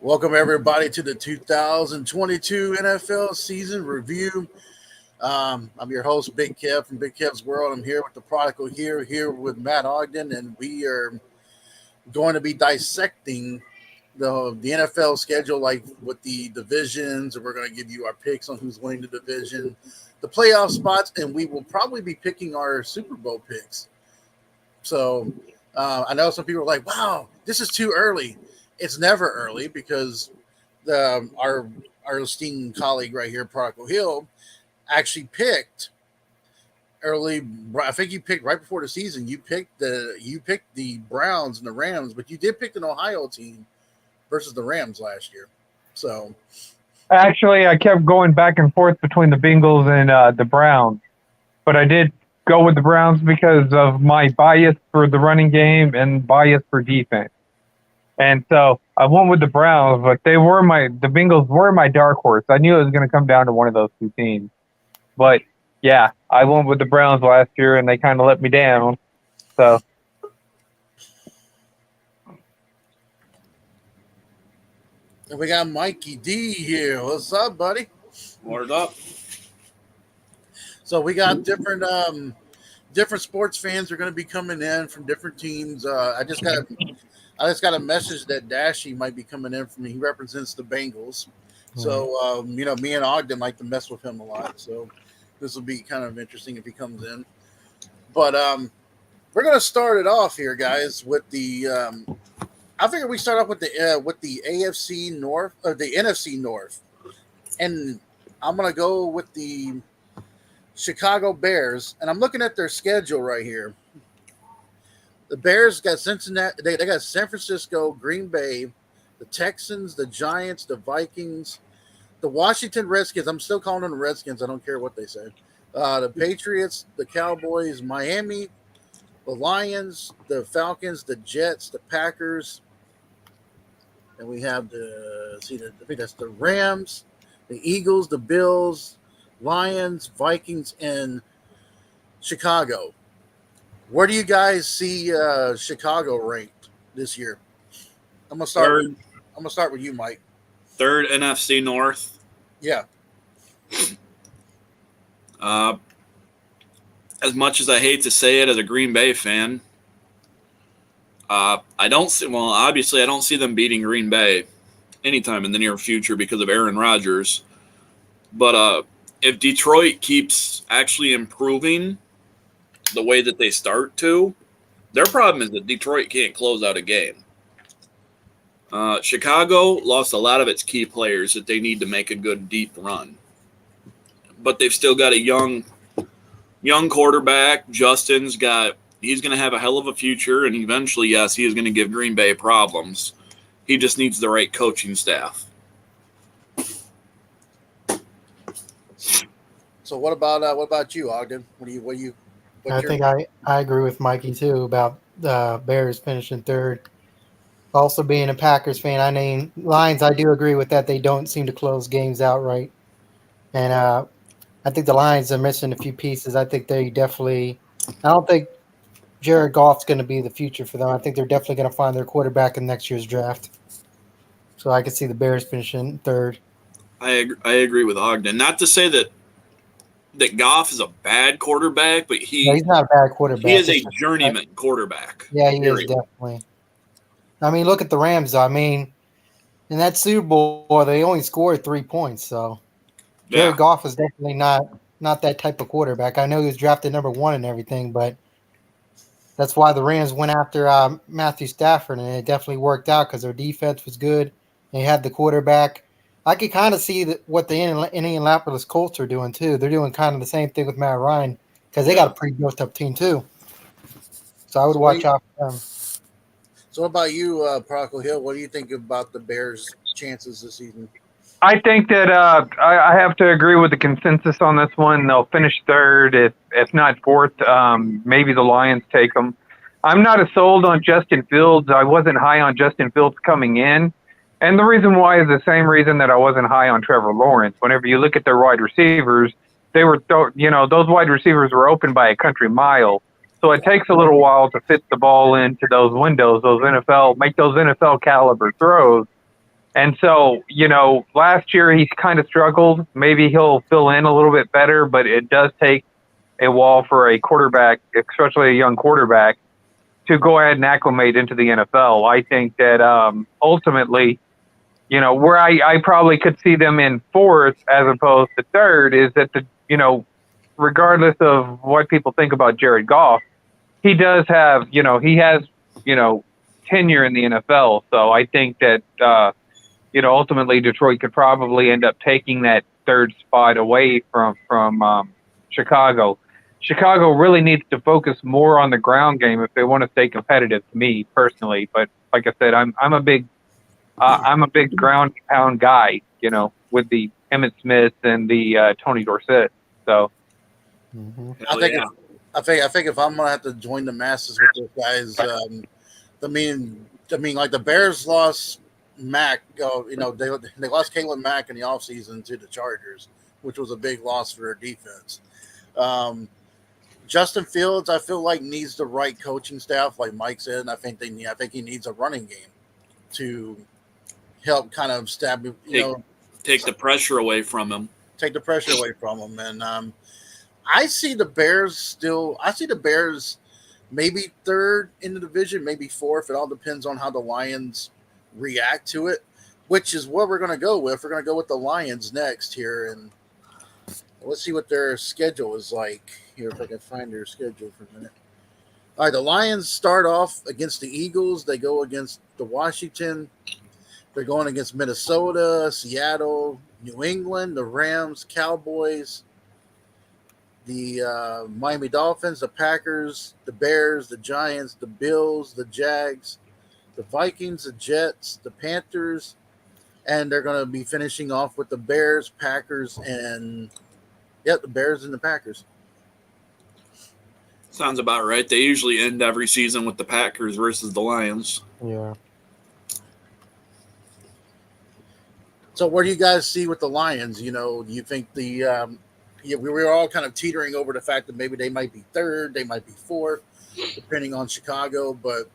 Welcome, everybody, to the 2022 NFL season review. I'm your host, Big Kev from Big Kev's World. I'm here with the prodigal here with Matt Ogden, and we are going to be dissecting the NFL schedule, like with the divisions, and we're going to give you our picks on who's winning the division, the playoff spots, and we will probably be picking our Super Bowl picks. So I know some people are like, wow, this is too early. It's never early because our esteemed colleague right here, Prodigal Hill, actually picked early. I think you picked right before the season. You picked the Browns and the Rams, but you did pick an Ohio team versus the Rams last year. So actually, I kept going back and forth between the Bengals and the Browns, but I did go with the Browns because of my bias for the running game and bias for defense. And so I went with the Browns, but the Bengals were my dark horse. I knew it was going to come down to one of those two teams. But yeah, I went with the Browns last year, and they kind of let me down. So. And we got Mikey D here. What's up, buddy? What's up? So we got different sports fans are going to be coming in from different teams. I just got a message that Dashy might be coming in from me. He represents the Bengals. So, me and Ogden like to mess with him a lot. So this will be kind of interesting if he comes in. But we're going to start it off here, guys, with the I figure we start off with the AFC North or the NFC North. And I'm going to go with the Chicago Bears. And I'm looking at their schedule right here. The Bears got Cincinnati. They got San Francisco, Green Bay, the Texans, the Giants, the Vikings, the Washington Redskins. I'm still calling them the Redskins. I don't care what they say. The Patriots, the Cowboys, Miami, the Lions, the Falcons, the Jets, the Packers, and we have I think that's the Rams, the Eagles, the Bills, Lions, Vikings, and Chicago. Where do you guys see Chicago ranked this year? I'm gonna start with you, Mike. Third NFC North. Yeah. As much as I hate to say it, as a Green Bay fan, I don't see them beating Green Bay anytime in the near future because of Aaron Rodgers. But if Detroit keeps actually improving the way that they start to, their problem is that Detroit can't close out a game. Chicago lost a lot of its key players that they need to make a good deep run, but they've still got a young quarterback. He's going to have a hell of a future, and eventually, yes, he is going to give Green Bay problems. He just needs the right coaching staff. So what about you, Ogden? I think I agree with Mikey too about the Bears finishing third. Also, being a Packers fan, Lions. I do agree with that. They don't seem to close games outright, and I think the Lions are missing a few pieces. I think they definitely. I don't think Jared Goff's going to be the future for them. I think they're definitely going to find their quarterback in next year's draft. So I could see the Bears finishing third. I agree with Ogden. Not to say that Goff is a bad quarterback, but he's not a bad quarterback. He is a journeyman quarterback. Yeah, he is definitely. Look at the Rams. In that Super Bowl, they only scored 3 points. So Jared Goff is definitely not that type of quarterback. I know he was drafted number 1 and everything, but that's why the Rams went after Matthew Stafford, and it definitely worked out because their defense was good. They had the quarterback. I could kind of see what the Indianapolis Colts are doing too. They're doing kind of the same thing with Matt Ryan because they got a pretty built-up team too. So I would watch out for them. So what about you, Prodigal Hill? What do you think about the Bears' chances this season? I think that I have to agree with the consensus on this one. They'll finish third, if not fourth. Maybe the Lions take them. I'm not as sold on Justin Fields. I wasn't high on Justin Fields coming in. And the reason why is the same reason that I wasn't high on Trevor Lawrence. Whenever you look at their wide receivers, those wide receivers were open by a country mile. So it takes a little while to fit the ball into those windows, make those NFL caliber throws. And so, last year he's kind of struggled. Maybe he'll fill in a little bit better, but it does take a while for a quarterback, especially a young quarterback, to go ahead and acclimate into the NFL. I think that ultimately, where I probably could see them in fourth as opposed to third is that regardless of what people think about Jared Goff, he does have, he has, tenure in the NFL. So I think that, ultimately Detroit could probably end up taking that third spot away from Chicago. Chicago really needs to focus more on the ground game if they want to stay competitive, to me personally. But like I said, I'm a big ground pound guy, with the Emmitt Smith and the Tony Dorsett. So I think if I'm gonna have to join the masses with those guys, I mean, like the Bears lost Mack. They lost Caleb Mack in the offseason to the Chargers, which was a big loss for their defense. Justin Fields, I feel like, needs the right coaching staff, like Mike said. And I think he needs a running game to help kind of take the pressure away from him. Take the pressure away from him, and I see the Bears maybe third in the division, maybe fourth. It all depends on how the Lions react to it, which is what we're going to go with. We're going to go with the Lions next here, and let's see what their schedule is like here, if I can find their schedule for a minute. All right, the Lions start off against the Eagles. They go against the Washington. They're going against Minnesota, Seattle, New England, the Rams, Cowboys, the Miami Dolphins, the Packers, the Bears, the Giants, the Bills, the Jags, the Vikings, the Jets, the Panthers, and they're going to be finishing off with the Bears, Packers, and the Bears and the Packers. Sounds about right. They usually end every season with the Packers versus the Lions. Yeah. So what do you guys see with the Lions? Do you think we were all kind of teetering over the fact that maybe they might be third, they might be fourth, depending on Chicago, but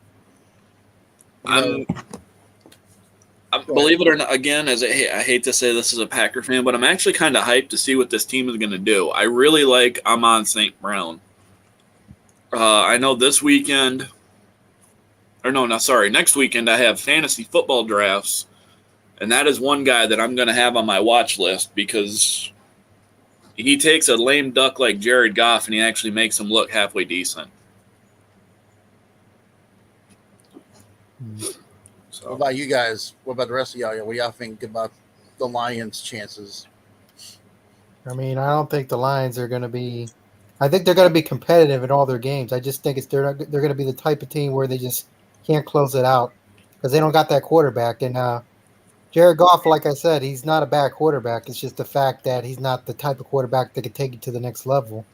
believe it or not, again, I hate to say this as a Packer fan, but I'm actually kind of hyped to see what this team is going to do. I really like Amon St. Brown. I know next weekend I have fantasy football drafts, and that is one guy that I'm going to have on my watch list because he takes a lame duck like Jared Goff and he actually makes him look halfway decent. So. What about you guys? What about the rest of y'all? What do y'all think about the Lions' chances? I mean, I don't think the Lions are going to be – I think they're going to be competitive in all their games. I just think they're going to be the type of team where they just can't close it out because they don't got that quarterback. And Jared Goff, like I said, he's not a bad quarterback. It's just the fact that he's not the type of quarterback that could take you to the next level.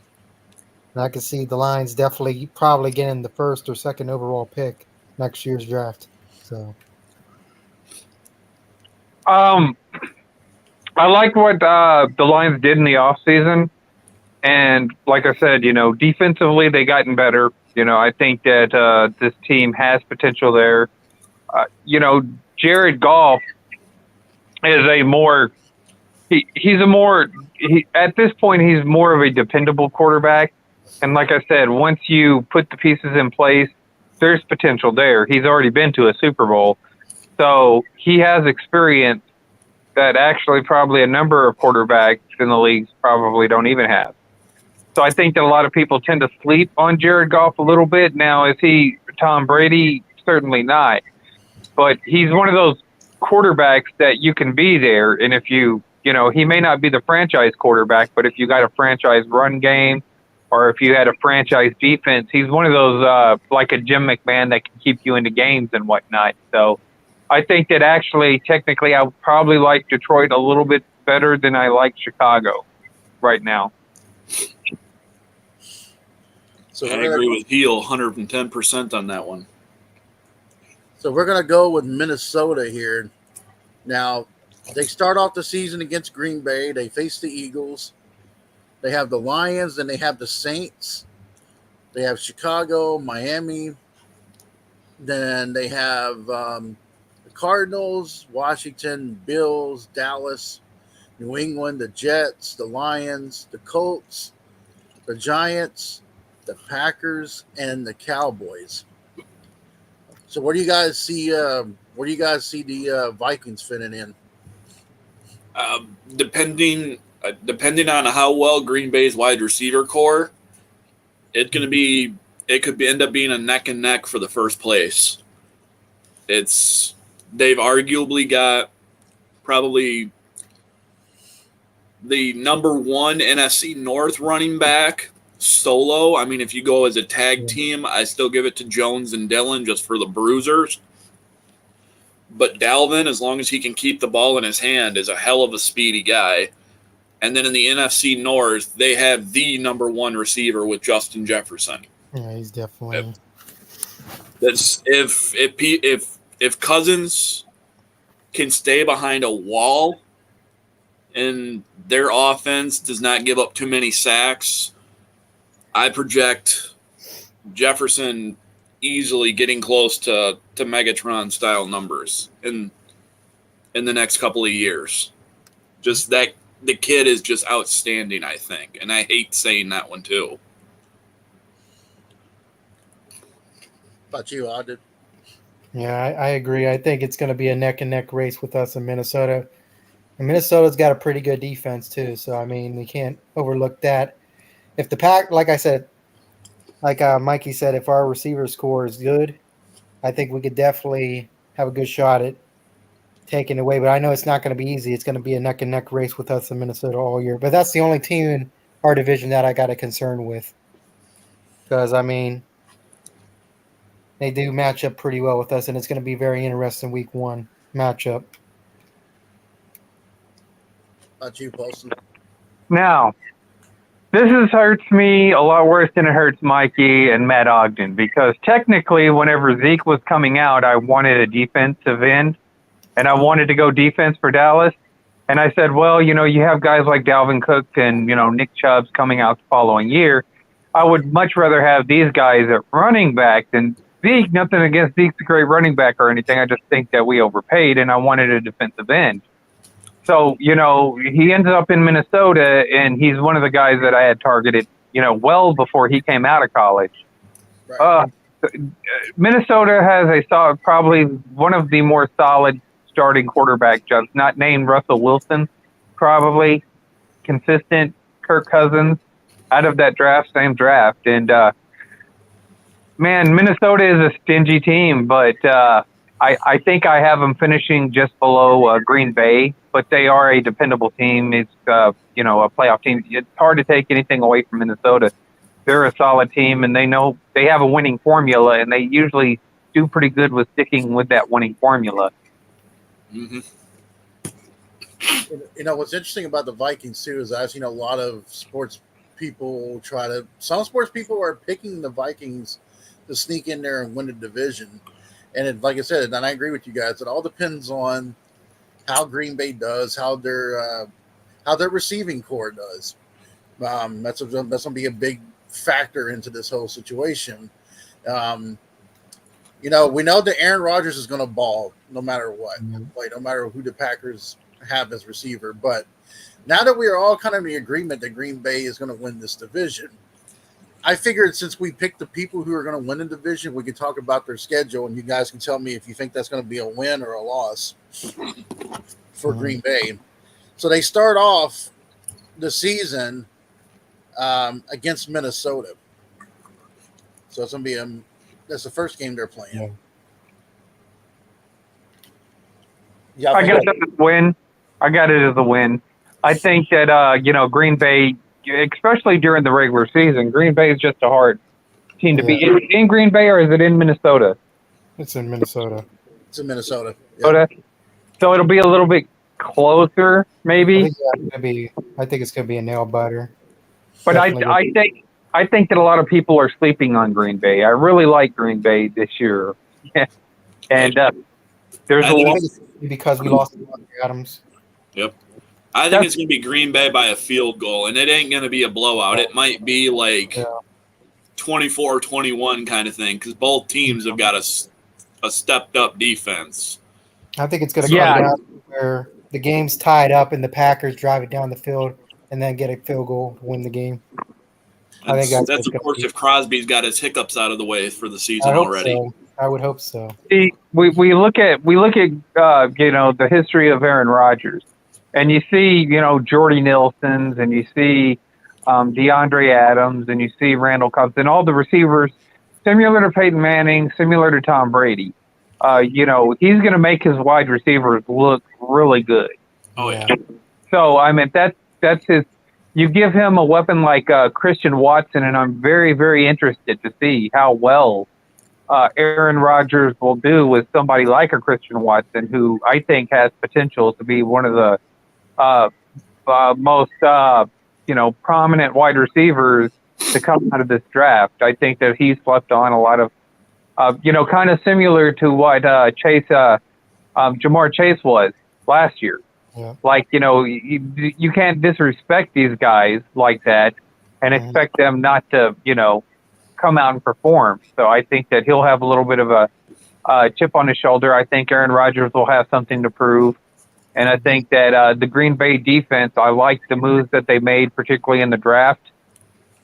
And I can see the Lions definitely probably getting the first or second overall pick next year's draft. So, I like what the Lions did in the offseason. And like I said, defensively they've gotten better. I think that this team has potential there. Jared Goff is at this point, he's more of a dependable quarterback. And like I said, once you put the pieces in place, there's potential there. He's already been to a Super Bowl. So he has experience that actually probably a number of quarterbacks in the leagues probably don't even have. So I think that a lot of people tend to sleep on Jared Goff a little bit. Now, is he Tom Brady? Certainly not. But he's one of those quarterbacks that you can be there. And if he may not be the franchise quarterback, but if you got a franchise run game or if you had a franchise defense, he's one of those like a Jim McMahon that can keep you into games and whatnot. So I think that actually, technically, I would probably like Detroit a little bit better than I like Chicago right now. So I agree with Heel 110% on that one. So we're going to go with Minnesota here. Now, they start off the season against Green Bay. They face the Eagles. They have the Lions, then they have the Saints. They have Chicago, Miami. Then they have Cardinals, Washington, Bills, Dallas, New England, the Jets, the Lions, the Colts, the Giants, the Packers, and the Cowboys. So where do you guys see the Vikings fitting in? Depending on how well Green Bay's wide receiver core, it could end up being a neck and neck for the first place. They've arguably got probably the number one NFC North running back solo. I mean, if you go as a tag team, I still give it to Jones and Dillon just for the bruisers. But Dalvin, as long as he can keep the ball in his hand, is a hell of a speedy guy. And then in the NFC North, they have the number one receiver with Justin Jefferson. Yeah, he's definitely. That's if Cousins can stay behind a wall and their offense does not give up too many sacks, I project Jefferson easily getting close to Megatron style numbers in the next couple of years. Just that the kid is just outstanding, I think, and I hate saying that one too. About you, Audit? Yeah, I agree. I think it's going to be a neck and neck race with us in Minnesota. And Minnesota's got a pretty good defense too, so I mean we can't overlook that. If the pack, like I said, like Mikey said, if our receiver score is good, I think we could definitely have a good shot at taking it away. But I know it's not going to be easy. It's going to be a neck and neck race with us in Minnesota all year. But that's the only team in our division that I got a concern with, because I mean they do match up pretty well with us, and it's going to be very interesting week one matchup. About you, Paulson? Now, this hurts me a lot worse than it hurts Mikey and Matt Ogden, because technically whenever Zeke was coming out, I wanted a defensive end, and I wanted to go defense for Dallas. And I said, well, you have guys like Dalvin Cook and, Nick Chubb's coming out the following year. I would much rather have these guys at running back than Zeke. Nothing against Zeke's a great running back or anything. I just think that we overpaid, and I wanted a defensive end. So, he ended up in Minnesota, and he's one of the guys that I had targeted, well before he came out of college. Right. Minnesota has probably one of the more solid starting quarterback jobs, not named Russell Wilson, probably consistent Kirk Cousins out of that same draft. And, man, Minnesota is a stingy team, but I think I have them finishing just below Green Bay, but they are a dependable team. It's, a playoff team. It's hard to take anything away from Minnesota. They're a solid team, and they know they have a winning formula, and they usually do pretty good with sticking with that winning formula. Mm-hmm. What's interesting about the Vikings, too, is I've seen a lot of sports people some sports people are picking the Vikings to sneak in there and win the division. And like I said, and I agree with you guys, it all depends on how Green Bay does, how their receiving core does. That's going to be a big factor into this whole situation. We know that Aaron Rodgers is going to ball no matter what, no matter who the Packers have as receiver. But now that we are all kind of in agreement that Green Bay is going to win this division, I figured since we picked the people who are going to win the division, we could talk about their schedule, and you guys can tell me if you think that's going to be a win or a loss for Green Bay. So they start off the season against Minnesota. So it's going to be that's the first game they're playing. Yeah, I got it as a win. I think that Green Bay, especially during the regular season, Green Bay is just a hard team to beat. Is it in Green Bay or is it in Minnesota? It's in Minnesota. It's in Minnesota. Yeah. So it'll be a little bit closer, maybe. I think it's going to be a nail biter. But I think that a lot of people are sleeping on Green Bay. I really like Green Bay this year, and there's a lot because we lost Adams. Yep. I think it's going to be Green Bay by a field goal, and it ain't going to be a blowout. It might be like 24-21 kind of thing, because both teams have got a stepped-up defense. I think it's going to come Yeah. down to where the game's tied up and the Packers drive it down the field and then get a field goal to win the game. I think that's Of course, if Crosby's got his hiccups out of the way for the season I hope already. so. I would hope so. See, we look at the history of Aaron Rodgers, and you see Jordy Nelson's, and you see DeAndre Adams, and you see Randall Cobbs, and all the receivers similar to Peyton Manning, similar to Tom Brady. He's going to make his wide receivers look really good. Oh yeah. So I mean that's his. You give him a weapon like Christian Watson, and I'm very, very interested to see how well Aaron Rodgers will do with somebody like a Christian Watson, who I think has potential to be one of the most prominent wide receivers to come out of this draft. I think that he's slept on a lot of, kind of similar to what Jamar Chase was last year. Yeah. Like, you can't disrespect these guys like that and expect them not to, come out and perform. So I think that he'll have a little bit of a chip on his shoulder. I think Aaron Rodgers will have something to prove. And I think that the Green Bay defense, I like the moves that they made, particularly in the draft.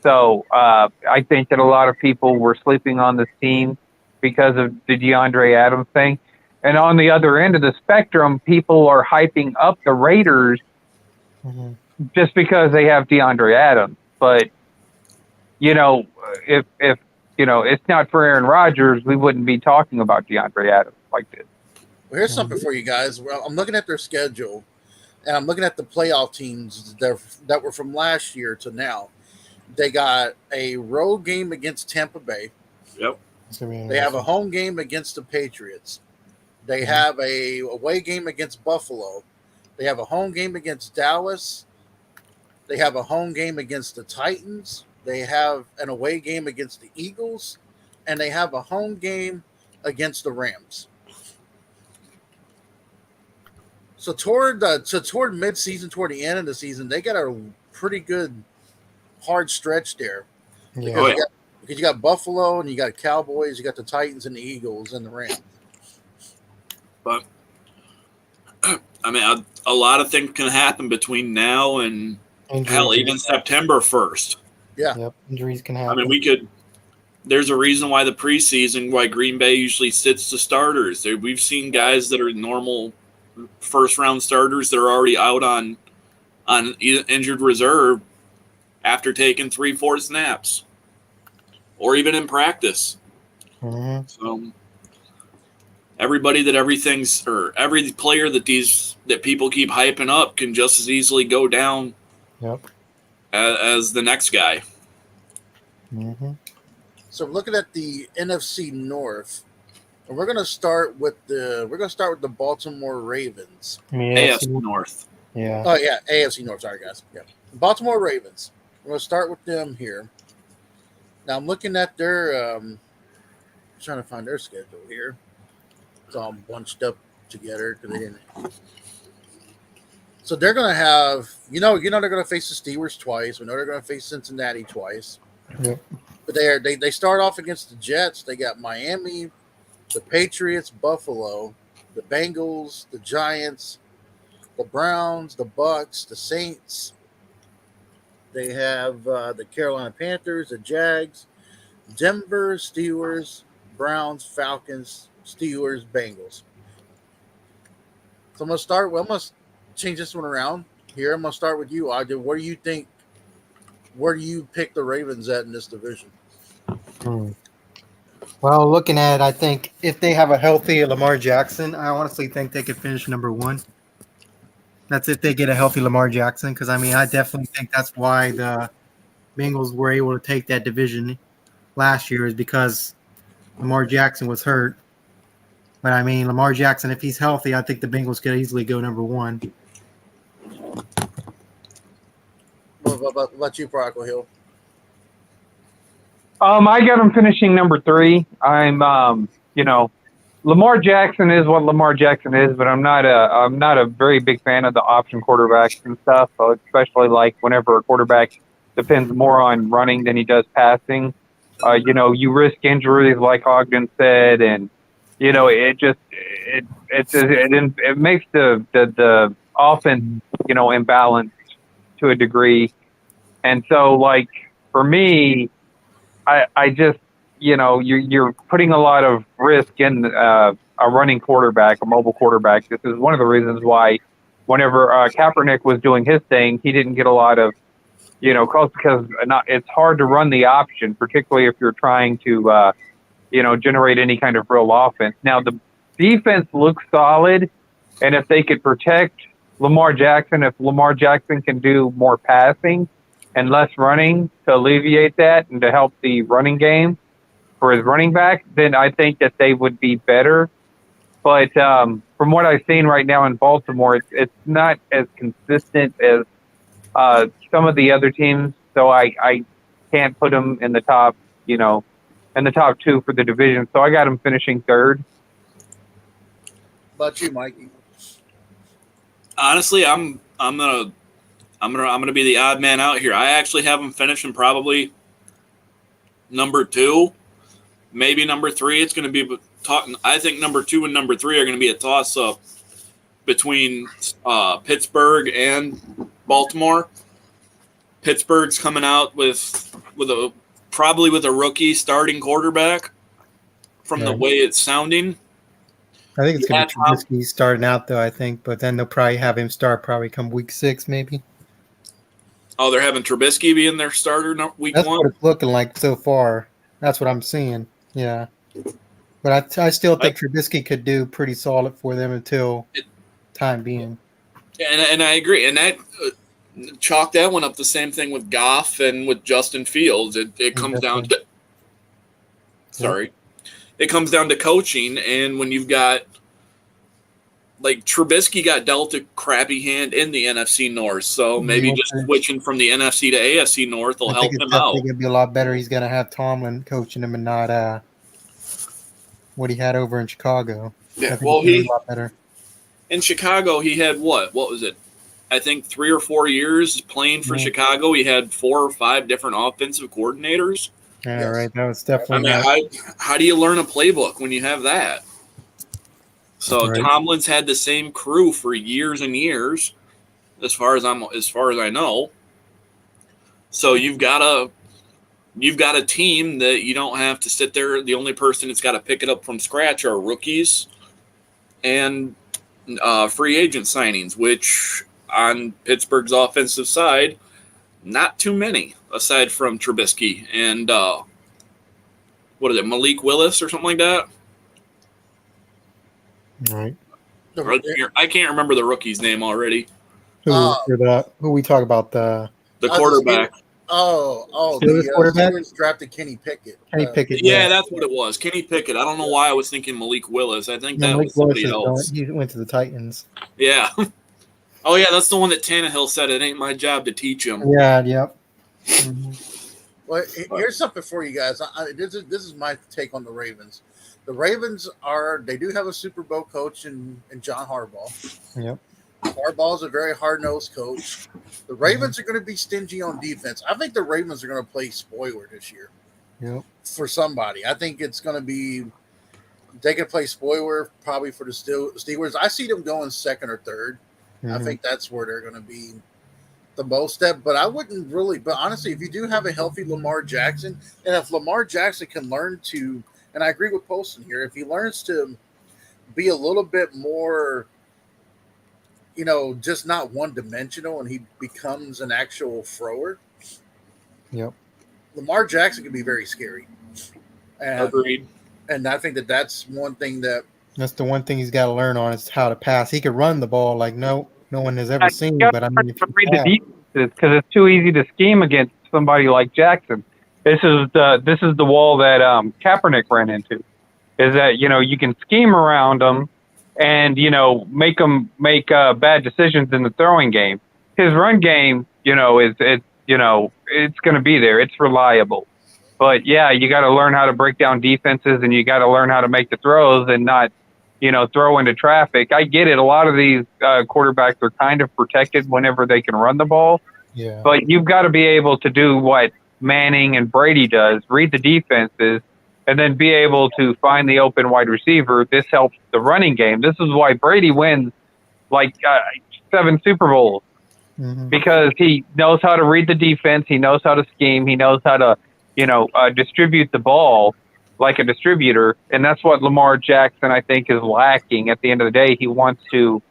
So I think that a lot of people were sleeping on this team because of the DeAndre Adams thing. And on the other end of the spectrum, people are hyping up the Raiders just because they have DeAndre Adams. But, if it's not for Aaron Rodgers, we wouldn't be talking about DeAndre Adams like this. Well, here's something for you guys. Well, I'm looking at their schedule, and I'm looking at the playoff teams that were from last year to now. They got a road game against Tampa Bay. Yep. They have a home game against the Patriots. They have a away game against Buffalo. They have a home game against Dallas. They have a home game against the Titans. They have an away game against the Eagles. And they have a home game against the Rams. So toward mid-season, toward the end of the season, they got a pretty good hard stretch there. Yeah. Because you got Buffalo and you got Cowboys, you got the Titans and the Eagles and the Rams. But I mean, a lot of things can happen between now and even September 1st. Yeah. Yep. Injuries can happen. I mean, there's a reason why the preseason, why Green Bay usually sits the starters. We've seen guys that are normal first round starters that are already out on injured reserve after taking 3-4 snaps or even in practice. So every player that people keep hyping up can just as easily go down as the next guy. So I'm looking at the NFC North, and we're gonna start with the Baltimore Ravens. AFC North. Yeah. Oh yeah, AFC North. Sorry guys. Yeah, Baltimore Ravens. We're gonna start with them here. Now I'm looking at their trying to find their schedule here. It's all bunched up together because they didn't. So they're going to have, they're going to face the Steelers twice. We know they're going to face Cincinnati twice. Yep. But they start off against the Jets. They got Miami, the Patriots, Buffalo, the Bengals, the Giants, the Browns, the Bucks, the Saints. They have the Carolina Panthers, the Jags, Denver, Steelers, Browns, Falcons, Steelers, Bengals. So I'm going to change this one around here. I'm going to start with you, Ogden. Where do you pick the Ravens at in this division? Well, looking at it, I think if they have a healthy Lamar Jackson, I honestly think they could finish number one. That's if they get a healthy Lamar Jackson, because, I definitely think that's why the Bengals were able to take that division last year is because Lamar Jackson was hurt. But, Lamar Jackson, if he's healthy, I think the Bengals could easily go number one. What about you, Procol Hill? I got him finishing number 3. Lamar Jackson is what Lamar Jackson is, but I'm not a very big fan of the option quarterbacks and stuff, especially like whenever a quarterback depends more on running than he does passing. You risk injuries like Ogden said, and it it makes the offense, imbalanced to a degree. And so, like, for me, I just, you're putting a lot of risk in a running quarterback, a mobile quarterback. This is one of the reasons why whenever Kaepernick was doing his thing, he didn't get a lot of, calls, because it's hard to run the option, particularly if you're trying to, generate any kind of real offense. Now, the defense looks solid, and if they could protect Lamar Jackson, if Lamar Jackson can do more passing and less running to alleviate that and to help the running game for his running back, then I think that they would be better. But from what I've seen right now in Baltimore, it's not as consistent as some of the other teams. So I can't put them in the top, in the top two for the division. So I got them finishing third. How about you, Mikey? Honestly, I'm gonna be the odd man out here. I actually have them finishing probably number 2, maybe number 3. It's going to be talking. I think number 2 and number 3 are going to be a toss up between Pittsburgh and Baltimore. Pittsburgh's coming out with a rookie starting quarterback from the way it's sounding. I think it's going to be Trubisky starting out, though, I think. But then they'll probably have him start probably come week 6, maybe. Oh, they're having Trubisky being their starter week 1? That's what it's looking like so far. That's what I'm seeing. Yeah. But I still think Trubisky could do pretty solid for them until time being. And I agree. And that chalk that one up the same thing with Goff and with Justin Fields. It comes down to it comes down to coaching, and when you've got like Trubisky got dealt a crappy hand in the NFC North, so maybe just switching from the NFC to AFC North will help him out. I think it'd be a lot better. He's going to have Tomlin coaching him and not what he had over in Chicago. Yeah, well, he a lot better. In Chicago, he had what was it? I think 3 or 4 years playing for Chicago. He had 4 or 5 different offensive coordinators. Yeah, right. That was definitely. How do you learn a playbook when you have that? So Tomlin's had the same crew for years and years, as far as I know. So you've got a team that you don't have to sit there. The only person that's got to pick it up from scratch are rookies and free agent signings, which on Pittsburgh's offensive side, not too many aside from Trubisky and what is it, Malik Willis or something like that. Right. I can't remember the rookie's name already. Who we talk about the quarterback? The quarterback drafted Kenny Pickett. Pickett. Yeah, that's what it was. Kenny Pickett. I don't know why I was thinking Malik Willis. I think that was somebody else. He went to the Titans. Yeah. Oh yeah, that's the one that Tannehill said it ain't my job to teach him. Yeah. Yep. Well, here's something for you guys. This is my take on the Ravens. The Ravens they do have a Super Bowl coach in John Harbaugh. Yep. Harbaugh's a very hard-nosed coach. The Ravens are going to be stingy on defense. I think the Ravens are going to play spoiler this year. Yep. For somebody. I think it's going to be they can play spoiler probably for the Steelers. I see them going second or third. I think that's where they're going to be the most step. But I wouldn't really – but honestly, if you do have a healthy Lamar Jackson, and if Lamar Jackson can learn to – and I agree with Poston here. If he learns to be a little bit more – just not one-dimensional, and he becomes an actual thrower. Yep. Lamar Jackson can be very scary. Agreed. And I think that's one thing that's the one thing he's got to learn on is how to pass. He could run the ball like no one has ever seen. But I mean, if read the defenses because it's too easy to scheme against somebody like Jackson. This is the wall that Kaepernick ran into. Is that you can scheme around them. And, make them make bad decisions in the throwing game. His run game, it's going to be there. It's reliable. But, yeah, you got to learn how to break down defenses, and you got to learn how to make the throws and not, throw into traffic. I get it. A lot of these quarterbacks are kind of protected whenever they can run the ball. Yeah. But you've got to be able to do what Manning and Brady does, read the defenses, and then be able to find the open wide receiver. This helps the running game. This is why Brady wins like 7 Super Bowls, because he knows how to read the defense. He knows how to scheme. He knows how to, distribute the ball like a distributor. And that's what Lamar Jackson, I think, is lacking at the end of the day. He wants to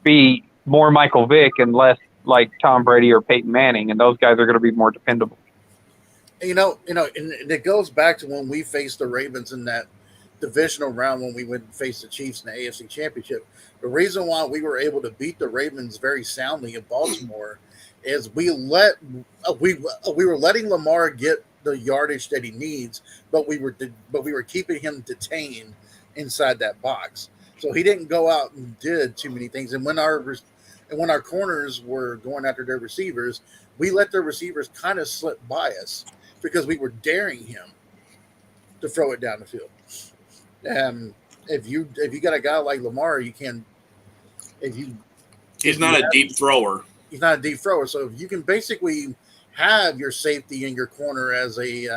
be more Michael Vick and less like Tom Brady or Peyton Manning. And those guys are going to be more dependable. And it goes back to when we faced the Ravens in that divisional round when we went and faced the Chiefs in the AFC Championship. The reason why we were able to beat the Ravens very soundly in Baltimore is we were letting Lamar get the yardage that he needs, but we were keeping him detained inside that box. So he didn't go out and did too many things. And when our corners were going after their receivers, we let their receivers kind of slip by us because we were daring him to throw it down the field. If you got a guy like Lamar, you can. He's not a deep thrower. He's not a deep thrower. So if you can basically have your safety in your corner as they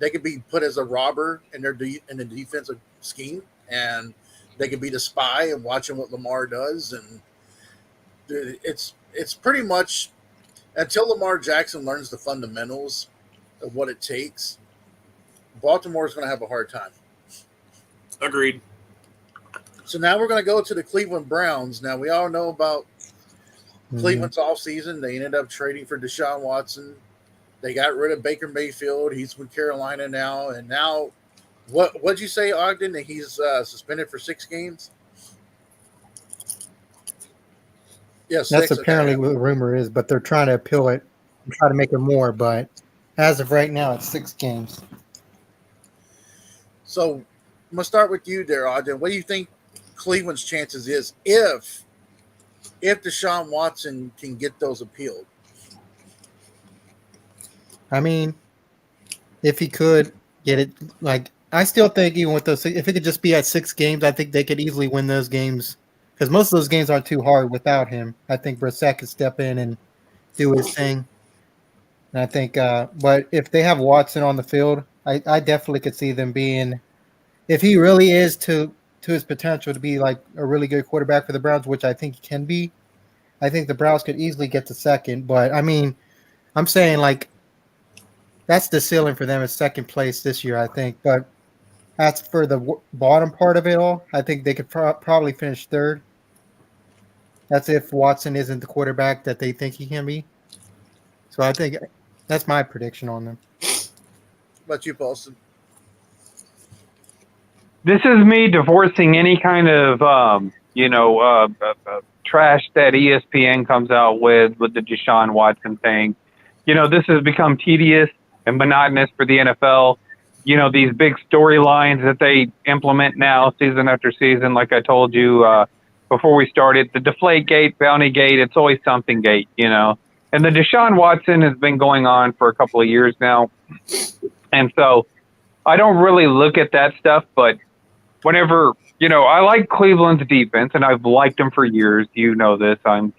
could be put as a robber in the defensive scheme, and they could be the spy and watching what Lamar does. And it's pretty much until Lamar Jackson learns the fundamentals of what it takes, Baltimore is going to have a hard time. Agreed. So now we're going to go to the Cleveland Browns. Now we all know about Cleveland's offseason. They ended up trading for Deshaun Watson. They got rid of Baker Mayfield. He's with Carolina now. And now, what'd you say, Ogden, that he's suspended for 6 games? Yes, that's apparently what the rumor is, but they're trying to appeal it and try to make it more. But as of right now, it's 6 games. So I'm going to start with you there, Ogden. What do you think Cleveland's chances is if Deshaun Watson can get those appealed? I mean, if he could get it, I still think even with those, if it could just be at 6 games, I think they could easily win those games because most of those games aren't too hard without him. I think Brissett could step in and do his thing. And I think, but if they have Watson on the field, I definitely could see them being, if he really is to his potential to be like a really good quarterback for the Browns, which I think he can be, I think the Browns could easily get to 2nd. But I mean, I'm saying that's the ceiling for them is 2nd place this year, I think. But as for the bottom part of it all, I think they could probably finish 3rd. That's if Watson isn't the quarterback that they think he can be. So I think that's my prediction on them. What about you, Paulson? This is me divorcing any kind of, trash that ESPN comes out with the Deshaun Watson thing. This has become tedious and monotonous for the NFL. These big storylines that they implement now, season after season, like I told you before we started, the Deflate Gate, Bounty Gate, it's always something gate, And the Deshaun Watson has been going on for a couple of years now. And so I don't really look at that stuff, but whenever, I like Cleveland's defense, and I've liked them for years. You know this. I'm,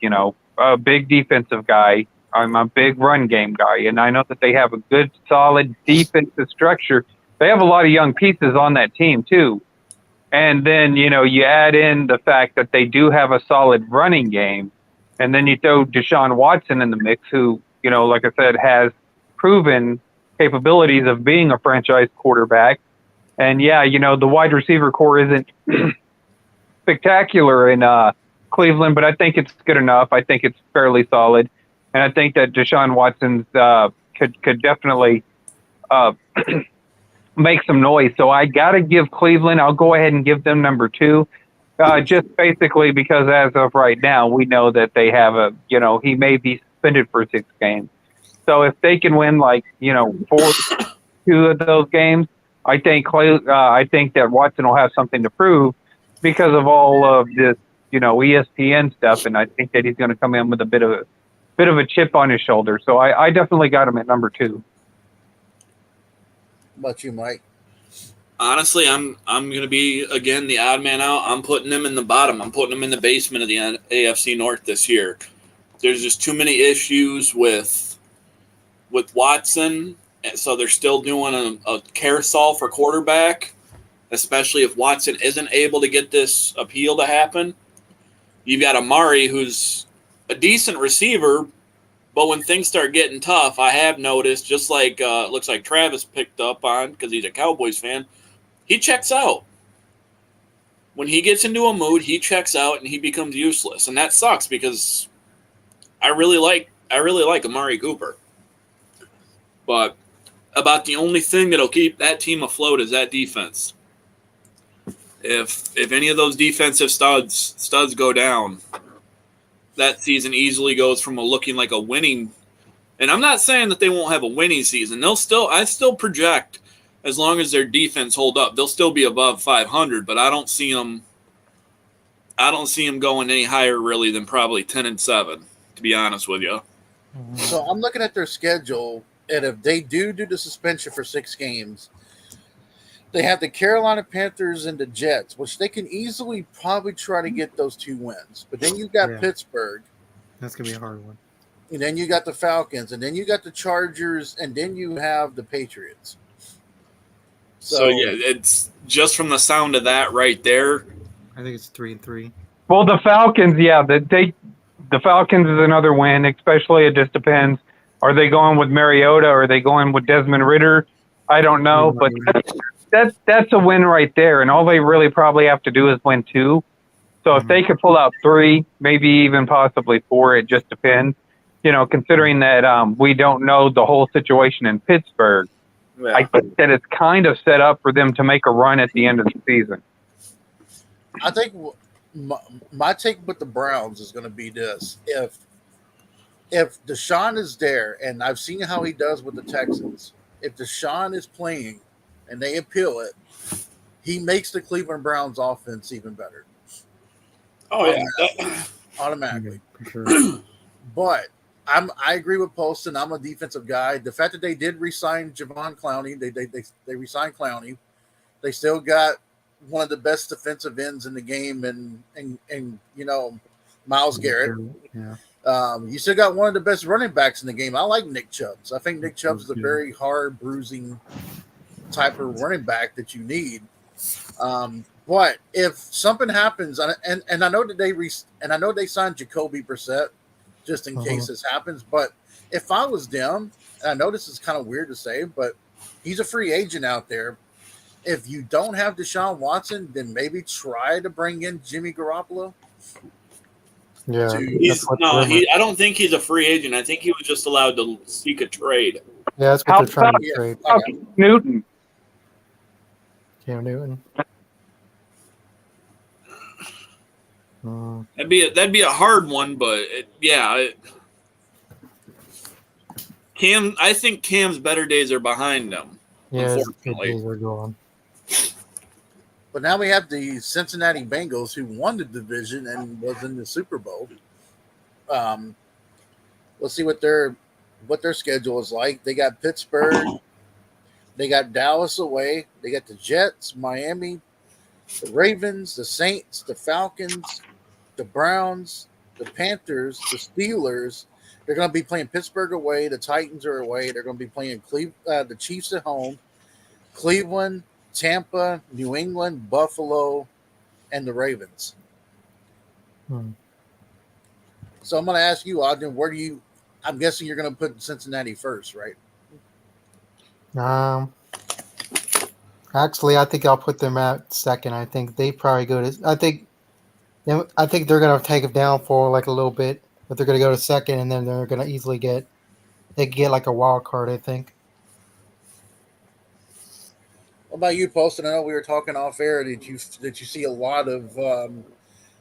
a big defensive guy. I'm a big run game guy, and I know that they have a good, solid defensive structure. They have a lot of young pieces on that team, too. And then, you add in the fact that they do have a solid running game, and then you throw Deshaun Watson in the mix, who, like I said, has proven capabilities of being a franchise quarterback. And the wide receiver core isn't spectacular in Cleveland, but I think it's good enough. I think it's fairly solid. And I think that Deshaun Watson's could definitely make some noise. So I got to give Cleveland, I'll go ahead and give them number 2, just basically because as of right now, we know that they have he may be suspended for 6 games. So if they can win 2 of those games, I think that Watson will have something to prove because of all of this, ESPN stuff, and I think that he's going to come in with a bit of a chip on his shoulder. So I definitely got him at number 2. What about you, Mike? Honestly, I'm going to be again the odd man out. I'm putting them in the bottom. I'm putting them in the basement of the AFC North this year. There's just too many issues with Watson. And so they're still doing a carousel for quarterback, especially if Watson isn't able to get this appeal to happen. You've got Amari, who's a decent receiver, but when things start getting tough, I have noticed, just like it looks like Travis picked up on because he's a Cowboys fan, he checks out. When he gets into a mood, he checks out and he becomes useless, and that sucks because I really like Amari Cooper. But about the only thing that'll keep that team afloat is that defense. If any of those defensive studs go down, that season easily goes from looking like a winning. And I'm not saying that they won't have a winning season. I still project, as long as their defense hold up, they'll still be above 500. But I don't see them going any higher really than probably 10-7. To be honest with you. So I'm looking at their schedule, and if they do the suspension for 6 games, they have the Carolina Panthers and the Jets, which they can easily probably try to get those 2 wins. But then you got Pittsburgh. That's going to be a hard one. And then you got the Falcons, and then you got the Chargers, and then you have the Patriots. So yeah, it's just from the sound of that right there. I think it's 3-3. Well, the Falcons, the Falcons is another win, especially it just depends. Are they going with Mariota or are they going with Desmond Ridder? I don't know, but that's a win right there, and all they really probably have to do is win 2. So if they could pull out 3, maybe even possibly 4, it just depends. Considering that we don't know the whole situation in Pittsburgh, I think that it's kind of set up for them to make a run at the end of the season. I think my take with the Browns is going to be this: if Deshaun is there, and I've seen how he does with the Texans, if Deshaun is playing and they appeal it, he makes the Cleveland Browns offense even better. Oh yeah, automatically. For sure. But I agree with Poston. I'm a defensive guy. The fact that they did re-sign Javon Clowney, they re-signed Clowney. They still got one of the best defensive ends in the game, and Myles Garrett. Yeah. You still got one of the best running backs in the game. I like Nick Chubbs. I think Nick Chubbs is a very hard, bruising type of running back that you need. But if something happens, and I know that they signed Jacoby Brissett just in case this happens. But if I was them, and I know this is kind of weird to say, but he's a free agent out there. If you don't have Deshaun Watson, then maybe try to bring in Jimmy Garoppolo. Yeah, I don't think he's a free agent. I think he was just allowed to seek a trade. Yeah, that's what they're trying to trade. Newton. Cam Newton. That'd be a hard one, but Cam. I think Cam's better days are behind him. Yeah, unfortunately, we're going. But now we have the Cincinnati Bengals, who won the division and was in the Super Bowl. Let's see what their schedule is like. They got Pittsburgh, they got Dallas away, they got the Jets, Miami, the Ravens, the Saints, the Falcons, the Browns, the Panthers, the Steelers. They're going to be playing Pittsburgh away. The Titans are away. They're going to be playing the Chiefs at home, Cleveland, Tampa, New England, Buffalo, and the Ravens. So I'm going to ask you, Ogden, I'm guessing you're going to put Cincinnati first, right? Actually, I think I'll put them at second. I think they probably go to. I think they're going to take them down for like a little bit, but they're going to go to second, and then they're going to easily get like a wild card. I think. What about you, Poston? I know we were talking off air. Did you see a lot of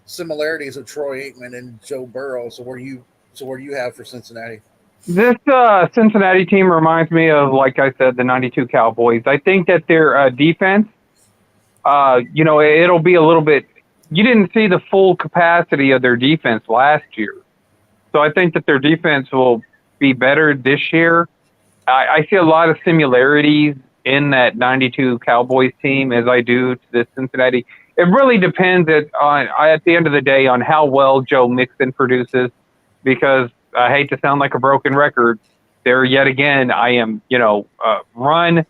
similarities of Troy Aikman and Joe Burrow? So where do you have for Cincinnati? This Cincinnati team reminds me of, like I said, the '92 Cowboys. I think that their defense, it'll be a little bit. You didn't see the full capacity of their defense last year, so I think that their defense will be better this year. I see a lot of similarities in that '92 Cowboys team as I do to this Cincinnati. It really depends at the end of the day on how well Joe Mixon produces, because I hate to sound like a broken record, there yet again, I am, run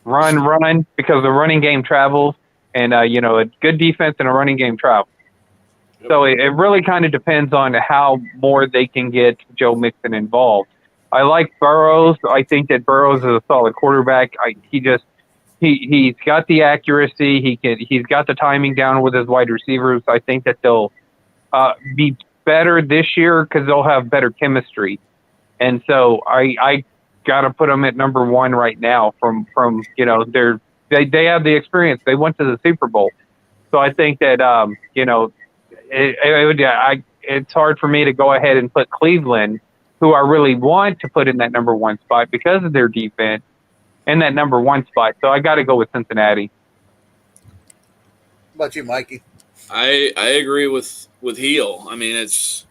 because the running game travels, and a good defense and a running game travel. So it really kind of depends on how more they can get Joe Mixon involved. I like Burrows. I think that Burrows is a solid quarterback. He's got the accuracy. He's got the timing down with his wide receivers. I think that they'll be better this year because they'll have better chemistry. And so I got to put them at number one right now. From they have the experience. They went to the Super Bowl, so I think that it's hard for me to go ahead and put Cleveland, who I really want to put in that number one spot because of their defense, in that number one spot. So I got to go with Cincinnati. How about you, Mikey? I agree with Heel. I mean, it's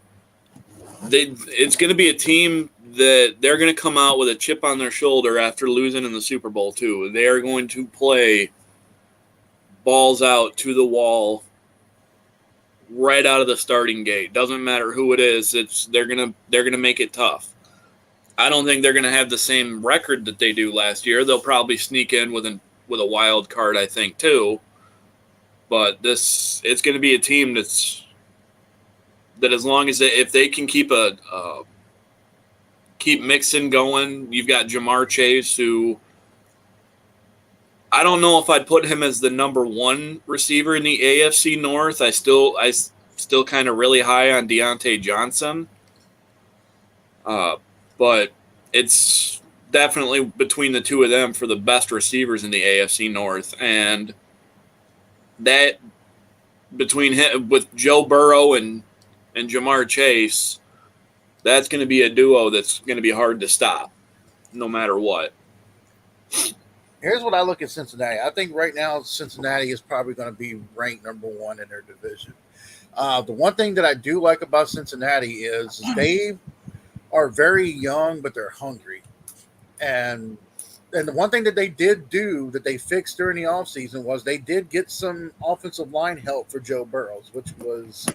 going to be a team that they're going to come out with a chip on their shoulder after losing in the Super Bowl too. They are going to play balls out to the wall right out of the starting gate. Doesn't matter who it is. They're gonna make it tough. I don't think they're gonna have the same record that they do last year. They'll probably sneak in with a wild card, I think, too. But it's gonna be a team that as long as if they can keep Mixon going, you've got Jamar Chase, who I don't know if I'd put him as the number one receiver in the AFC North. I still kind of really high on Deontay Johnson. But it's definitely between the two of them for the best receivers in the AFC North. And that between him with Joe Burrow and Jamar Chase, that's going to be a duo that's going to be hard to stop no matter what. Here's what I look at Cincinnati. I think right now Cincinnati is probably going to be ranked number one in their division. The one thing that I do like about Cincinnati is they are very young, but they're hungry. And the one thing that they did do that they fixed during the offseason was they did get some offensive line help for Joe Burrows, which was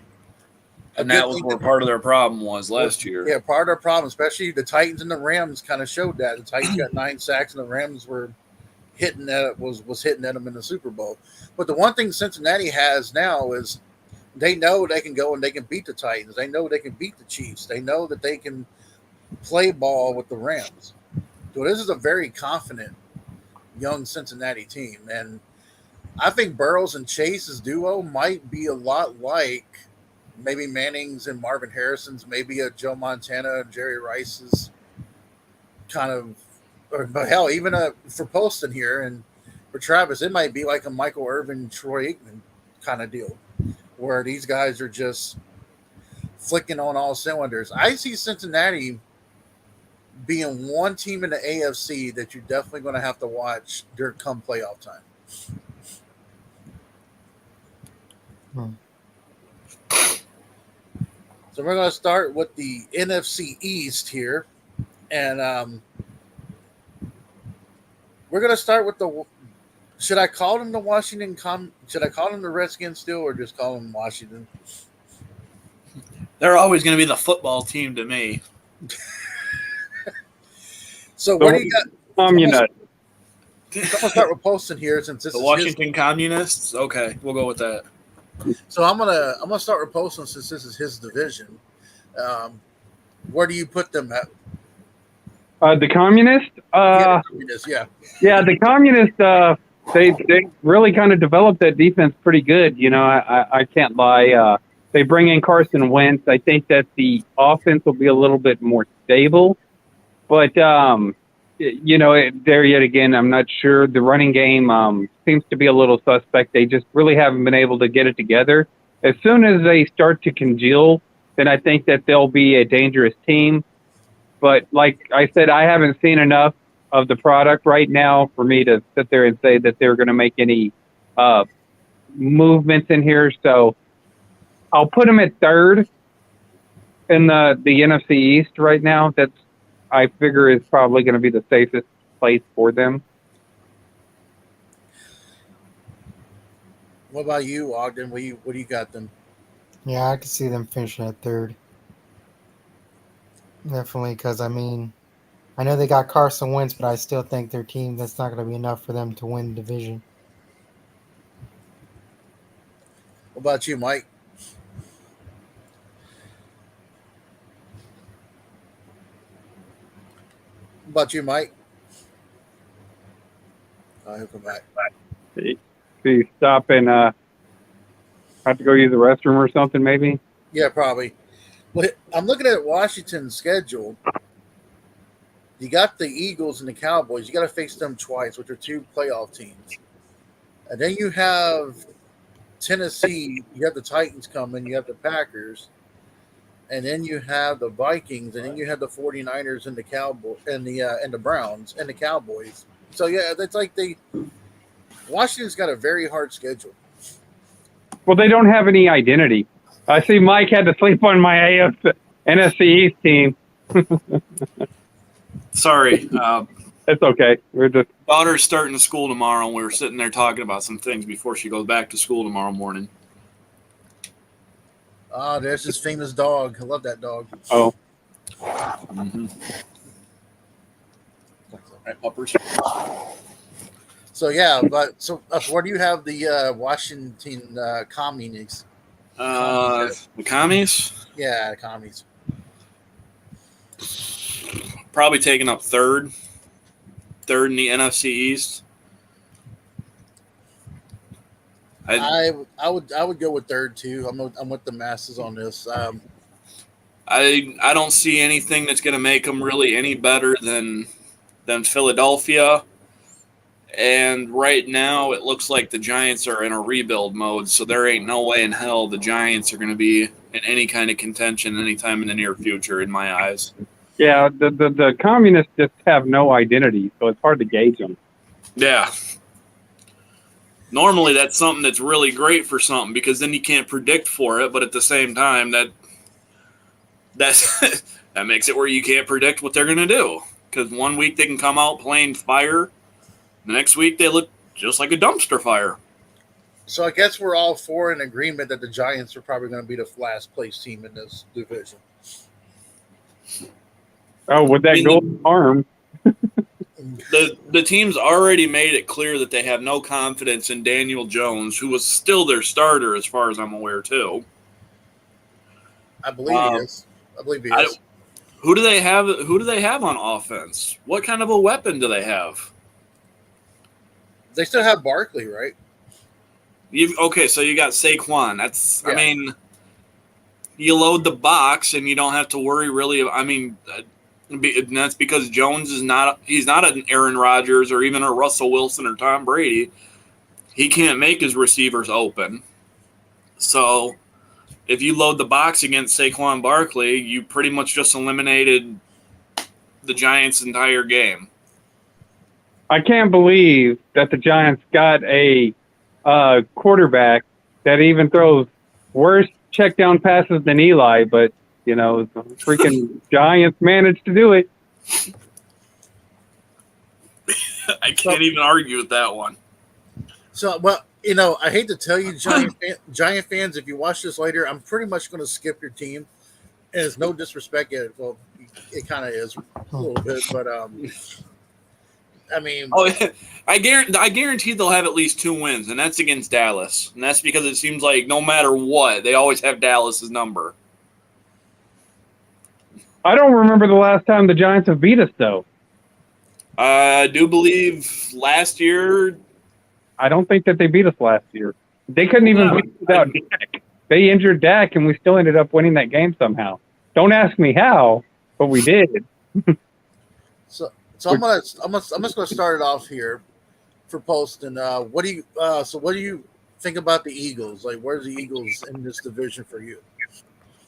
and that was where part of their problem was last year. Yeah, part of their problem, especially the Titans and the Rams kind of showed that. The Titans got 9 sacks and the Rams were hitting at them in the Super Bowl. But the one thing Cincinnati has now is they know they can go and they can beat the Titans. They know they can beat the Chiefs. They know that they can play ball with the Rams. So this is a very confident young Cincinnati team. And I think Burrows and Chase's duo might be a lot like maybe Manning's and Marvin Harrison's, maybe a Joe Montana and Jerry Rice's kind of, but hell, even for Poston here and for Travis, it might be like a Michael Irvin, Troy Aikman kind of deal, where these guys are just flicking on all cylinders. I see Cincinnati being one team in the AFC that you're definitely going to have to watch during come playoff time. So we're going to start with the NFC East here, and we're going to start with the. Should I call them the Washington? Should I call them the Redskins still, or just call them Washington? They're always going to be the football team to me. So what do you got? I'm going to start with Poston here, since this the is Washington Communists. Okay, we'll go with that. So I'm gonna start with Poston since this is his division. Where do you put them at? The Communists? Yeah. The Communists, they really kind of developed that defense pretty good. You know, I can't lie. They bring in Carson Wentz. I think that the offense will be a little bit more stable. But, there yet again, I'm not sure. The running game seems to be a little suspect. They just really haven't been able to get it together. As soon as they start to congeal, then I think that they'll be a dangerous team. But like I said, I haven't seen enough of the product right now for me to sit there and say that they're going to make any movements in here. So I'll put them at third in the NFC East right now. That's, I figure, is probably going to be the safest place for them. What about you, Ogden? What do you got them? Yeah, I could see them finishing at third. Definitely, because, I mean, I know they got Carson Wentz, but I still think their team, that's not going to be enough for them to win the division. What about you, Mike? What about you, Mike? He'll come back. See, stop and have to go use the restroom or something, maybe. Yeah, probably. But I'm looking at Washington's schedule. You got the Eagles and the Cowboys. You got to face them twice, which are two playoff teams. And then you have Tennessee. You have the Titans coming. You have the Packers. And then you have the Vikings. And then you have the 49ers and the Cowboys and the Browns and the Cowboys. So, yeah, that's like Washington's got a very hard schedule. Well, they don't have any identity. I see Mike had to sleep on my NFC East team. Sorry. It's okay. We're just Daughter's starting school tomorrow, and we were sitting there talking about some things before she goes back to school tomorrow morning. Oh, there's this famous dog. I love that dog. oh. Mm-hmm. Right, uppers. So, yeah, but so where do you have the Washington commies? The commies? Yeah, the commies. Probably taking up third in the NFC East. I would go with third too. I'm with the masses on this. I don't see anything that's going to make them really any better than Philadelphia. And right now, it looks like the Giants are in a rebuild mode, so there ain't no way in hell the Giants are going to be in any kind of contention anytime in the near future, in my eyes. Yeah, the communists just have no identity, so it's hard to gauge them. Yeah. Normally, that's something that's really great for something because then you can't predict for it, but at the same time, that makes it where you can't predict what they're going to do. Because one week they can come out playing fire, the next week they look just like a dumpster fire. So I guess we're all four in agreement that the Giants are probably going to be the last place team in this division. Oh, with that golden arm. The team's already made it clear that they have no confidence in Daniel Jones, who was still their starter as far as I'm aware, too. I believe he is. I believe he is. Who do they have on offense? What kind of a weapon do they have? They still have Barkley, right? So you got Saquon. That's, Yeah. I mean, you load the box and you don't have to worry really. I mean, and that's because Jones he's not an Aaron Rodgers or even a Russell Wilson or Tom Brady. He can't make his receivers open. So if you load the box against Saquon Barkley, you pretty much just eliminated the Giants' entire game. I can't believe that the Giants got a quarterback that even throws worse check down passes than Eli, but the freaking Giants managed to do it. I can't even argue with that one. So, well, I hate to tell you, Giant fans, if you watch this later, I'm pretty much going to skip your team. And it's no disrespect. Well, it kind of is a little bit, but I mean, I guarantee they'll have at least 2 wins, and that's against Dallas. And that's because it seems like no matter what, they always have Dallas's number. I don't remember the last time the Giants have beat us, though. I do believe last year. I don't think that they beat us last year. They couldn't even beat us without Dak. They injured Dak, and we still ended up winning that game somehow. Don't ask me how, but we did. So I'm just gonna start it off here for Poston. What do you think about the Eagles? Like, where's the Eagles in this division for you?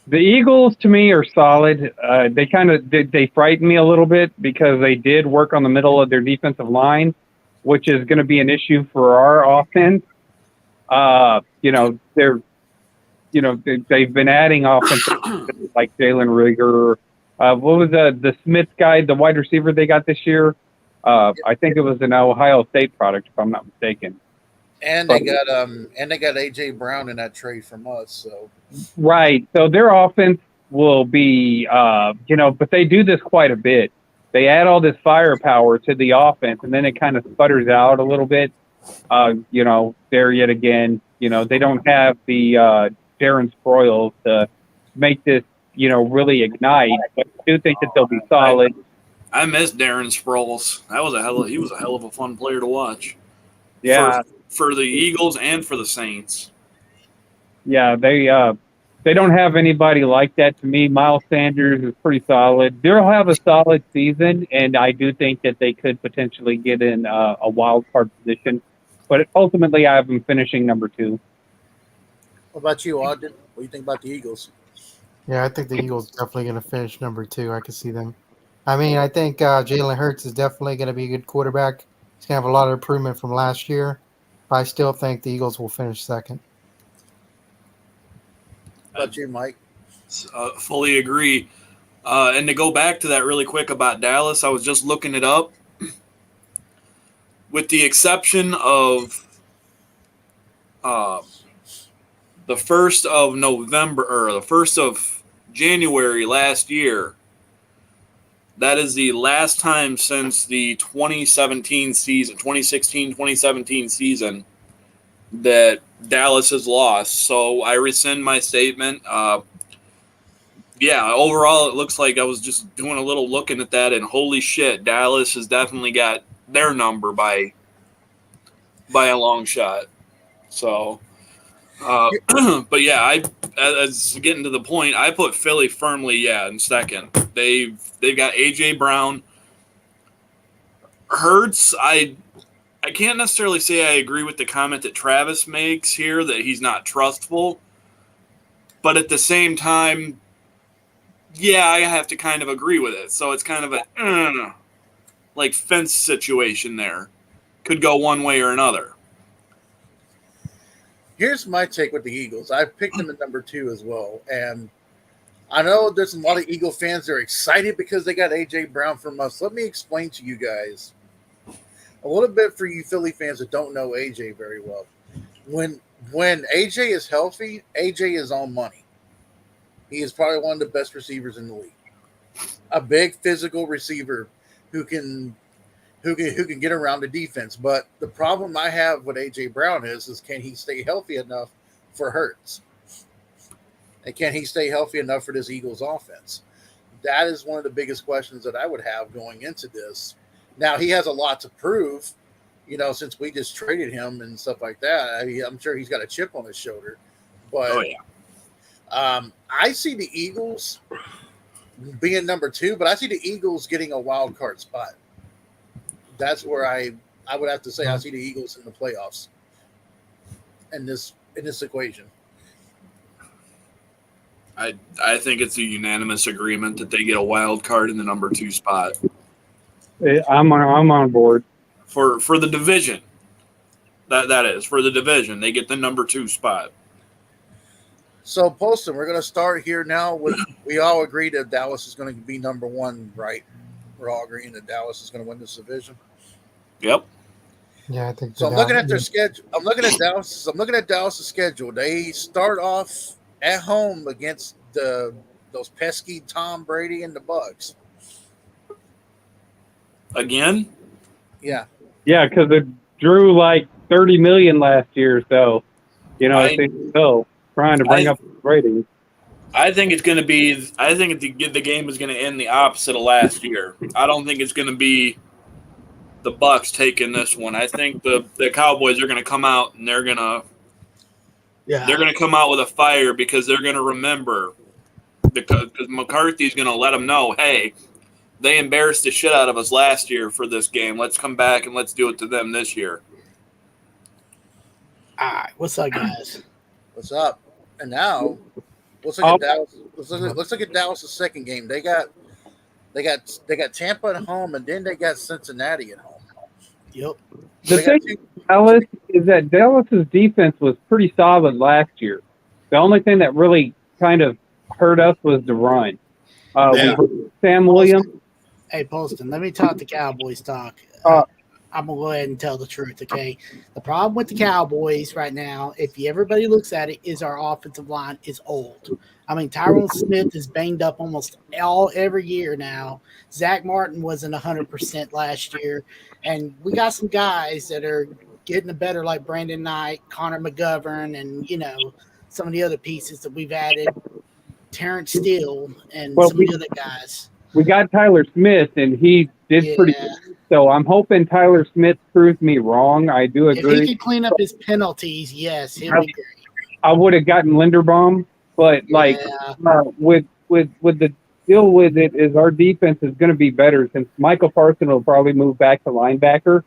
The Eagles, to me, are solid. They frighten me a little bit because they did work on the middle of their defensive line, which is going to be an issue for our offense. They've been adding offense like Jalen Rigger. What was the Smith guy, the wide receiver they got this year? I think it was an Ohio State product, if I'm not mistaken. And they got AJ Brown in that trade from us. So right. So their offense will be, but they do this quite a bit. they add all this firepower to the offense, and then it kind of sputters out a little bit. There yet again, they don't have the Darren Sproles to make this, really ignite. But I do think that they'll be solid. I miss Darren Sproles. He was a hell of a fun player to watch. Yeah, for the Eagles and for the Saints. Yeah, they don't have anybody like that to me. Miles Sanders is pretty solid. They'll have a solid season, and I do think that they could potentially get in a wild card position. But ultimately, I have them finishing number 2. What about you, Ogden? What do you think about the Eagles? Yeah, I think the Eagles definitely going to finish number 2. I can see them. I mean, I think Jalen Hurts is definitely going to be a good quarterback. He's going to have a lot of improvement from last year. But I still think the Eagles will finish second. What about you, Mike? Fully agree. And to go back to that really quick about Dallas, I was just looking it up. With the exception of the 1st of November or the 1st of January last year, that is the last time since the 2016-2017 season that Dallas has lost. So I rescind my statement. Overall, it looks like I was just doing a little looking at that, and holy shit, Dallas has definitely got their number by a long shot. So, but yeah, as getting to the point, I put Philly firmly, in second. They've got AJ Brown. Hurts, I can't necessarily say I agree with the comment that Travis makes here that he's not trustful, but at the same time, I have to kind of agree with it. So it's kind of a fence situation there. Could go one way or another. Here's my take with the Eagles. I picked them at number 2 as well. And I know there's a lot of Eagle fans that are excited because they got A.J. Brown from us. Let me explain to you guys a little bit for you Philly fans that don't know A.J. very well. When A.J. is healthy, A.J. is on money. He is probably one of the best receivers in the league. A big physical receiver who can get around the defense. But the problem I have with A.J. Brown is can he stay healthy enough for Hurts? And can he stay healthy enough for this Eagles offense? That is one of the biggest questions that I would have going into this. Now, he has a lot to prove, since we just traded him and stuff like that. I'm sure he's got a chip on his shoulder. But I see the Eagles being number 2, but I see the Eagles getting a wild card spot. That's where I would have to say I see the Eagles in the playoffs in this equation. I think it's a unanimous agreement that they get a wild card in the number 2 spot. I'm on board for the division. That is for the division. They get the number 2 spot. So, Poston, we're going to start here now. We all agree that Dallas is going to be number 1, right? We're all agreeing that Dallas is going to win this division. Yep. Yeah, I think so. I'm looking at their schedule. I'm looking at Dallas. I'm looking at Dallas' schedule. They start off at home against those pesky Tom Brady and the Bucs. Again? Yeah. Yeah, because it drew like $30 million last year, so I think so. Trying to bring up the ratings. I think it's going to be. I think the game is going to end the opposite of last year. I don't think it's going to be the Bucs taking this one. I think the Cowboys are going to come out and they're going to come out with a fire because they're going to remember because McCarthy's going to let them know, hey, they embarrassed the shit out of us last year for this game. Let's come back and let's do it to them this year. All right, what's up, guys? What's up? And now, let's look at Dallas. Let's look at Dallas' second game. They got Tampa at home, and then they got Cincinnati at home. Yep. The thing with Dallas is that Dallas's defense was pretty solid last year. The only thing that really kind of hurt us was the run. Sam Williams. Hey, Poston, let me talk to Cowboys talk. I'm gonna go ahead and tell the truth. Okay, the problem with the Cowboys right now, if everybody looks at it, is our offensive line is old. I mean, Tyrone Smith is banged up almost every year now. Zach Martin wasn't 100% last year, and we got some guys that are getting better, like Brandon Knight, Connor McGovern, and some of the other pieces that we've added, Terrence Steele, and some of the other guys. We got Tyler Smith, and he did pretty good. So I'm hoping Tyler Smith proves me wrong. I do agree. If he could clean up his penalties, yes, he'll be great. I would have gotten Linderbaum, but with the deal with it is our defense is going to be better since Michael Parsons will probably move back to linebacker.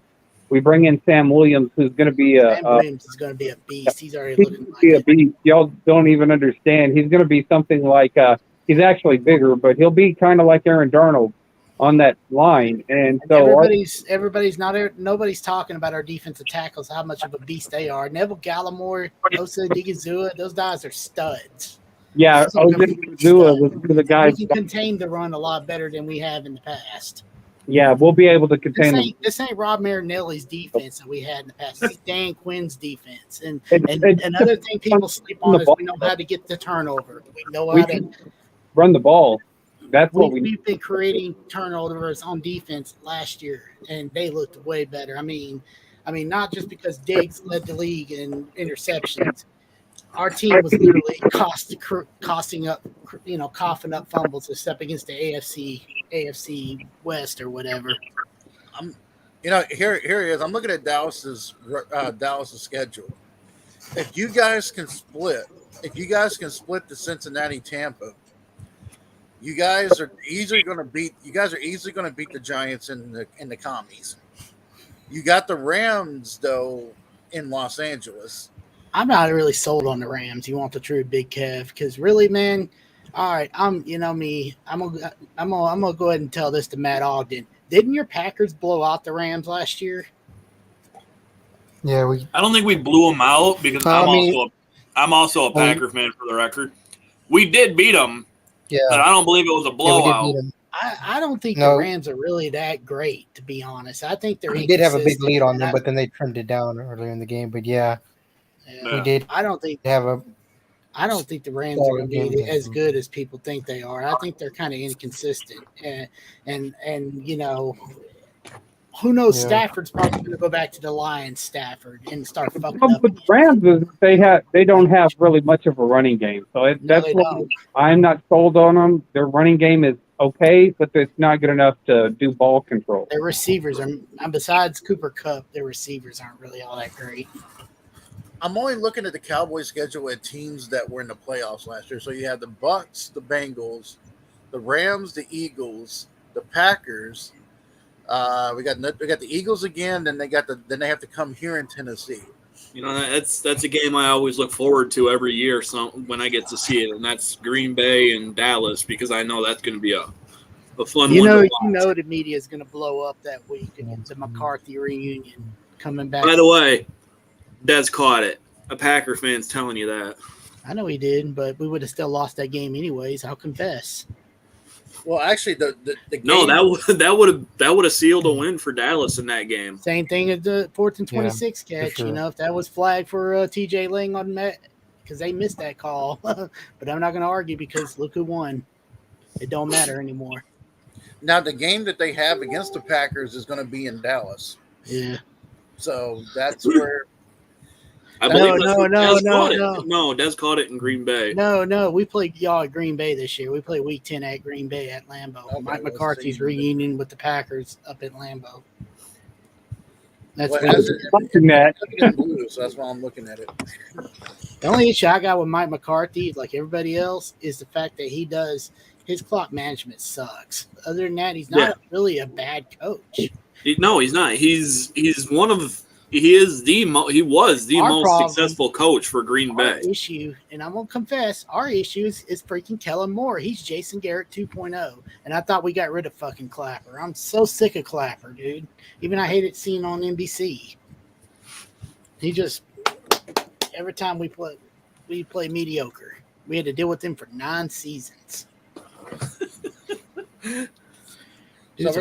We bring in Sam Williams, who's going to be Sam Williams is going to be a beast. He's already looking like a beast. Y'all don't even understand. He's going to be something like he's actually bigger, but he'll be kind of like Aaron Darnold on that line. And so nobody's talking about our defensive tackles, how much of a beast they are. Neville Gallimore, Osa Digizua, those guys are studs. Yeah, Osa Digizua was one of the guys. We can contain the run a lot better than we have in the past. Yeah, we'll be able to contain this ain't Rob Marinelli's defense that we had in the past. This is Dan Quinn's defense. And another thing people sleep on is we know how to get the turnover. We know how to run the ball. That's what we've been creating turnovers on defense last year, and they looked way better. I mean, not just because Diggs led the league in interceptions. Our team was literally coughing up fumbles, except against the AFC West or whatever. Here he is. I'm looking at Dallas's schedule. If you guys can split the Cincinnati Tampa, you guys are easily going to beat the Giants in the commies. You got the Rams though in Los Angeles. I'm not really sold on the Rams. You want the true Big Kev? Because really, man, all right, I'm gonna go ahead and tell this to Matt Ogden. Didn't your Packers blow out the Rams last year? Yeah, I don't think we blew them out because I'm also a Packer fan for the record. We did beat them. Yeah, but I don't believe it was a blowout. I don't think the Rams are really that great, to be honest. I think we did have a big lead on them, but then they trimmed it down earlier in the game. But we did. I don't think the Rams are going to be as good as people think they are. I think they're kind of inconsistent, and who knows? Yeah. Stafford's probably going to go back to the Lions. Stafford and start fucking up. But the Rams, they don't have really much of a running game, so that's what I'm not sold on them. Their running game is okay, but it's not good enough to do ball control. Their receivers are, besides Cooper Kupp, their receivers aren't really all that great. I'm only looking at the Cowboys schedule at teams that were in the playoffs last year. So you have the Bucks, the Bengals, the Rams, the Eagles, the Packers. We got the Eagles again. Then they have to come here in Tennessee. That's a game I always look forward to every year. So when I get to see it, and that's Green Bay and Dallas, because I know that's going to be a fun one. The media is going to blow up that week against the McCarthy reunion coming back. By the way, Des caught it. A Packer fan's telling you that. I know he did, but we would have still lost that game anyways. I'll confess. Well, actually, the game, that would have sealed a win for Dallas in that game. Same thing as the 4th and 26 catch. Sure. If that was flagged for TJ Lang on that, because they missed that call. But I'm not going to argue because look who won. It don't matter anymore. Now the game that they have against the Packers is going to be in Dallas. Yeah. So that's where. No. Des caught it in Green Bay. No. We played y'all at Green Bay this year. We played Week 10 at Green Bay at Lambeau. Okay, Mike McCarthy's reunion with the Packers up at Lambeau. That's blue, so that's why I'm looking at it. The only issue I got with Mike McCarthy, like everybody else, is the fact that his clock management sucks. Other than that, he's not really a bad coach. No, he's not. He was the most successful coach for Green Bay. Our issue, and I'm gonna confess, our issue is freaking Kellen Moore. He's Jason Garrett 2.0, and I thought we got rid of fucking Clapper. I'm so sick of Clapper, dude. Even I hate it seeing on NBC. He just every time we play mediocre. We had to deal with him for 9 seasons. So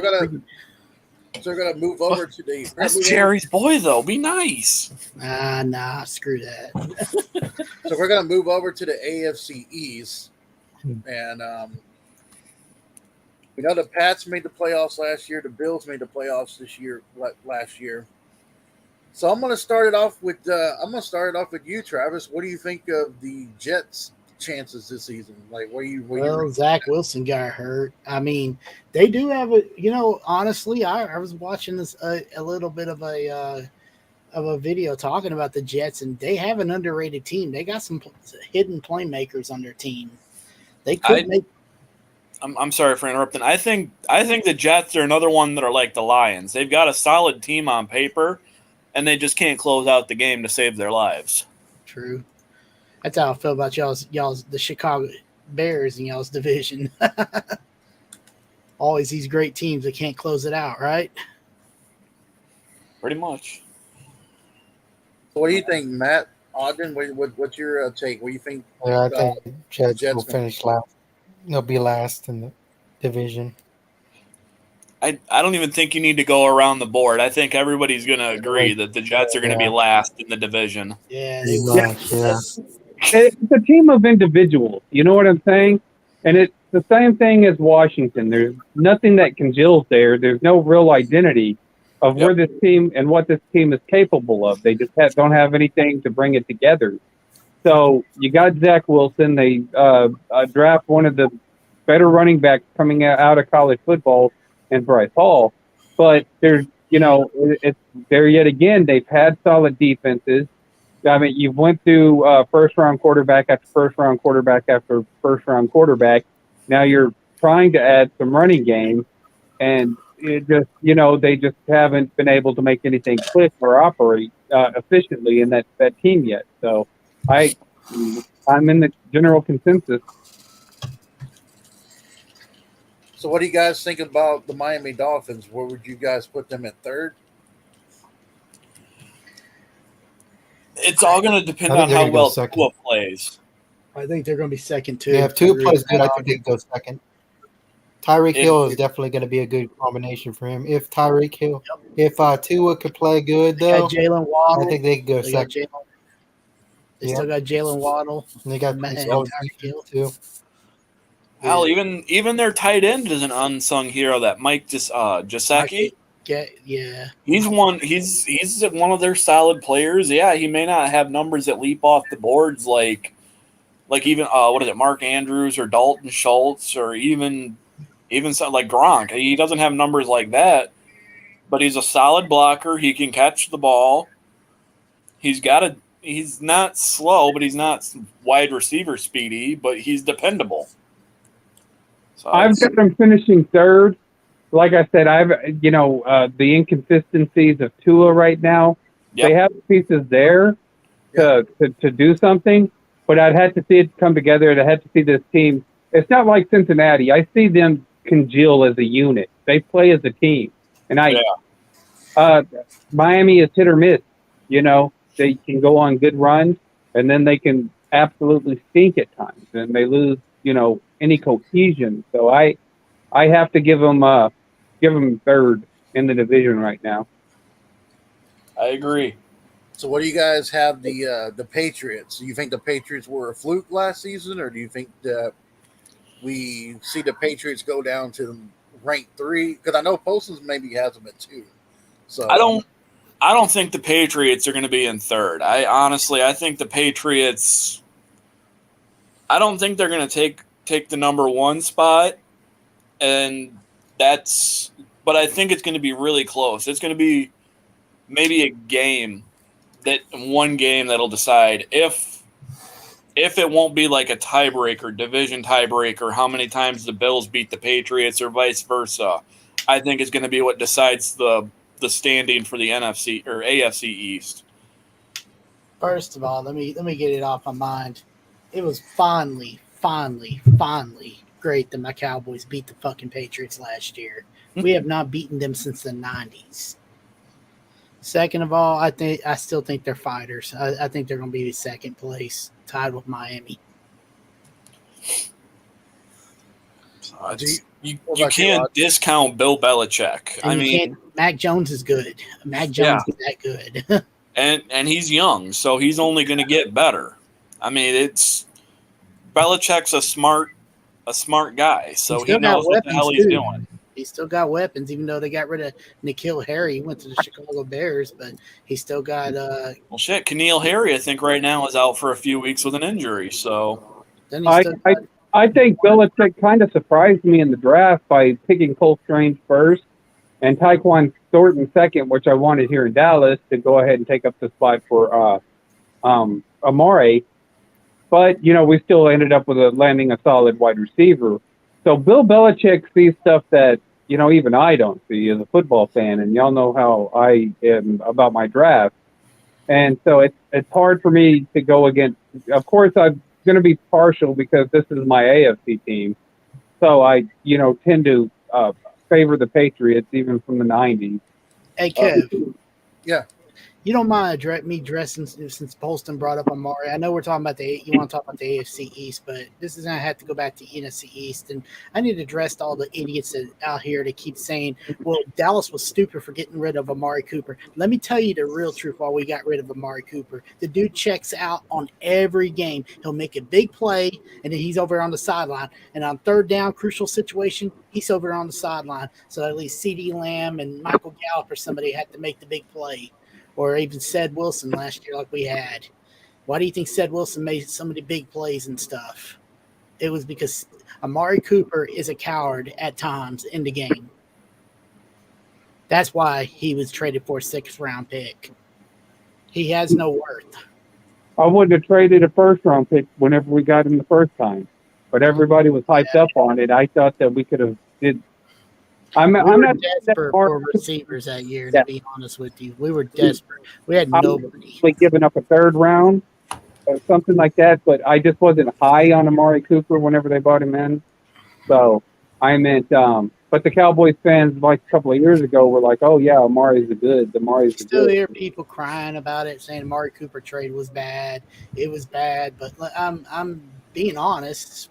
So we're gonna move over to the. That's Jerry's boy, though. Be nice. Nah, screw that. So we're gonna move over to the AFC East, and we know the Pats made the playoffs last year. The Bills made the playoffs last year. So I'm gonna start it off with you, Travis. What do you think of the Jets' chances this season? Like, Zach Wilson got hurt. I mean, they do have honestly, I was watching this a little bit of a video talking about the Jets, and they have an underrated team. They got some hidden playmakers on their team. They could make. I'm sorry for interrupting. I think the Jets are another one that are like the Lions. They've got a solid team on paper, and they just can't close out the game to save their lives. True. That's how I feel about y'all's the Chicago Bears in y'all's division. Always these great teams that can't close it out, right? Pretty much. So what do you think, Matt Ogden? What's your take? What do you think? Yeah, I think Jets will Jets finish last. They'll be last in the division. I don't even think you need to go around the board. I think everybody's going to agree that the Jets are going to be last in the division. Yeah, they will. Yeah. It's a team of individuals. You know what I'm saying? And it's the same thing as Washington. There's nothing that congeals there. There's no real identity of where this team and what this team is capable of. They just don't have anything to bring it together. So you got Zach Wilson. They draft one of the better running backs coming out of college football, and Bryce Hall. But there's, it's there yet again. They've had solid defenses. I mean, you went through first-round quarterback after first-round quarterback after first-round quarterback. Now you're trying to add some running game, and it just, they just haven't been able to make anything click or operate efficiently in that team yet. So I'm in the general consensus. So what do you guys think about the Miami Dolphins? Where would you guys put them at third? It's all going to depend on how well Tua plays. I think they're going to be second too. Yeah, if Tua plays good, I think they go second. Tyreek Hill is definitely going to be a good combination for him. If Tua could play good, though, Jalen Waddle. I think they could go second. They still got Jalen Waddle. And they got Tyreek Hill too. Hell, even their tight end is an unsung hero. That Mike Gesicki. Yeah. He's one of their solid players. Yeah, he may not have numbers that leap off the boards like even Mark Andrews or Dalton Schultz or even something like Gronk. He doesn't have numbers like that, but he's a solid blocker. He can catch the ball. He's not slow, but he's not wide receiver speedy, but he's dependable. So I've got them finishing third. Like I said, the inconsistencies of Tua right now. Yep. They have pieces there to do something, but I'd have to see it come together. I'd have to see this team. It's not like Cincinnati. I see them congeal as a unit. They play as a team, and Miami is hit or miss. They can go on good runs, and then they can absolutely stink at times, and they lose. Any cohesion. So I have to give them third in the division right now. I agree. So what do you guys have the Patriots? Do you think the Patriots were a fluke last season, or do you think that we see the Patriots go down to rank 3? Because I know Postons maybe has them at 2. So I don't think the Patriots are going to be in third. I think the Patriots. I don't think they're going to take the number 1 spot, but I think it's going to be really close. It's going to be maybe one game that'll decide if it won't be like a division tiebreaker, how many times the Bills beat the Patriots or vice versa. I think is going to be what decides the standing for the NFC or AFC East. First of all, let me get it off my mind. It was finally great that my Cowboys beat the fucking Patriots last year. We have not beaten them since the 90s. Second of all, I still think they're fighters. I think they're going to be second place, tied with Miami. You What about you, can't Rod? discount Bill Belichick. And I you mean, can't. Mac Jones is good. Mac Jones is that good. and he's young, so he's only going to get better. I mean, Belichick's a smart guy, so he still got knows what the hell weapons, he's too. doing. He's still got weapons, even though they got rid of N'Keal Harry. He went to the Chicago Bears, but he still got. Well, shit, Keneal Harry, I think right now is out for a few weeks with an injury. So Then he I, still I got, I think Belichick kind of surprised me in the draft by picking Cole Strange first and Tyquan Thornton second, which I wanted here in Dallas to go ahead and take up the spot for Amari. But, we still ended up with landing a solid wide receiver. So Bill Belichick sees stuff that, even I don't see as a football fan, and y'all know how I am about my draft. And so it's hard for me to go against. Of course, I'm going to be partial because this is my AFC team. So I, tend to favor the Patriots even from the 90s. hey, Kev. Yeah. You don't mind me dressing since Poston brought up Amari. I know we're talking about you want to talk about the AFC East, but this is going to have to go back to NFC East. And I need to address all the idiots out here that keep saying, well, Dallas was stupid for getting rid of Amari Cooper. Let me tell you the real truth why we got rid of Amari Cooper. The dude checks out on every game. He'll make a big play, and then he's over on the sideline. And on third down, crucial situation, he's over on the sideline. So at least CeeDee Lamb and Michael Gallup or somebody had to make the big play. Or even Ced Wilson last year like we had. Why do you think Ced Wilson made so many big plays and stuff? It was because Amari Cooper is a coward at times in the game. That's why he was traded for a 6th-round pick. He has no worth. I wouldn't have traded a first-round pick whenever we got him the first time. But everybody was hyped up on it. I thought that we could have did. I'm not desperate for receivers that year, to be honest with you. We were desperate. We had nobody. Giving up a 3rd round or something like that, but I just wasn't high on Amari Cooper whenever they brought him in. So I meant, but the Cowboys fans like a couple of years ago were like, "Oh yeah, Amari's good. Amari's good." Still hear people crying about it, saying Amari Cooper trade was bad. It was bad, but I'm being honest.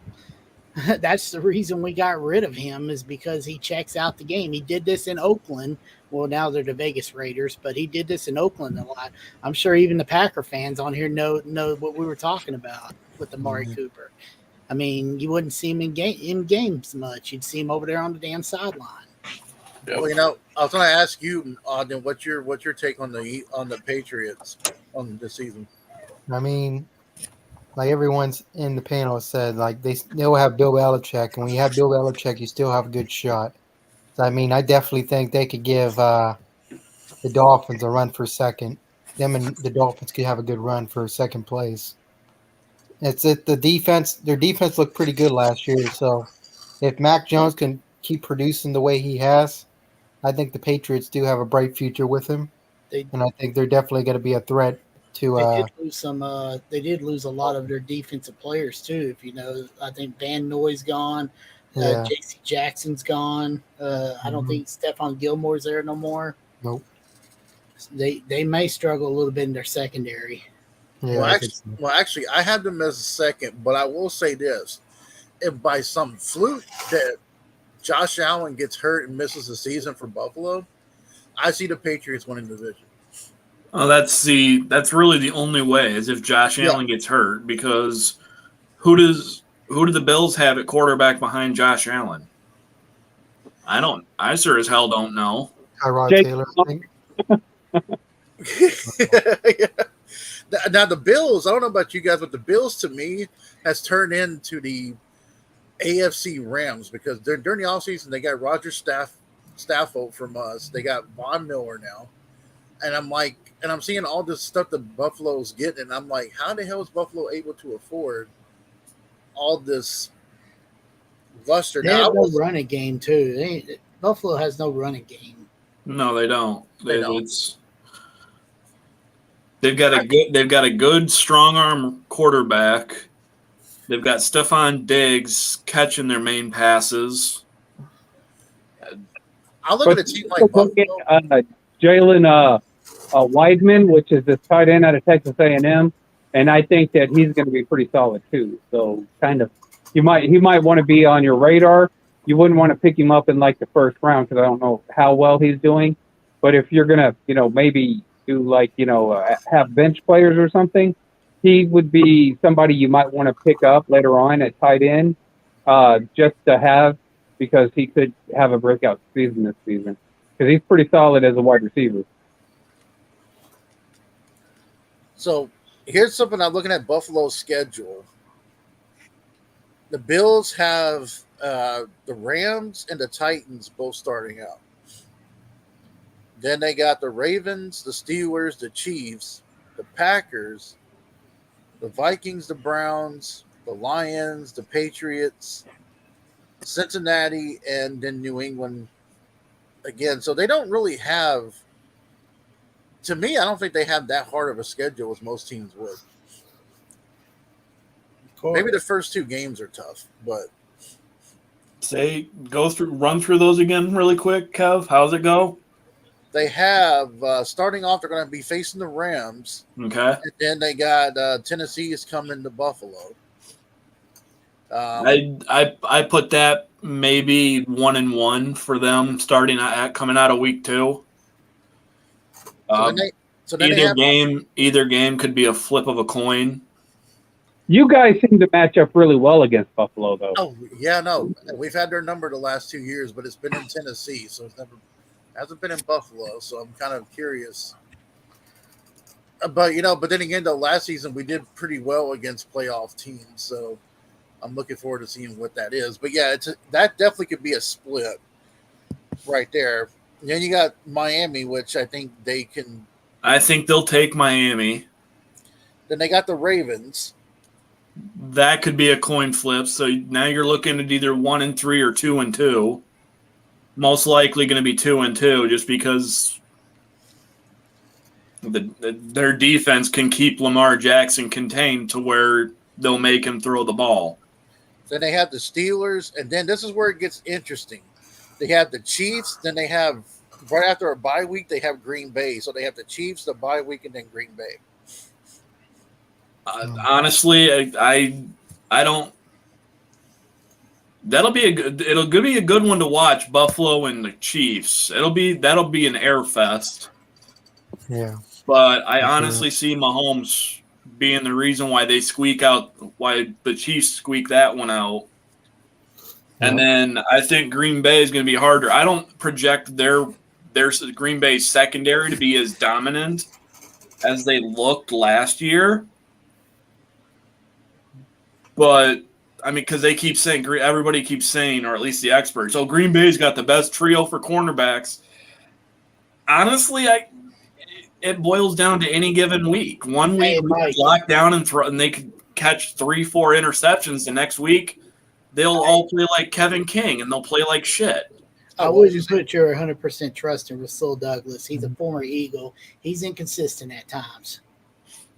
That's the reason we got rid of him is because he checks out the game. He did this in Oakland. Well, now they're the Vegas Raiders, but he did this in Oakland a lot. I'm sure even the Packer fans on here know what we were talking about with Amari Cooper. I mean, you wouldn't see him in games much. You'd see him over there on the damn sideline. Yep. Well, I was going to ask you, Ogden, what's your take on the Patriots on this season? I mean, like everyone's in the panel said, like they'll have Bill Belichick, and when you have Bill Belichick, you still have a good shot. So, I mean, I definitely think they could give the Dolphins a run for second. Them and the Dolphins could have a good run for second place. The defense. Their defense looked pretty good last year. So, if Mac Jones can keep producing the way he has, I think the Patriots do have a bright future with him, and I think they're definitely going to be a threat. They did lose a lot of their defensive players too. If you know, I think Van Noy's gone, J.C. Jackson's gone. I don't think Stephon Gilmore's there no more. Nope. They may struggle a little bit in their secondary. Yeah, well, actually, I have them as a second, but I will say this: if by some fluke that Josh Allen gets hurt and misses the season for Buffalo, I see the Patriots winning the division. Oh, that's really the only way is if Josh Allen gets hurt, because who do the Bills have at quarterback behind Josh Allen? I sure as hell don't know. Tyrod Taylor, I think. Now the Bills, I don't know about you guys, but the Bills to me has turned into the AFC Rams because during the offseason they got Roger Stafford from us. They got Von Miller now. And I'm like, and I'm seeing all this stuff that Buffalo's getting, and I'm like, how the hell is Buffalo able to afford all this luster? They have no running game too. Buffalo has no running game. No, they don't. They don't. They've got a good strong arm quarterback. They've got Stephon Diggs catching their main passes. I look at a team like Buffalo. Jalen Weidman, which is this tight end out of Texas A&M, and I think that he's going to be pretty solid too. So, kind of, he might want to be on your radar. you wouldn't want to pick him up in like the first round because I don't know how well he's doing. But if you're gonna, maybe do like, have bench players or something, he would be somebody you might want to pick up later on at tight end, just to have, because he could have a breakout season this season because he's pretty solid as a wide receiver. So here's something I'm looking at Buffalo's schedule. The Bills have the Rams and the Titans both starting out. Then they got the Ravens, the Steelers, the Chiefs, the Packers, the Vikings, the Browns, the Lions, the Patriots, Cincinnati, and then New England again. So they don't really have, to me, I don't think they have that hard of a schedule as most teams would. Maybe the first 2 games are tough, but run through those again really quick, Kev. How's it go? they have starting off, they're going to be facing the Rams. Okay. And then they got Tennessee is coming to Buffalo. I put that maybe 1-1 for them coming out of week 2. Either game could be a flip of a coin. You guys seem to match up really well against Buffalo, though. Oh yeah, no, we've had their number the last 2 years, but it's been in Tennessee, so hasn't been in Buffalo. So I'm kind of curious. But then again, though, last season we did pretty well against playoff teams, so I'm looking forward to seeing what that is. But yeah, that definitely could be a split right there. And then you got Miami, which I think they can. I think they'll take Miami. Then they got the Ravens. That could be a coin flip. So now you're looking at either 1-3 or 2-2. Most likely going to be 2-2, just because their defense can keep Lamar Jackson contained to where they'll make him throw the ball. Then they have the Steelers, and then this is where it gets interesting. They have the Chiefs. Then they have right after a bye week, they have Green Bay. So they have the Chiefs, the bye week, and then Green Bay. Honestly, I don't. It'll be a good one to watch. Buffalo and the Chiefs. That'll be an air fest. Yeah. But I honestly see Mahomes being the reason why the Chiefs squeak that one out. And then I think Green Bay is going to be harder. I don't project their Green Bay secondary to be as dominant as they looked last year. But I mean, because everybody keeps saying, or at least the experts, Green Bay's got the best trio for cornerbacks. Honestly, it boils down to any given week. One week we lock down and they could catch 3-4 interceptions. The next week they'll all play like Kevin King and they'll play like shit. I wouldn't put your 100% trust in Rasul Douglas. He's a former Eagle. He's inconsistent at times.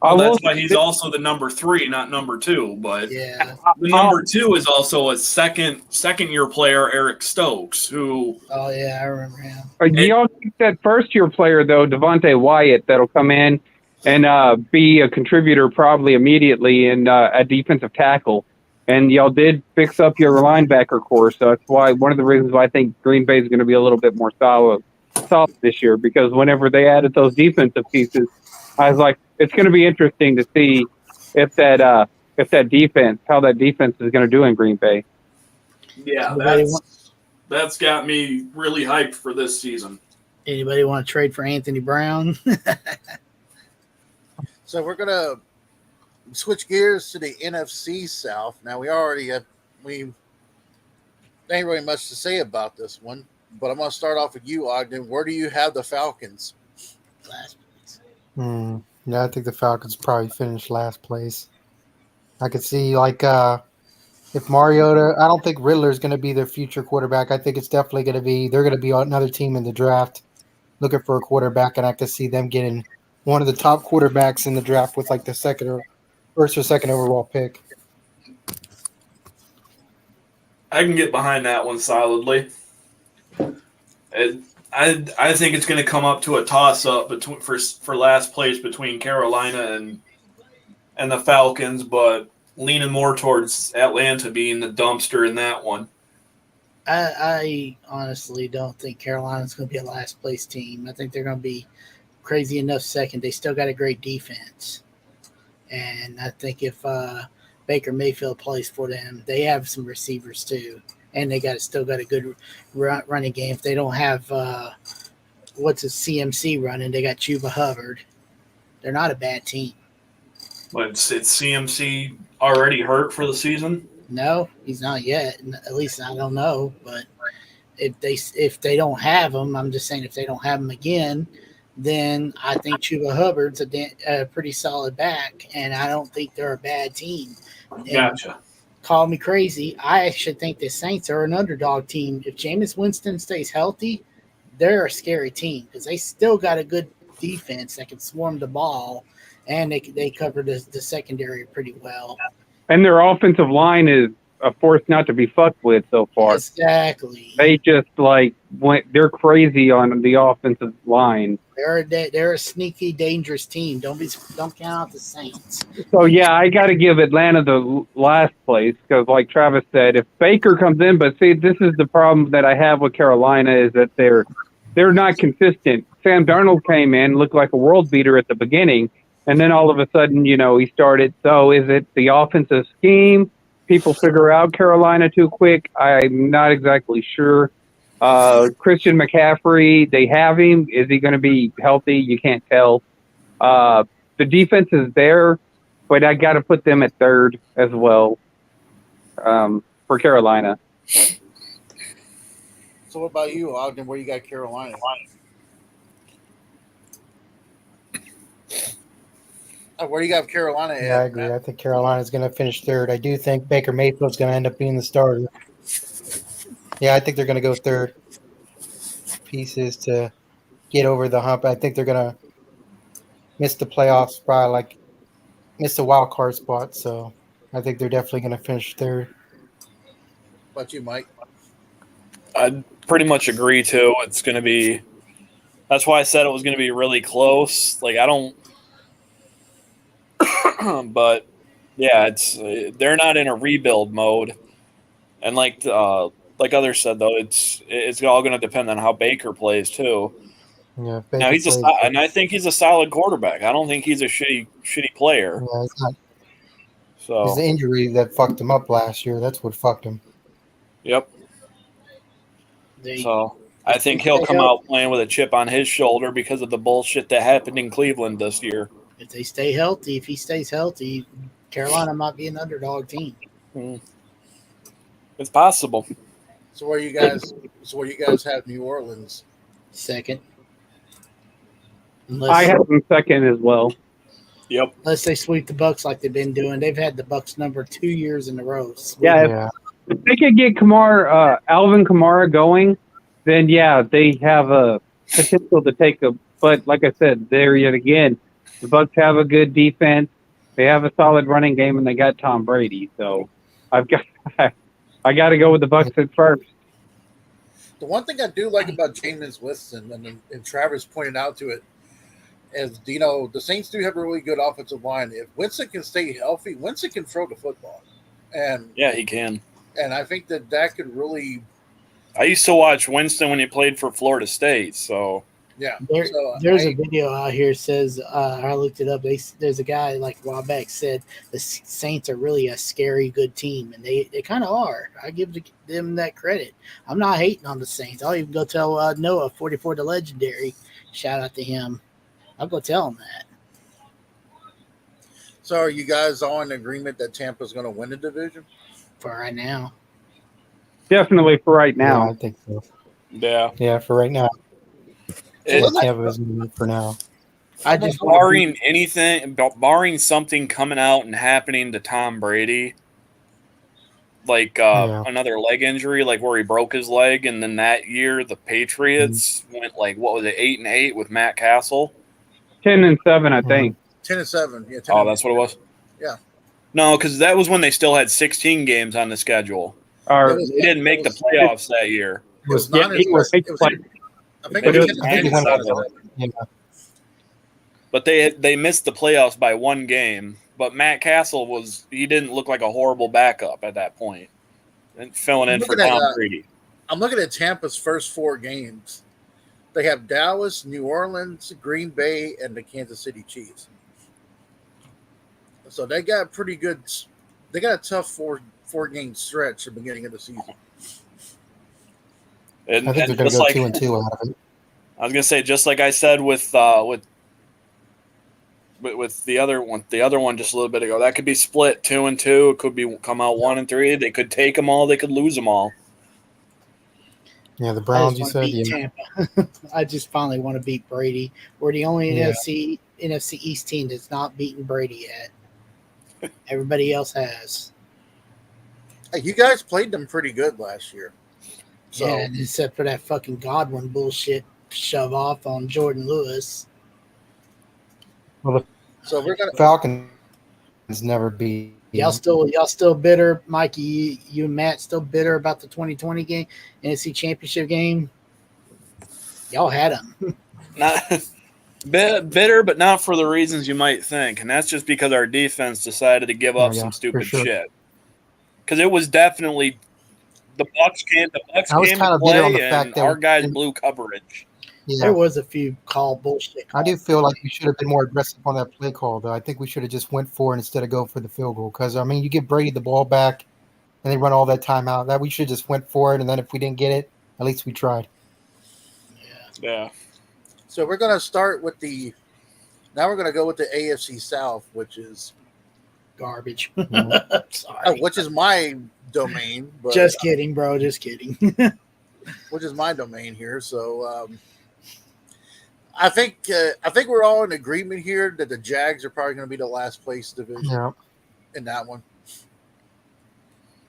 Well, that's why he's also the number 3, not number 2. But yeah, the number 2 is also a second year player, Eric Stokes, who. Oh yeah, I remember him. You all think that first year player though, Devontae Wyatt, that'll come in and be a contributor probably immediately in a defensive tackle. And y'all did fix up your linebacker core, so that's why one of the reasons why I think Green Bay is going to be a little bit more solid this year, because whenever they added those defensive pieces, I was like, it's going to be interesting to see how that defense is going to do in Green Bay. Yeah, that's got me really hyped for this season. Anybody want to trade for Anthony Brown? So we're going to switch gears to the NFC South. Now we ain't really much to say about this one, but I'm going to start off with you, Ogden. Where do you have the Falcons? Last place. Yeah, I think the Falcons probably finished last place. I could see if Mariota, I don't think Riddler's going to be their future quarterback. I think it's definitely they're going to be another team in the draft looking for a quarterback, and I could see them getting one of the top quarterbacks in the draft with like the first or second overall pick. I can get behind that one solidly. I think it's going to come up to a toss-up for last place between Carolina and the Falcons, but leaning more towards Atlanta being the dumpster in that one. I honestly don't think Carolina's going to be a last place team. I think they're going to be crazy enough second. They still got a great defense. And I think if Baker Mayfield plays for them, they have some receivers too. And they still got a good running game. If they don't have what's a CMC running, they got Chuba Hubbard. They're not a bad team. But it's CMC already hurt for the season? No, he's not yet. At least I don't know. But if they don't have him, I'm just saying if they don't have him again, then I think Chuba Hubbard's a pretty solid back, and I don't think they're a bad team. And Gotcha. call me crazy. I actually think the Saints are an underdog team. If Jameis Winston stays healthy, they're a scary team because they still got a good defense that can swarm the ball, and they cover the secondary pretty well. And their offensive line is a force not to be fucked with so far. Exactly. They just they're crazy on the offensive line. They're a sneaky, dangerous team. Don't count out the Saints. So yeah, I got to give Atlanta the last place because, like Travis said, if Baker comes in, but see, this is the problem that I have with Carolina is that they're not consistent. Sam Darnold came in, looked like a world beater at the beginning, and then all of a sudden, he started. So is it the offensive scheme? People figure out Carolina too quick. I'm not exactly sure. Christian McCaffrey, they have him. Is he going to be healthy? You can't tell. The defense is there, but I got to put them at third as well for Carolina. So what about you, Ogden? Where you got Carolina? Where you got Carolina at? Yeah, I agree. I think Carolina's going to finish third. I do think Baker Mayfield's going to end up being the starter. Yeah, I think they're going to go third. Pieces to get over the hump. I think they're going to miss the playoffs, probably miss the wild card spot. So I think they're definitely going to finish third. What about you, Mike? I'd pretty much agree too. It's going to be. That's why I said it was going to be really close. I don't. But yeah, they're not in a rebuild mode, and like others said though, it's all going to depend on how Baker plays too. Yeah, now and I think he's a solid quarterback. I don't think he's a shitty player. Yeah, it's not. So It's the injury that fucked him up last year. That's what fucked him. Yep. So I think he'll come out playing with a chip on his shoulder because of the bullshit that happened in Cleveland this year. If they stay healthy, if he stays healthy, Carolina might be an underdog team. It's possible. So where you guys have New Orleans second? I have them second as well. Yep. Unless they sweep the Bucks like they've been doing. They've had the Bucks number 2 years in a row. Yeah. If they could get Alvin Kamara going, then yeah, they have a potential to take a. But like I said, there yet again, the Bucks have a good defense. They have a solid running game, and they got Tom Brady. So I got to go with the Bucks at first. The one thing I do like about Jameis Winston, and Travis pointed out to it, is the Saints do have a really good offensive line. If Winston can stay healthy, Winston can throw the football, and yeah, he can. And I think that could really. I used to watch Winston when he played for Florida State, so. Yeah, there's a video out here says I looked it up. There's a guy a while back said the Saints are really a scary good team, and they kind of are. I give them that credit. I'm not hating on the Saints. I'll even go tell Noah 44 the legendary. Shout out to him. I'll go tell him that. So are you guys all in agreement that Tampa's going to win the division for right now? Definitely for right now. Yeah, I think so. Yeah. Yeah, for right now. For now. I just barring something coming out and happening to Tom Brady, another leg injury, where he broke his leg, and then that year the Patriots went 8-8 with Matt Castle, 10-7, I think. 10-7. Yeah. 10 that's what it was. Yeah. No, because that was when they still had 16 games on the schedule. They didn't make the playoffs that year. It was not. I think it was 10. But they missed the playoffs by one game. But Matt Castle he didn't look like a horrible backup at that point, and filling in for Tom Brady. I'm looking at Tampa's first 4 games. They have Dallas, New Orleans, Green Bay, and the Kansas City Chiefs. So they got pretty good. They got a tough four-game stretch at the beginning of the season. And, I think they're going to go 2-2 out of it. I was gonna say, just like I said with the other one just a little bit ago, that could be split 2-2. It could come out 1-3. They could take them all. They could lose them all. Yeah, the Browns. You said, Tampa. I just finally want to beat Brady. We're the only NFC East team that's not beaten Brady yet. Everybody else has. Hey, you guys played them pretty good last year. So. Yeah, except for that fucking Godwin bullshit shove off on Jordan Lewis. Well, so we're gonna Falcons never beat. Y'all still bitter, Mikey? You and Matt still bitter about the 2020 game, NFC Championship game? Y'all had them. Not bitter, but not for the reasons you might think, and that's just because our defense decided to give up some stupid shit. Because it was definitely the Bucks came to play, and our guys blew coverage. Yeah. There was a few call bullshit. I do feel like we should have been more aggressive on that play call, though. I think we should have just went for it instead of go for the field goal. Because, I mean, you give Brady the ball back, and they run all that time out. That we should have just went for it, and then if we didn't get it, at least we tried. Yeah. So we're going to start with now we're going to go with the AFC South, which is garbage. Sorry. Which is my domain. But, just kidding, bro. Just kidding. Which is my domain here. So I think we're all in agreement here that the Jags are probably going to be the last place division in that one.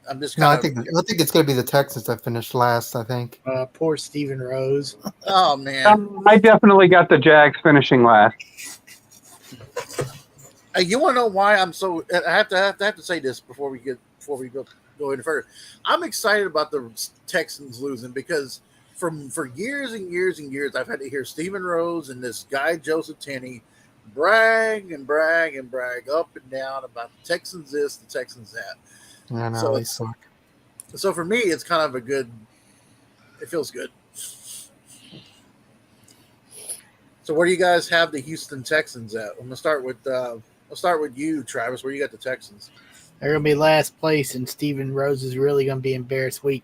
I'm just I think it's going to be the Texans that finished last. I think. Poor Steven Rose. Oh man, I definitely got the Jags finishing last. Hey, you want to know why I'm so? I have to say this before we go any further. I'm excited about the Texans losing because for years and years and years, I've had to hear Steven Rose and this guy Joseph Tenney brag and brag and brag up and down about the Texans this, the Texans that. I know, so they suck. So for me, it's kind of it feels good. So where do you guys have the Houston Texans at? I'm gonna start with you, Travis. Where you got the Texans? They're gonna be last place, and Steven Rose is really gonna be embarrassed week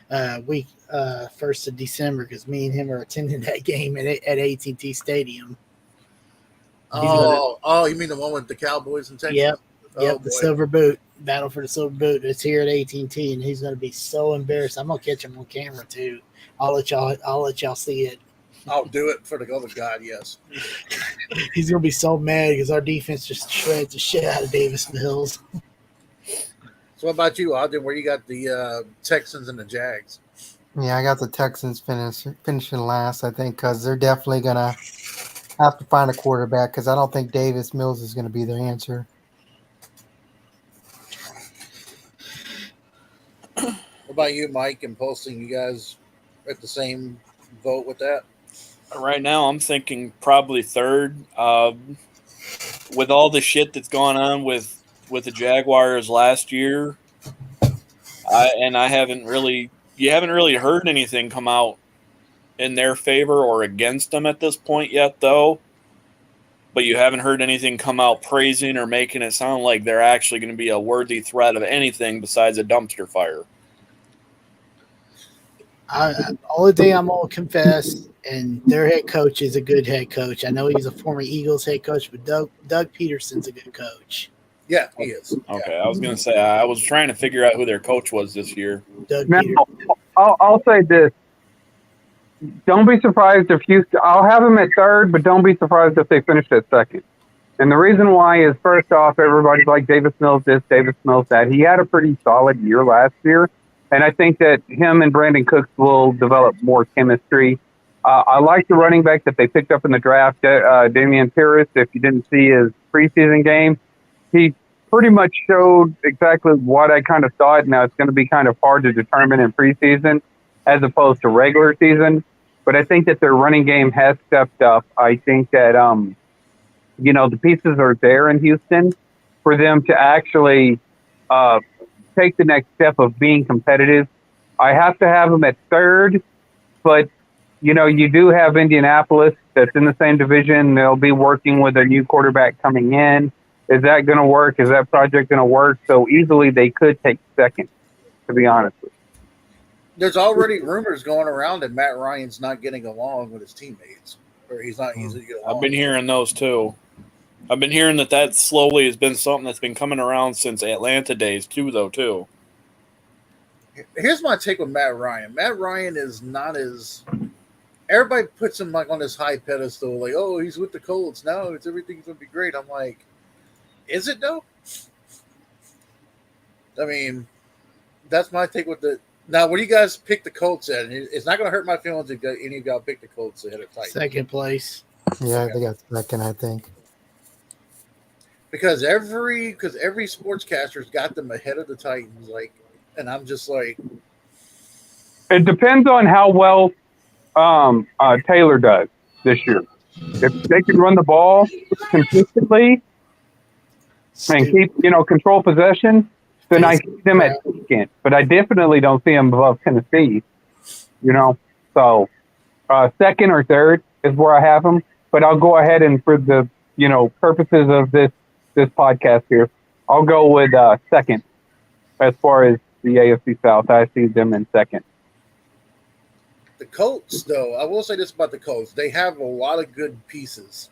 1st of December because me and him are attending that game at AT&T Stadium. Oh, you mean the one with the Cowboys and Texans? Yep. Oh, the Silver Boot battle for the Silver Boot. It's here at AT&T, and he's gonna be so embarrassed. I'm gonna catch him on camera too. I'll let y'all see it. I'll do it for the love of God, yes. He's gonna be so mad because our defense just shreds the shit out of Davis Mills. So what about you, Ogden? Where you got the Texans and the Jags? Yeah, I got the Texans finishing last, I think, because they're definitely going to have to find a quarterback because I don't think Davis Mills is going to be their answer. What about you, Mike, and Pulsing? You guys at the same vote with that? Right now, I'm thinking probably third. With all the shit that's gone on with the Jaguars last year, you haven't really heard anything come out in their favor or against them at this point yet, though. But you haven't heard anything come out praising or making it sound like they're actually going to be a worthy threat of anything besides a dumpster fire. Only thing I'm going to confess, and their head coach is a good head coach. I know he's a former Eagles head coach, but Doug Peterson's a good coach. Yeah, he is. Okay, yeah. I was going to say, I was trying to figure out who their coach was this year. Now, I'll say this. Don't be surprised if Houston – I'll have them at third, but don't be surprised if they finish at second. And the reason why is, first off, everybody's like Davis Mills this, Davis Mills that. He had a pretty solid year last year, and I think that him and Brandon Cooks will develop more chemistry. I like the running back that they picked up in the draft, Damian Pierce. If you didn't see his preseason game, he pretty much showed exactly what I kind of thought. Now, it's going to be kind of hard to determine in preseason as opposed to regular season. But I think that their running game has stepped up. I think that, the pieces are there in Houston for them to actually take the next step of being competitive I have to have them at third, but you do have Indianapolis that's in the same division. They'll be working with a new quarterback coming in. Is that going to work? Is that project going to work? So easily they could take second, to be honest with you. There's already rumors going around that Matt Ryan's not getting along with his teammates, or he's not easy to get along. I've been hearing those too. I've been hearing that slowly has been something that's been coming around since Atlanta days too, though, too. Here's my take with Matt Ryan. Matt Ryan is not as everybody puts him like on this high pedestal, like, oh, he's with the Colts now, everything's gonna be great. I'm like, is it though? I mean, that's my take with the. Now, what do you guys pick the Colts at? It's not going to hurt my feelings if any of y'all pick the Colts ahead of Titans. Second place. Yeah, they got second, I think. Because every sportscaster's got them ahead of the Titans, and I'm just like, it depends on how well Taylor does this year. If they can run the ball consistently and keep control possession, then I see them at second, but I definitely don't see them above Tennessee. So second or third is where I have them. But I'll go ahead and for the purposes of this podcast here, I'll go with second as far as the AFC South. I see them in second. The Colts, though, I will say this about the Colts: they have a lot of good pieces,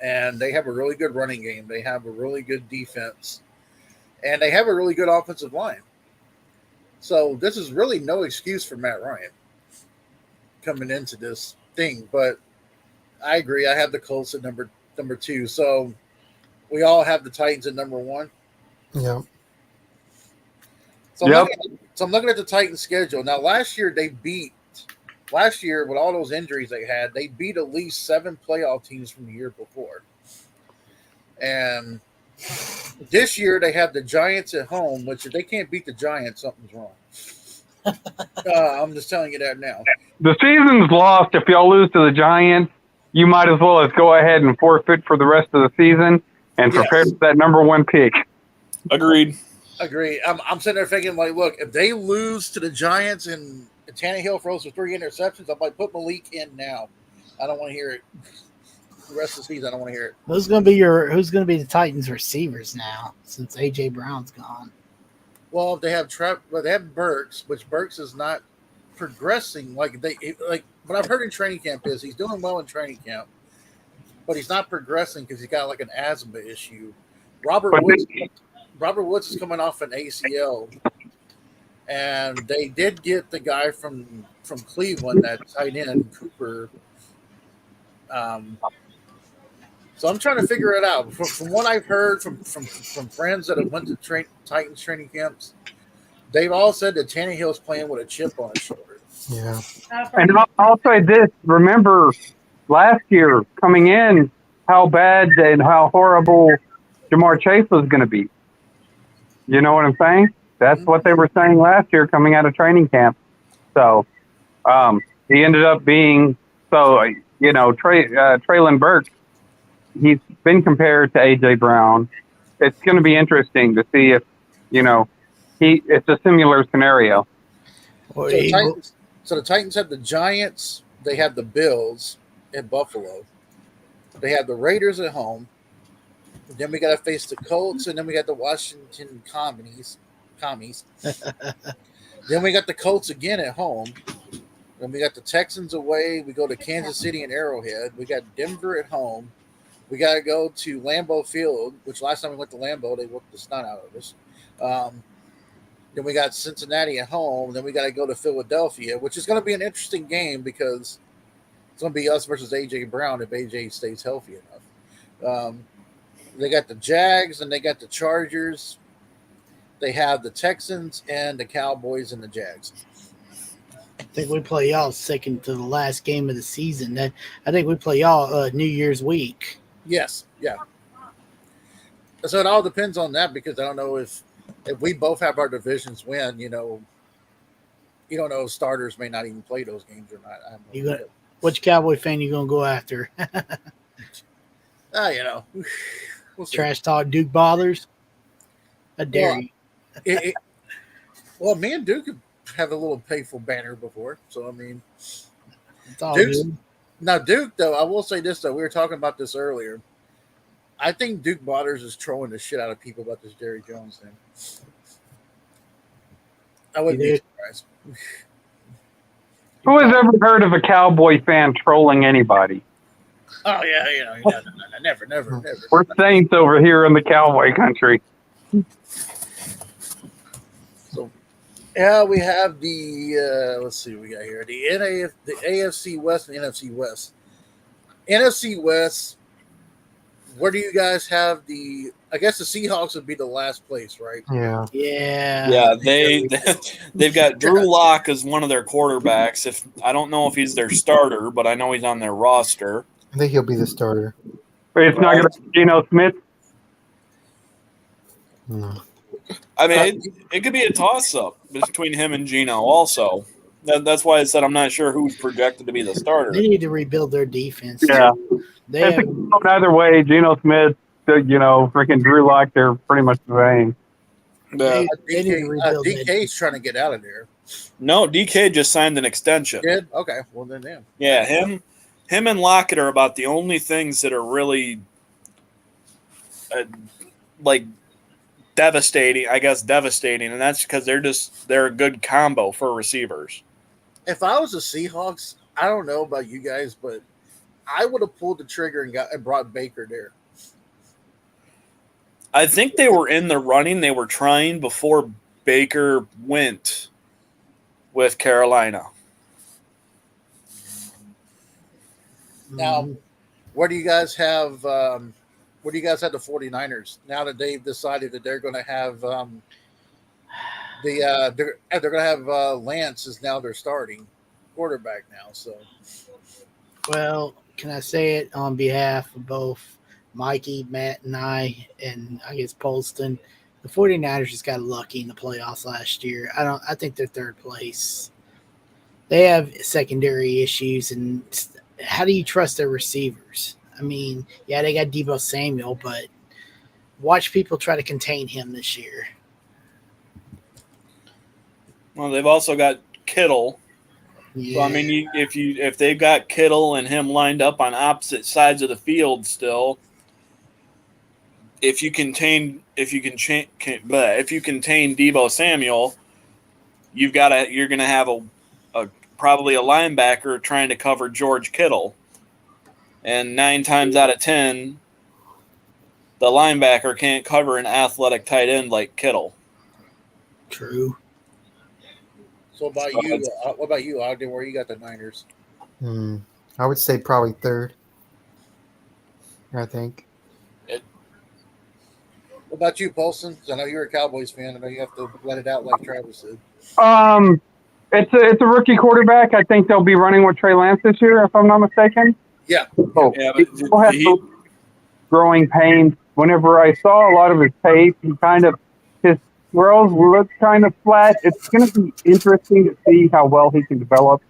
and they have a really good running game. They have a really good defense. And they have a really good offensive line. So this is really no excuse for Matt Ryan coming into this thing. But I agree. I have the Colts at number 2. So we all have the Titans at number 1. Yeah. So I'm looking at the Titans schedule. Now, last year with all those injuries they had, they beat at least 7 playoff teams from the year before. And this year they have the Giants at home, which if they can't beat the Giants, something's wrong. I'm just telling you that now. The season's lost. If y'all lose to the Giants, you might as well go ahead and forfeit for the rest of the season and prepare for that number 1 pick. Agreed. I'm sitting there thinking, like, look, if they lose to the Giants and Tannehill throws for 3 interceptions, I'm like, put Malik in now. I don't want to hear it. The rest of the season, I don't want to hear it. Who's going to be the Titans receivers now since AJ Brown's gone? Well, they have Burks, which Burks is not progressing what I've heard in training camp is he's doing well in training camp, but he's not progressing because he's got like an asthma issue. Robert Woods is coming off an ACL, and they did get the guy from Cleveland, that tight end Cooper. So I'm trying to figure it out. From what I've heard from friends that have went to Titans training camps, they've all said that Tannehill's playing with a chip on his shoulder. Yeah. And I'll say this. Remember last year coming in, how bad and how horrible Jamar Chase was going to be. You know what I'm saying? That's what they were saying last year coming out of training camp. So he ended up being Traylon Burks. He's been compared to A.J. Brown. It's going to be interesting to see if, it's a similar scenario. So the Titans have the Giants. They have the Bills in Buffalo. They have the Raiders at home. Then we got to face the Colts, and then we got the Washington Commies. Then we got the Colts again at home. Then we got the Texans away. We go to Kansas City and Arrowhead. We got Denver at home. We got to go to Lambeau Field, which last time we went to Lambeau, they whooped the snot out of us. Then we got Cincinnati at home. Then we got to go to Philadelphia, which is going to be an interesting game because it's going to be us versus A.J. Brown if A.J. stays healthy enough. They got the Jags and they got the Chargers. They have the Texans and the Cowboys and the Jags. I think we play y'all second to the last game of the season. I think we play y'all New Year's week. Yes, yeah. So it all depends on that because I don't know if we both have our divisions win, you don't know starters may not even play those games or not. Which Cowboy fan you gonna go after? We'll see. Trash talk Duke Bothers. I dare you. Well, me and Duke had a little playful banner before. So I mean, It's all Duke's, good. now Duke though, I will say this though. We were talking about this earlier. I think Duke Botters is trolling the shit out of people about this Jerry Jones thing. I wouldn't be You do? surprised. Who has ever heard of a Cowboy fan trolling anybody? Oh yeah, no, never. We're saints over here in the Cowboy country. So yeah, we have the let's see what we got here. The AFC West and the NFC West. NFC West, where do you guys have the I guess the Seahawks would be the last place, right? Yeah. Yeah. Yeah, they've got Drew Lock as one of their quarterbacks. If I don't know if he's their starter, but I know he's on their roster. I think he'll be the starter. Wait, it's not going to be Geno Smith? No. I mean, it could be a toss-up between him and Geno also. That's why I said I'm not sure who's projected to be the starter. They need to rebuild their defense. Yeah. They have, Either way, Geno Smith, freaking Drew Lock, they're pretty much the same. they need to rebuild that. DK's trying to get out of there. No, DK just signed an extension. Did? Okay, well then damn. Yeah, him and Lockett are about the only things that are really devastating, and that's because they're a good combo for receivers. If I was the Seahawks, I don't know about you guys, but I would have pulled the trigger and brought Baker there. I think they were in the running. They were trying before Baker went with Carolina. Now, where do you guys have the 49ers now that they've decided that they're going to have they're going to have Lance is now their starting quarterback now. So, Well, can I say it on behalf of both Mikey, Matt, and I guess Polston? The 49ers just got lucky in the playoffs last year. I think they're third place. They have secondary issues, and how do you trust their receivers? I mean, yeah, they got Deebo Samuel, but watch people try to contain him this year. Well, they've also got Kittle. Yeah. So I mean, if they've got Kittle and him lined up on opposite sides of the field still, if you contain Deebo Samuel, you're going to have a probably a linebacker trying to cover George Kittle, and 9 times out of 10, the linebacker can't cover an athletic tight end like Kittle. True. so about you, what about you, Ogden? Where you got the Niners? I would say probably third. I think. What about you, Paulson? 'Cause I know you're a Cowboys fan. I know you have to let it out like Travis did. It's a rookie quarterback. I think they'll be running with Trey Lance this year, if I'm not mistaken. Yeah. Yeah, but He'll have growing pains. Whenever I saw a lot of his tape, his throws look kind of flat. It's going to be interesting to see how well he can develop.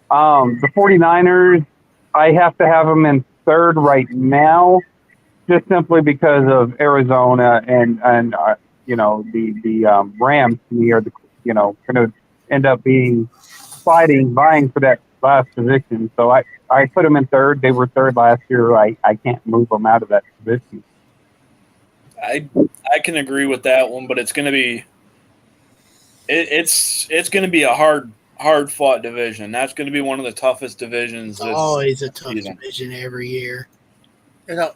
The 49ers, I have to have them in third right now, just simply because of Arizona and the Rams to me are going to end up vying for that last position. So I put them in third. They were third last year. I can't move them out of that position. I can agree with that one, but it's going to be it's going to be a hard fought division. That's going to be one of the toughest divisions. It's always a tough division every year. I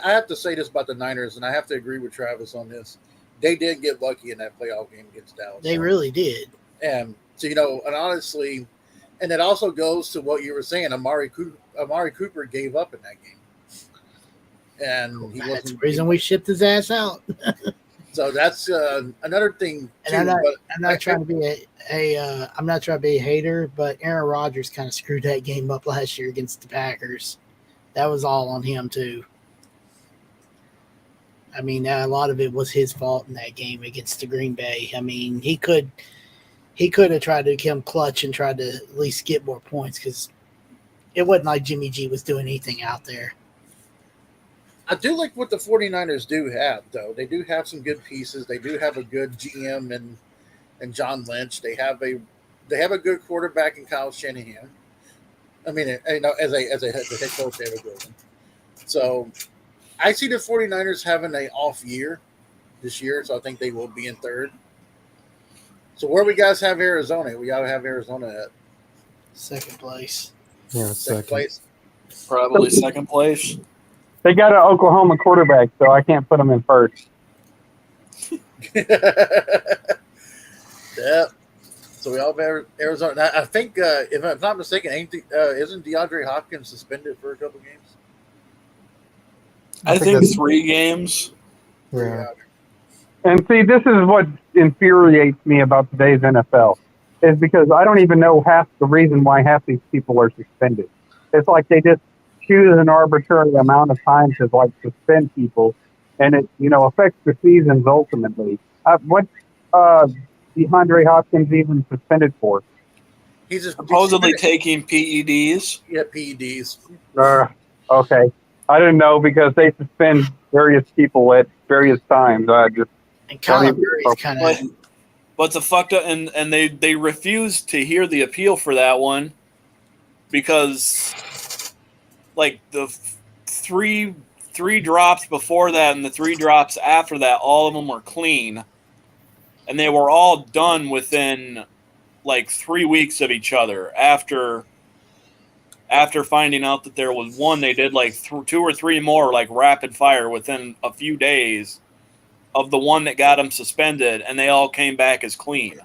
have to say this about the Niners, and I have to agree with Travis on this. They did get lucky in that playoff game against Dallas. They really did. And so and honestly, and it also goes to what you were saying. Amari Cooper gave up in that game, and That's the reason we shipped his ass out. So that's another thing. And I'm not trying to be I'm not trying to be a hater, but Aaron Rodgers kind of screwed that game up last year against the Packers. That was all on him too. I mean, a lot of it was his fault in that game against the Green Bay. I mean, he could have tried to come clutch and tried to at least get more points because it wasn't like Jimmy G was doing anything out there. I do like what the 49ers do have, though. They do have some good pieces. They do have a good GM and John Lynch. They have a they have a good quarterback in Kyle Shanahan. I mean, as a head coach, they have a good one. So I see the 49ers having an off year this year, so I think they will be in third. So where we guys have Arizona? We got to have Arizona at Second place. Yeah, second place. Probably second place. They got an Oklahoma quarterback, so I can't put them in first. Yeah. So we all have Arizona. I think, if I'm not mistaken, isn't DeAndre Hopkins suspended for a couple games? I think that's- 3 games. Yeah. And see, this is what infuriates me about today's NFL, is because I don't even know half the reason why half these people are suspended. It's like they just choose an arbitrary amount of time to like suspend people, and it affects the seasons ultimately. What DeAndre Hopkins even suspended for? He's just Supposedly taking PEDs. Yeah, PEDs. Okay, I didn't know because they suspend various people at various times. And Kyler Murray's kind of. But the fucked up, and they refused to hear the appeal for that one because, like, the three drops before that and the 3 drops after that, all of them were clean, and they were all done within like 3 weeks of each other. After finding out that there was one, they did like 2 or 3 more like rapid fire within a few days of the one that got him suspended, and they all came back as clean.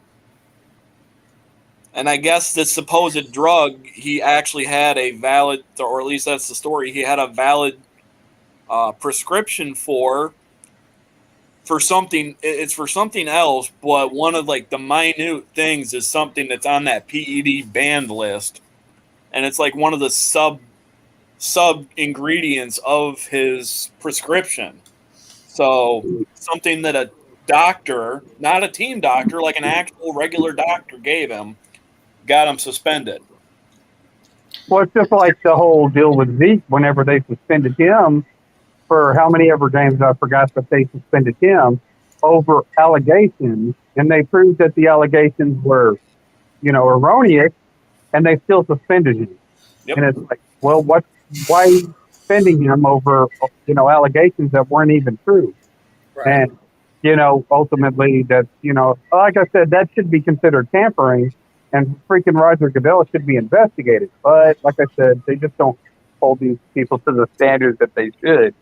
And I guess this supposed drug, he actually had a valid, or at least that's the story, he had a valid prescription for something. It's for something else, but one of like the minute things is something that's on that PED banned list, and it's like one of the sub ingredients of his prescription. So something that a doctor, not a team doctor, like an actual regular doctor gave him, got him suspended. Well, it's just like the whole deal with Zeke whenever they suspended him for how many ever games, I forgot, but they suspended him over allegations, and they proved that the allegations were, erroneous, and they still suspended him. Yep. And it's like, well, why suspending him over, allegations that weren't even true? Right. And, ultimately that, like I said, that should be considered tampering, and freaking Roger Goodell should be investigated. But like I said, they just don't hold these people to the standards that they should.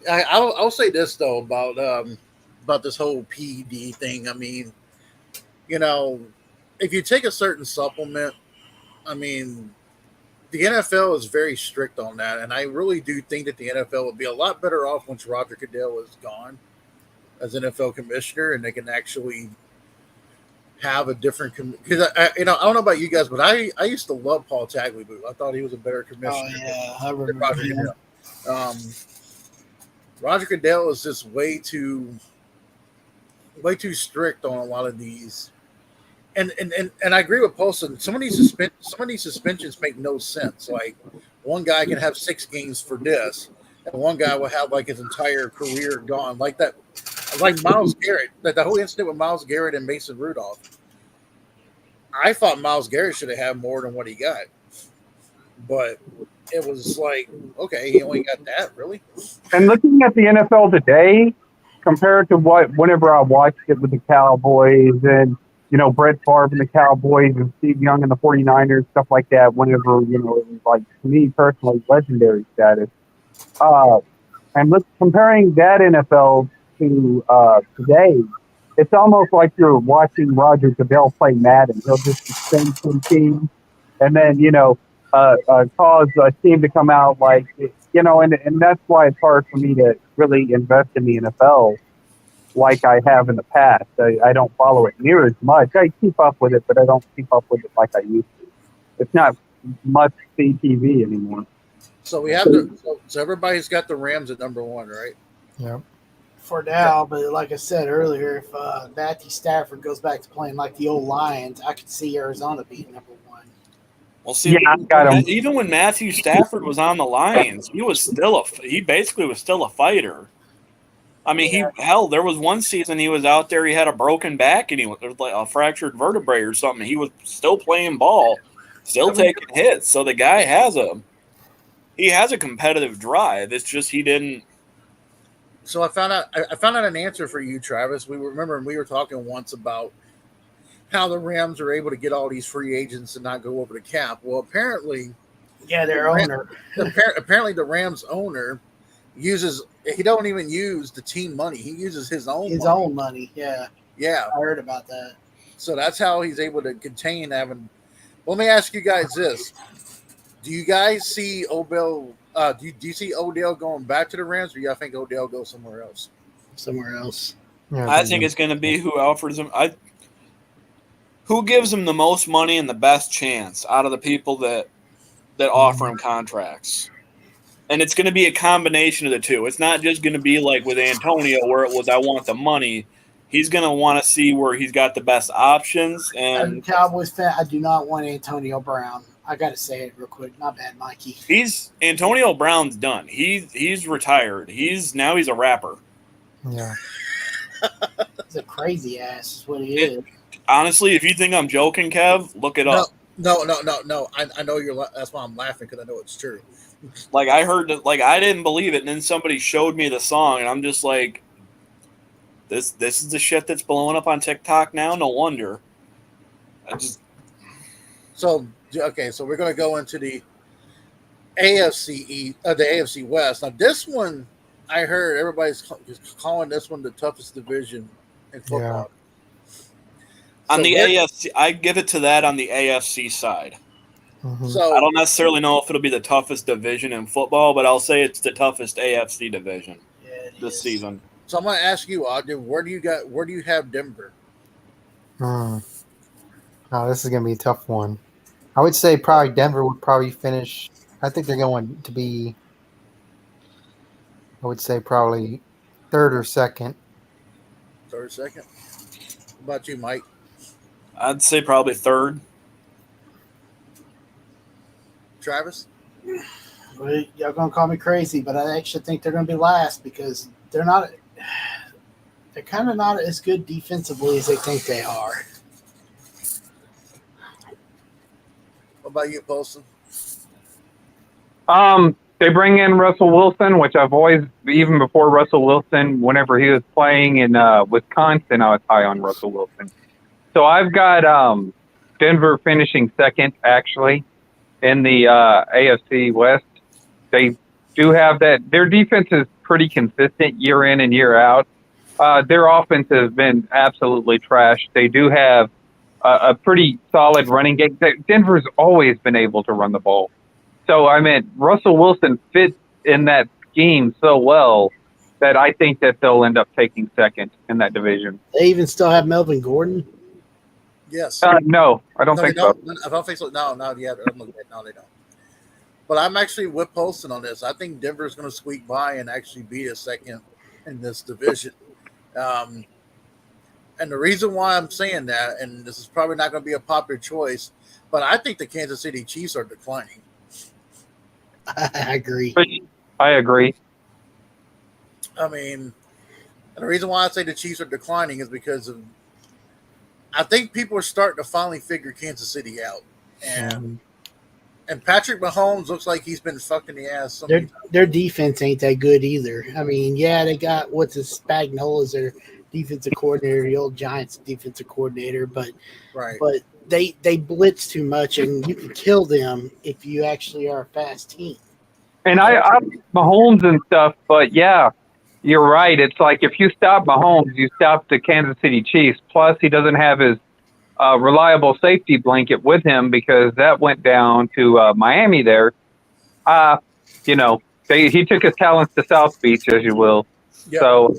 I'll say this though about this whole PED thing. I mean, if you take a certain supplement, I mean, the NFL is very strict on that, and I really do think that the NFL would be a lot better off once Roger Goodell is gone as NFL commissioner, and they can actually have a different because I don't know about you guys, but I used to love Paul Tagliabue. I thought he was a better commissioner. Oh yeah, I remember Roger him. Goodell. Roger Goodell is just way too strict on a lot of these, and I agree with Paulson. Some of these suspensions make no sense. Like one guy can have 6 games for this, and one guy will have like his entire career gone. Like that, like Myles Garrett. Like the whole incident with Myles Garrett and Mason Rudolph. I thought Myles Garrett should have had more than what he got, but it was like, okay, he only got that, really? And looking at the NFL today, compared to whenever I watched it with the Cowboys and, Brett Favre and the Cowboys and Steve Young and the 49ers, stuff like that, whenever, it was like, to me personally, legendary status. And comparing that NFL to today, it's almost like you're watching Roger Goodell play Madden. He'll just suspend some teams and then, cause a team to come out like, and that's why it's hard for me to really invest in the NFL like I have in the past. I don't follow it near as much. I keep up with it, but I don't keep up with it like I used to. It's not much CTV anymore. So we have so everybody's got the Rams at number 1, right? Yeah. For now, but like I said earlier, if Matthew Stafford goes back to playing like the old Lions, I could see Arizona being number 1. Well, see, Yeah, I got him. even when Matthew Stafford was on the Lions, he basically was still a fighter. I mean, there was one season he was out there, he had a broken back and he was like a fractured vertebrae or something. He was still playing ball, still taking hits. So the guy has a competitive drive. It's just he didn't. So I found out an answer for you, Travis. We were talking once about how the Rams are able to get all these free agents and not go over the cap. Well, apparently, their owner. Apparently, the Rams owner he don't even use the team money. He uses his own money. Yeah. Yeah. I heard about that. So that's how he's able to contain having. Let me ask you guys this: do you guys see Odell? Do you see Odell going back to the Rams, or do you think Odell goes somewhere else? Somewhere else. Yeah, I think it's going to be who offers him. Who gives him the most money and the best chance out of the people that offer him contracts. And it's going to be a combination of the two. It's not just going to be like with Antonio where it was I want the money. He's going to want to see where he's got the best options. And Cowboys fan, I do not want Antonio Brown. I got to say it real quick. My bad, Mikey. Antonio Brown's done. He's retired. He's a rapper. Yeah. He's a crazy ass is what he is. Honestly, if you think I'm joking, Kev, look it up. No. I know that's why I'm laughing because I know it's true. Like I heard that, like I didn't believe it, and then somebody showed me the song, and I'm just like, this is the shit that's blowing up on TikTok now. No wonder. So we're gonna go into the AFC East, the AFC West. Now this one, I heard everybody's calling this one the toughest division in football. On the AFC, I give it to that on the AFC side. Mm-hmm. So I don't necessarily know if it'll be the toughest division in football, but I'll say it's the toughest AFC division this season. So I'm going to ask you, Ogden, where do you have Denver? Oh, this is going to be a tough one. I would say probably Denver would probably finish. I think they're going to be, I would say probably third or second. Third, second. What about you, Mike? I'd say probably third. Travis? Well, y'all gonna call me crazy, but I actually think they're gonna be last because they're kind of not as good defensively as they think they are. What about you, Poston? They bring in Russell Wilson, which I've always, even before Russell Wilson, whenever he was playing in Wisconsin, I was high on Russell Wilson. So I've got Denver finishing second, actually, in the AFC West. They do have that. Their defense is pretty consistent year in and year out. Their offense has been absolutely trashed. They do have a pretty solid running game. Denver's always been able to run the ball. So, I mean, Russell Wilson fits in that scheme so well that I think that they'll end up taking second in that division. They even still have Melvin Gordon. Yes. No, I don't think so. I don't think so. No, yeah, no, they don't. But I'm actually with Poston on this. I think Denver's going to squeak by and actually be a second in this division. And the reason why I'm saying that, and this is probably not going to be a popular choice, but I think the Kansas City Chiefs are declining. I agree. I agree. I mean, and the reason why I say the Chiefs are declining is because of I think people are starting to finally figure Kansas City out. And Patrick Mahomes looks like he's been fucked in the ass. Their defense ain't that good either. I mean, yeah, they got Spagnola's their defensive coordinator, the old Giants defensive coordinator, but they blitz too much, and you can kill them if you actually are a fast team. And I Mahomes and stuff, but yeah, you're right. It's like if you stop Mahomes, you stop the Kansas City Chiefs. Plus, he doesn't have his reliable safety blanket with him because that went down to Miami there. He took his talents to South Beach, as you will. Yep. So,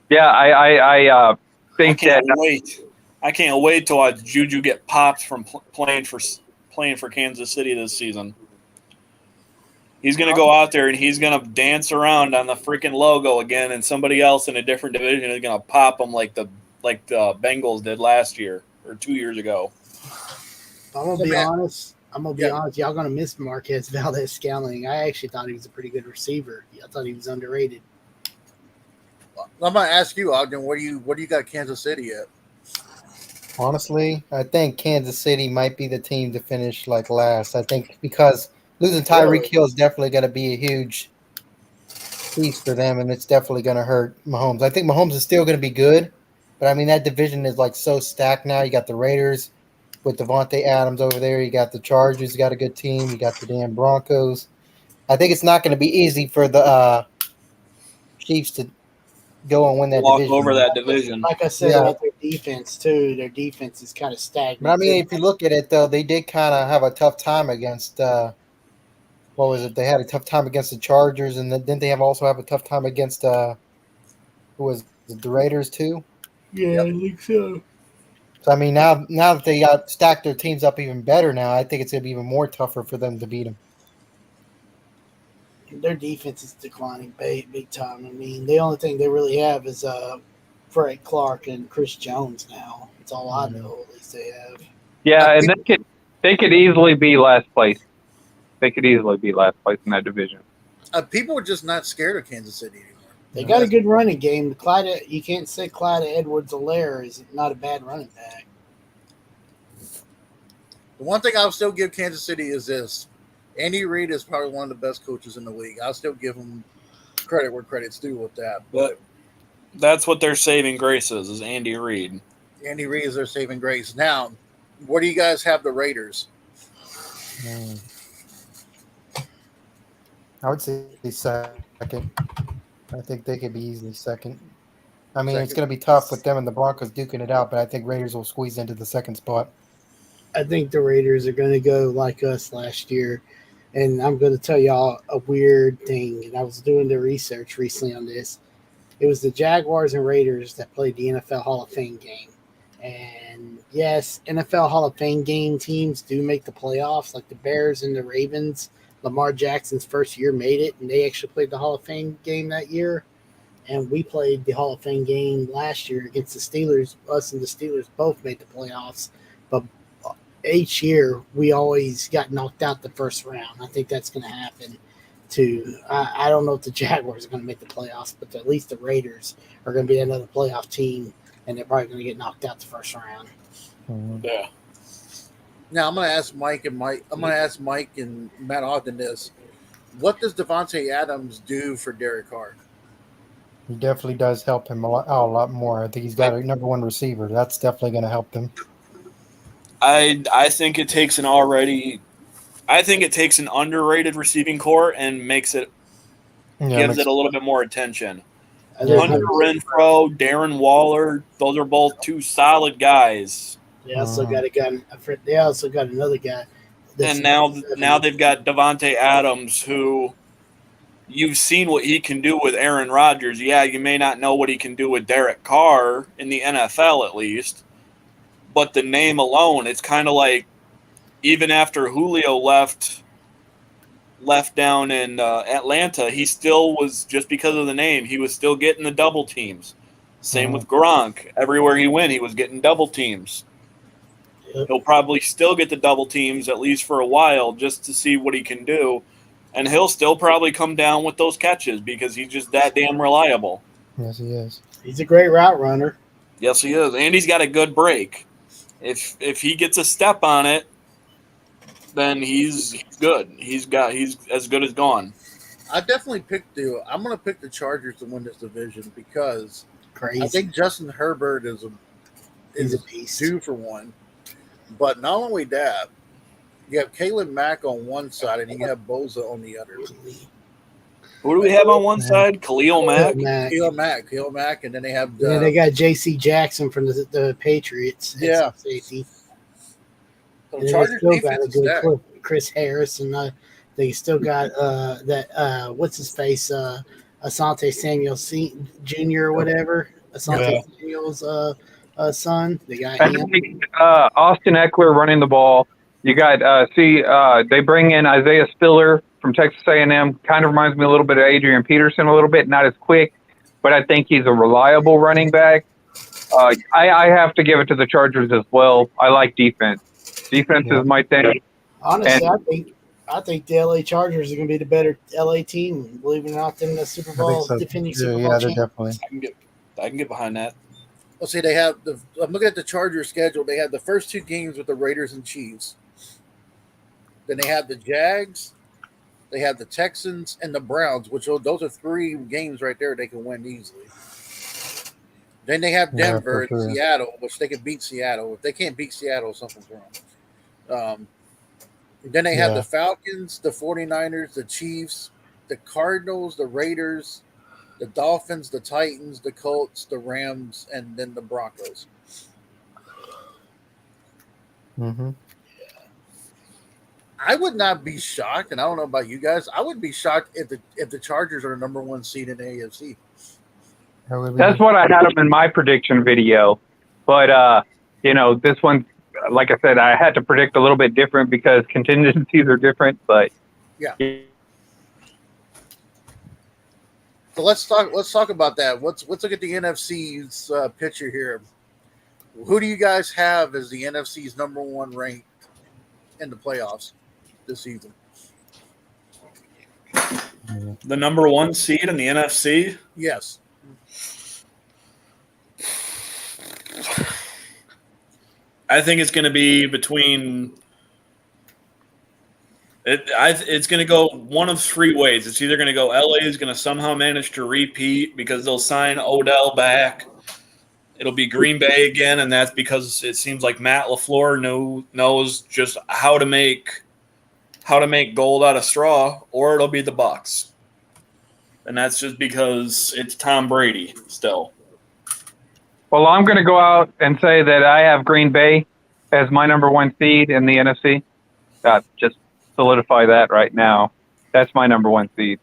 I think I can't wait till Juju get popped from playing for Kansas City this season. He's going to go out there and he's going to dance around on the freaking logo again, and somebody else in a different division is going to pop him like the Bengals did last year or 2 years ago. I'm going to be honest. Y'all going to miss Marquez Valdez-Scantling. I actually thought he was a pretty good receiver. I thought he was underrated. I'm gonna ask you, Ogden. Where do you got Kansas City at? Honestly, I think Kansas City might be the team to finish like last. I think because losing Tyreek Really? Hill is definitely going to be a huge piece for them, and it's definitely going to hurt Mahomes. I think Mahomes is still going to be good, but I mean that division is like so stacked now. You got the Raiders with Devontae Adams over there. You got the Chargers. You got a good team. You got the damn Broncos. I think it's not going to be easy for the Chiefs to go and win that Walk division. over that division. Like I said Yeah. about their defense too, their defense is kind of stagnant. But I mean, if you look at it though, they did kind of have a tough time against what was it? They had a tough time against the Chargers, and then didn't they also have a tough time against who was it, the Raiders too? yeah, I think so. So I mean, now that they got stacked their teams up even better, now I think it's gonna be even more tougher for them to beat them. Their defense is declining big time. I mean, the only thing they really have is Fred Clark and Chris Jones now. That's all I know. At least they have. Yeah, I and they could easily be last place. They could easily be last place in that division. People are just not scared of Kansas City anymore. They got a good running game. Clyde, you can't say Clyde Edwards-Helaire is not a bad running back. The one thing I'll still give Kansas City is this: Andy Reid is probably one of the best coaches in the league. I'll still give him credit where credit's due with that. But that's what their saving grace is Andy Reid. Andy Reid is their saving grace. Now, where do you guys have the Raiders? I would say second. I think they could be easily second. I mean, it's going to be tough with them and the Broncos duking it out, but I think Raiders will squeeze into the second spot. I think the Raiders are going to go like us last year. And I'm going to tell y'all a weird thing. And I was doing the research recently on this. It was the Jaguars and Raiders that played the NFL Hall of Fame game. And yes, NFL Hall of Fame game teams do make the playoffs, like the Bears and the Ravens. Lamar Jackson's first year made it, and they actually played the Hall of Fame game that year. And we played the Hall of Fame game last year against the Steelers. Us and the Steelers both made the playoffs. But each year, we always got knocked out the first round. I think that's going to happen to I don't know if the Jaguars are going to make the playoffs, but at least the Raiders are going to be another playoff team, and they're probably going to get knocked out the first round. Yeah. Now I'm going to ask Mike and Matt Ogden this: what does Devontae Adams do for Derek Carr? He definitely does help him out a lot more. I think he's got a number one receiver. That's definitely going to help them. I think it takes an underrated receiving core and gives it a little bit more attention. Hunter Renfrow, Darren Waller, those are both two solid guys. They also got another guy. And now they've got Devontae Adams, who you've seen what he can do with Aaron Rodgers. Yeah, you may not know what he can do with Derek Carr in the NFL at least. But the name alone, it's kind of like even after Julio left down in Atlanta, he still was, just because of the name, he was still getting the double teams. Same with Gronk. Everywhere he went, he was getting double teams. He'll probably still get the double teams, at least for a while, just to see what he can do. And he'll still probably come down with those catches because he's just that damn reliable. Yes, he is. He's a great route runner. Yes, he is. And he's got a good break. If he gets a step on it, then he's good. He's as good as gone. I'm going to pick the Chargers to win this division because Crazy. I think Justin Herbert is a beast. due for one. But not only that, you have Caleb Mack on one side and you have Boza on the other. Who do we have on one side? Khalil Mack? Khalil Mack, and then they have they got J.C. Jackson from the Patriots. Yeah. Safety. So And Chargers they still got defense a is good stacked. Chris Harris, and they still got what's his face, Asante Samuel Jr. or whatever. Asante Samuel's son. They got him. Austin Eckler running the ball. You got they bring in Isaiah Spiller from Texas A&M. Kind of reminds me a little bit of Adrian Peterson, a little bit, not as quick, but I think he's a reliable running back. I have to give it to the Chargers as well. I like defense. Defense is my thing. Honestly, I think the LA Chargers are going to be the better LA team, believe it or not, than the Super Bowl so. defending Yeah, Super Bowl yeah, they're champ. definitely. I can get behind that. Let's see, they have I'm looking at the Chargers schedule. They have the first 2 games with the Raiders and Chiefs. Then they have the Jags, they have the Texans, and the Browns, which those are 3 games right there they can win easily. Then they have Yeah, Denver for and sure. Seattle, which they can beat Seattle. If they can't beat Seattle, something's wrong. Then they have Yeah. the Falcons, the 49ers, the Chiefs, the Cardinals, the Raiders, the Dolphins, the Titans, the Colts, the Rams, and then the Broncos. Mm-hmm. I would not be shocked, and I don't know about you guys. I would be shocked if the Chargers are the number 1 seed in the AFC. That's what I had them in my prediction video. But, this one, like I said, I had to predict a little bit different because contingencies are different. But Yeah. So let's talk about that. Let's look at the NFC's picture here. Who do you guys have as the NFC's number 1 ranked in the playoffs this season? The number 1 seed in the NFC. Yes. I think it's going to be between. It's going to go one of 3 ways. It's either going to go LA is going to somehow manage to repeat because they'll sign Odell back. It'll be Green Bay again, and that's because it seems like Matt LaFleur knows just how to make gold out of straw, or it'll be the Bucs. And that's just because it's Tom Brady still. Well, I'm going to go out and say that I have Green Bay as my number 1 seed in the NFC. Just solidify that right now. That's my number 1 seed.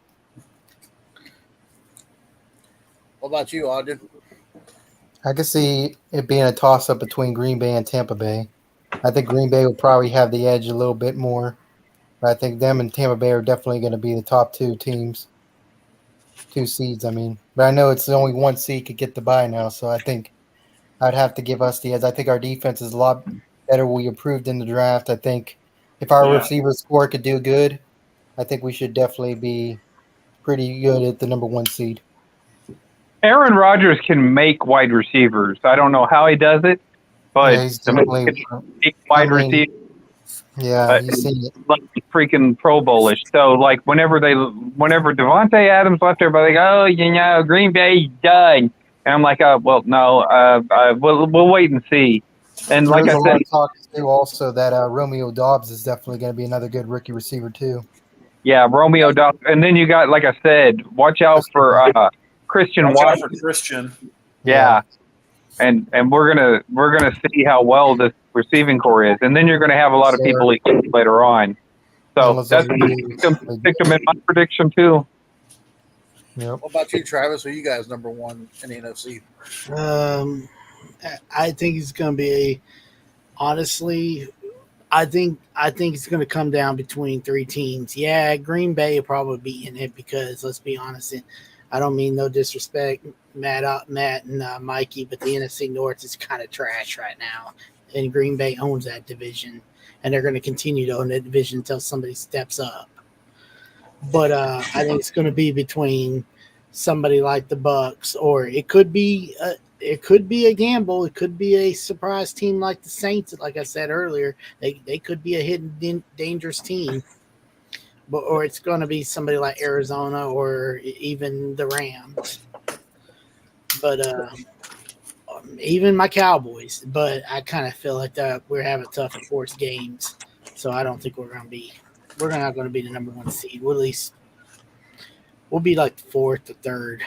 What about you, Ogden? I could see it being a toss-up between Green Bay and Tampa Bay. I think Green Bay will probably have the edge a little bit more. But I think them and Tampa Bay are definitely going to be the top 2 teams. 2 seeds, I mean. But I know it's only 1 seed could get the bye now, so I think I'd have to give us the edge. I think our defense is a lot better. We improved in the draft. I think if our receivers core could do good, I think we should definitely be pretty good at the number 1 seed. Aaron Rodgers can make wide receivers. I don't know how he does it, but Yeah, he's definitely wide receiver. Yeah, he's seen it. Like freaking Pro Bowlish. So like whenever Devontae Adams left, everybody like, Green Bay's done. And I'm like, well, no, we'll wait and see. And like There's I a said, lot of talk too also that Romeo Doubs is definitely going to be another good rookie receiver too. yeah, Romeo Dobbs. And then you got, like I said, watch out for Christian Watch out Watson. for Christian. Yeah. And we're gonna see how well this receiving core is, and then you're gonna have a lot of people later on. So that's picked them in my prediction too. Yep. What about you, Travis? Are you guys number 1 in the NFC? I think it's going to be honestly. I think it's going to come down between 3 teams. Yeah, Green Bay will probably be in it because let's be honest, I don't mean no disrespect, Matt and Mikey, but the NFC North is kind of trash right now, and Green Bay owns that division, and they're going to continue to own that division until somebody steps up. But I think it's going to be between somebody like the Bucs, or it could be a gamble. It could be a surprise team like the Saints. Like I said earlier, they could be a hidden dangerous team. Or it's going to be somebody like Arizona or even the Rams. But even my Cowboys. But I kind of feel like that we're having tough to force games. So I don't think we're not going to be the number 1 seed. We'll be like 4th or 3rd.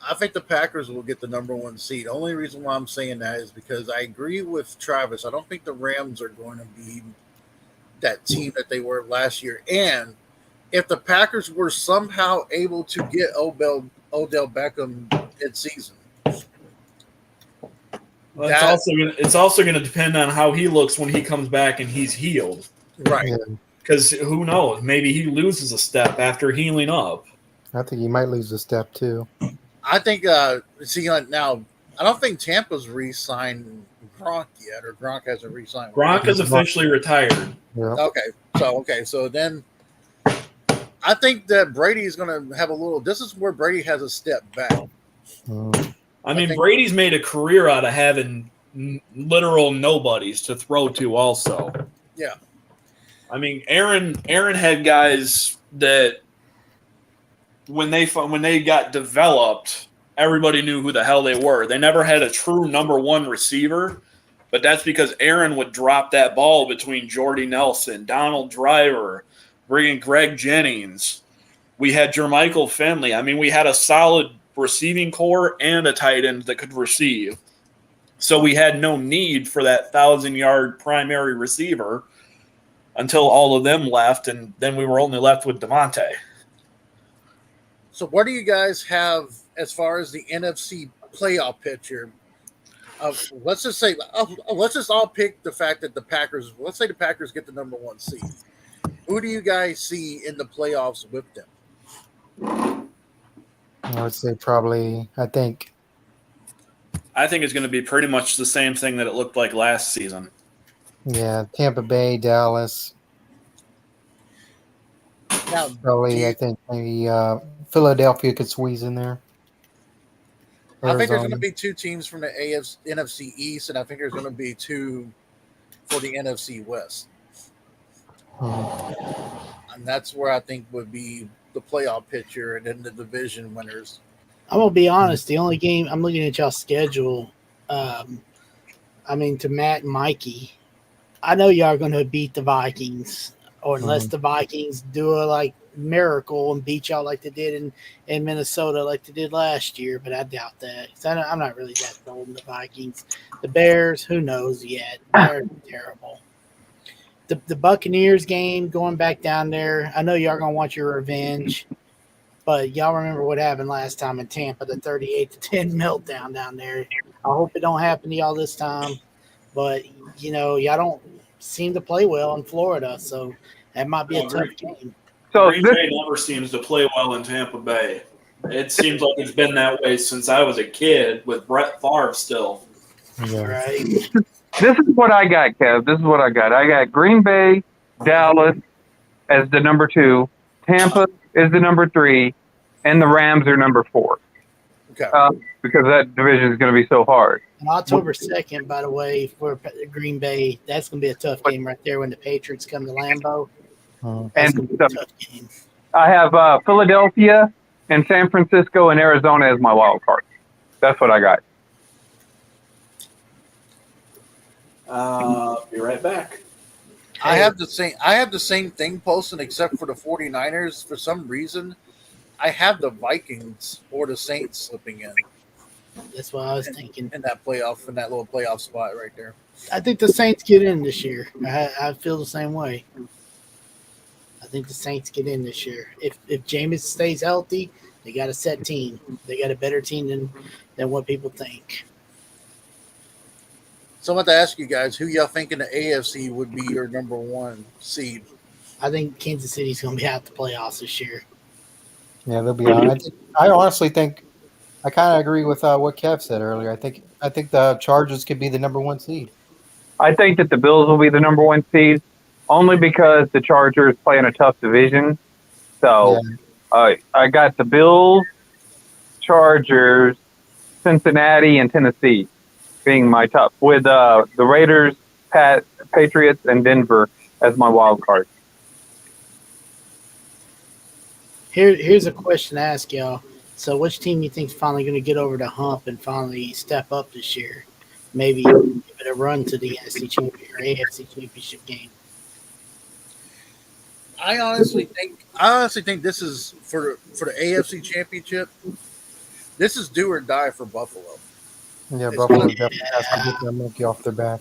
I think the Packers will get the number 1 seed. Only reason why I'm saying that is because I agree with Travis. I don't think the Rams are going to be that team that they were last year. And if the Packers were somehow able to get Odell Beckham in season, Well, it's also going to depend on how he looks when he comes back and he's healed. right? Because who knows? Maybe he loses a step after healing up. I think he might lose a step too. I think. Now I don't think Tampa's re-signed Gronk yet, or Gronk hasn't re-signed. Gronk is officially retired. Yeah. Okay, so then I think that Brady is going to have a little. This is where Brady has a step back. I mean, think- Brady's made a career out of having literal nobodies to throw to also. Yeah. I mean, Aaron had guys that when they got developed, everybody knew who the hell they were. They never had a true number one receiver, but that's because Aaron would drop that ball between Jordy Nelson, Donald Driver, bringing Greg Jennings. We had Jermichael Finley. I mean, we had a solid receiving core and a tight end that could receive. So we had no need for that 1,000-yard primary receiver until all of them left, and then we were only left with Devontae. So what do you guys have as far as the NFC playoff picture? Let's just say, let's just all pick the fact that the Packers. Let's say the Packers get the number one seed. Who do you guys see in the playoffs with them? I would say probably. I think it's going to be pretty much the same thing that it looked like last season. yeah, Tampa Bay, Dallas. Now, Probably, I think maybe Philadelphia could squeeze in there. I think there's Arizona. going to be two teams from the NFC East, and I think there's going to be two for the NFC West. And that's where I think would be the playoff picture, and then the division winners. I'm gonna be honest. The only game I'm looking at y'all's schedule. I mean, to Matt and Mikey, I know y'all are going to beat the Vikings, or unless the Vikings do a miracle and beat y'all like they did in Minnesota, like they did last year. But I doubt that. 'Cause I'm not really that sold on the Vikings. The Bears, who knows yet? They're terrible. The Buccaneers game, going back down there, I know y'all gonna want your revenge, but y'all remember what happened last time in Tampa, the 38-10 meltdown down there. I hope it don't happen to y'all this time, but y'all don't seem to play well in Florida, so that might be a tough game. So Green Bay never seems to play well in Tampa Bay. It seems like it's been that way since I was a kid with Brett Favre still. Right? this is what I got, Kev. This is what I got. I got Green Bay, Dallas as the number 2. Tampa is the number 3, and the Rams are number 4. Okay. Because that division is going to be so hard. On October 2nd, by the way, for Green Bay, that's going to be a tough game right there when the Patriots come to Lambeau. That's going to be a tough game. I have Philadelphia and San Francisco and Arizona as my wild card. That's what I got. Be right back. I have the same thing posted, except for the 49ers. For some reason, I have the Vikings or the Saints slipping in That's what I was thinking. in that little playoff spot right there. I think the Saints get in this year. I feel the same way. I think the Saints get in this year. If Jameis stays healthy, they got a set team. They got a better team than what people think. So I want to ask you guys, who y'all think in the AFC would be your number one seed? I think Kansas City's going to be out the playoffs this year. Yeah, they'll be on. I honestly think I kind of agree with what Kev said earlier. I think the Chargers could be the number 1 seed. I think that the Bills will be the number 1 seed only because the Chargers play in a tough division. So I got the Bills, Chargers, Cincinnati, and Tennessee being my top, with the Raiders, Patriots, and Denver as my wild card. Here's a question to ask y'all. So which team you think is finally going to get over the hump and finally step up this year? Maybe give it a run to the NFC Championship game. I honestly think this is for the AFC Championship. This is do or die for Buffalo. Yeah, It's Buffalo gonna- definitely has to get that monkey off their back.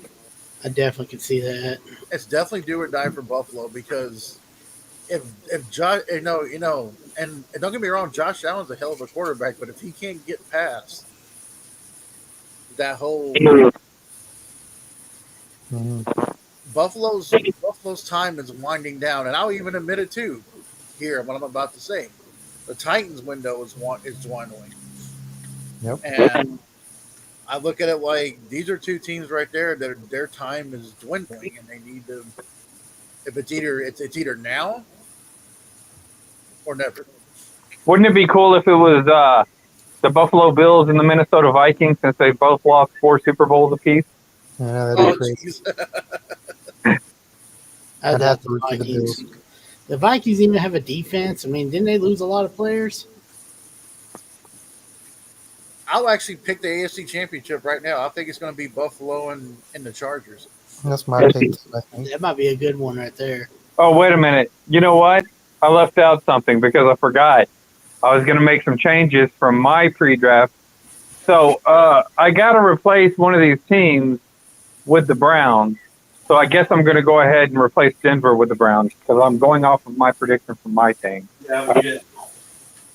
I definitely can see that. It's definitely do or die for Buffalo, because if Josh, and don't get me wrong, Josh Allen's a hell of a quarterback, but if he can't get past that whole Buffalo's time is winding down, and I'll even admit it too. Here, what I'm about to say, the Titans' window is dwindling. Yep. And I look at it like these are two teams right there that their time is dwindling, and they need to. If it's either now or never. Wouldn't it be cool if it was the Buffalo Bills and the Minnesota Vikings, since they both lost 4 Super Bowls apiece? Yeah, that'd Oh, be crazy. jeez. I'd have to the root for the Vikings. Bills. The Vikings even have a defense. I mean, didn't they lose a lot of players? I'll actually pick the AFC Championship right now. I think it's going to be Buffalo and the Chargers. That's my pick, I think. That might be a good one right there. Oh, wait a minute. You know what? I left out something because I forgot. I was going to make some changes from my pre-draft. So I got to replace one of these teams with the Browns. So I guess I'm going to go ahead and replace Denver with the Browns because I'm going off of my prediction from my team. Yeah, we did.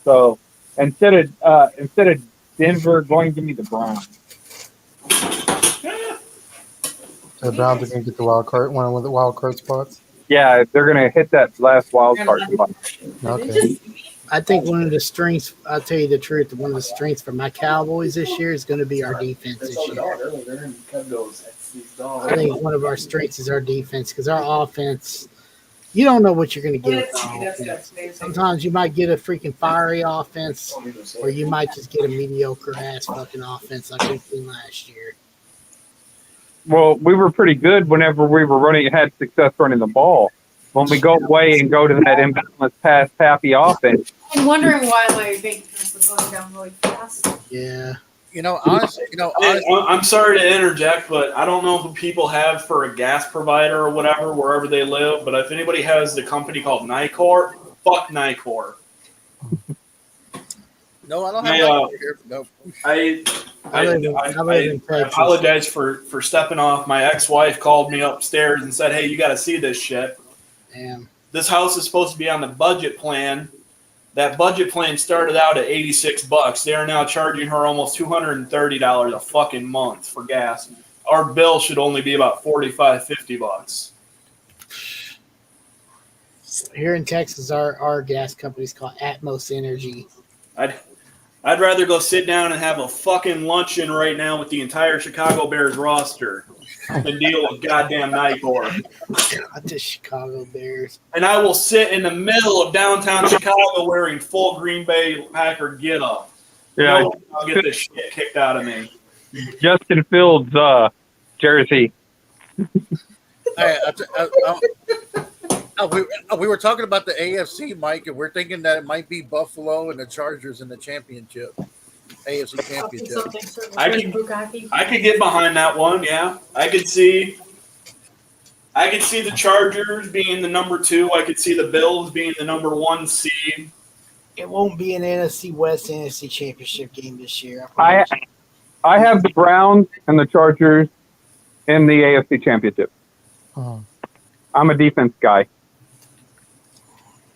So instead of Denver, going to be the Browns. The Browns are going to get the wild card, one of the wild card spots. Yeah, they're going to hit that last wild card spot. Okay. I think one of the strengths, I'll tell you the truth, one of the strengths for my Cowboys this year is going to be our defense this year. I think one of our strengths is our defense because our offense, you don't know what you're going to get with our offense. Sometimes you might get a freaking fiery offense, or you might just get a mediocre ass fucking offense like we did last year. Well, we were pretty good whenever we were had success running the ball. When we go away and go to that imbalanced pass happy offense. I'm wondering why my bank account was going down really fast. Yeah. Honestly, I'm sorry to interject, but I don't know who people have for a gas provider or whatever, wherever they live. But if anybody has the company called Nicor, fuck Nicor. no, I don't have that here. No. I I apologize for stepping off. My ex-wife called me upstairs and said, "Hey, you got to see this shit. Damn. This house is supposed to be on the budget plan. That budget plan started out at $86. They are now charging her almost $230 a fucking month for gas. Our bill should only be about $45-50. Here in Texas, our gas company's called Atmos Energy. I'd rather go sit down and have a fucking luncheon right now with the entire Chicago Bears roster than deal with goddamn Nicor. God, the Chicago Bears. And I will sit in the middle of downtown Chicago wearing full Green Bay Packer get up. Yeah, No, I'll get this shit kicked out of me. Justin Fields' jersey. We were talking about the AFC, Mike, and we're thinking that it might be Buffalo and the Chargers in the championship, AFC championship. I could get behind that one. Yeah, I could see the Chargers being the number 2. I could see the Bills being the number 1 seed. It won't be an NFC West NFC championship game this year. I have the Browns and the Chargers in the AFC championship. Oh. I'm a defense guy.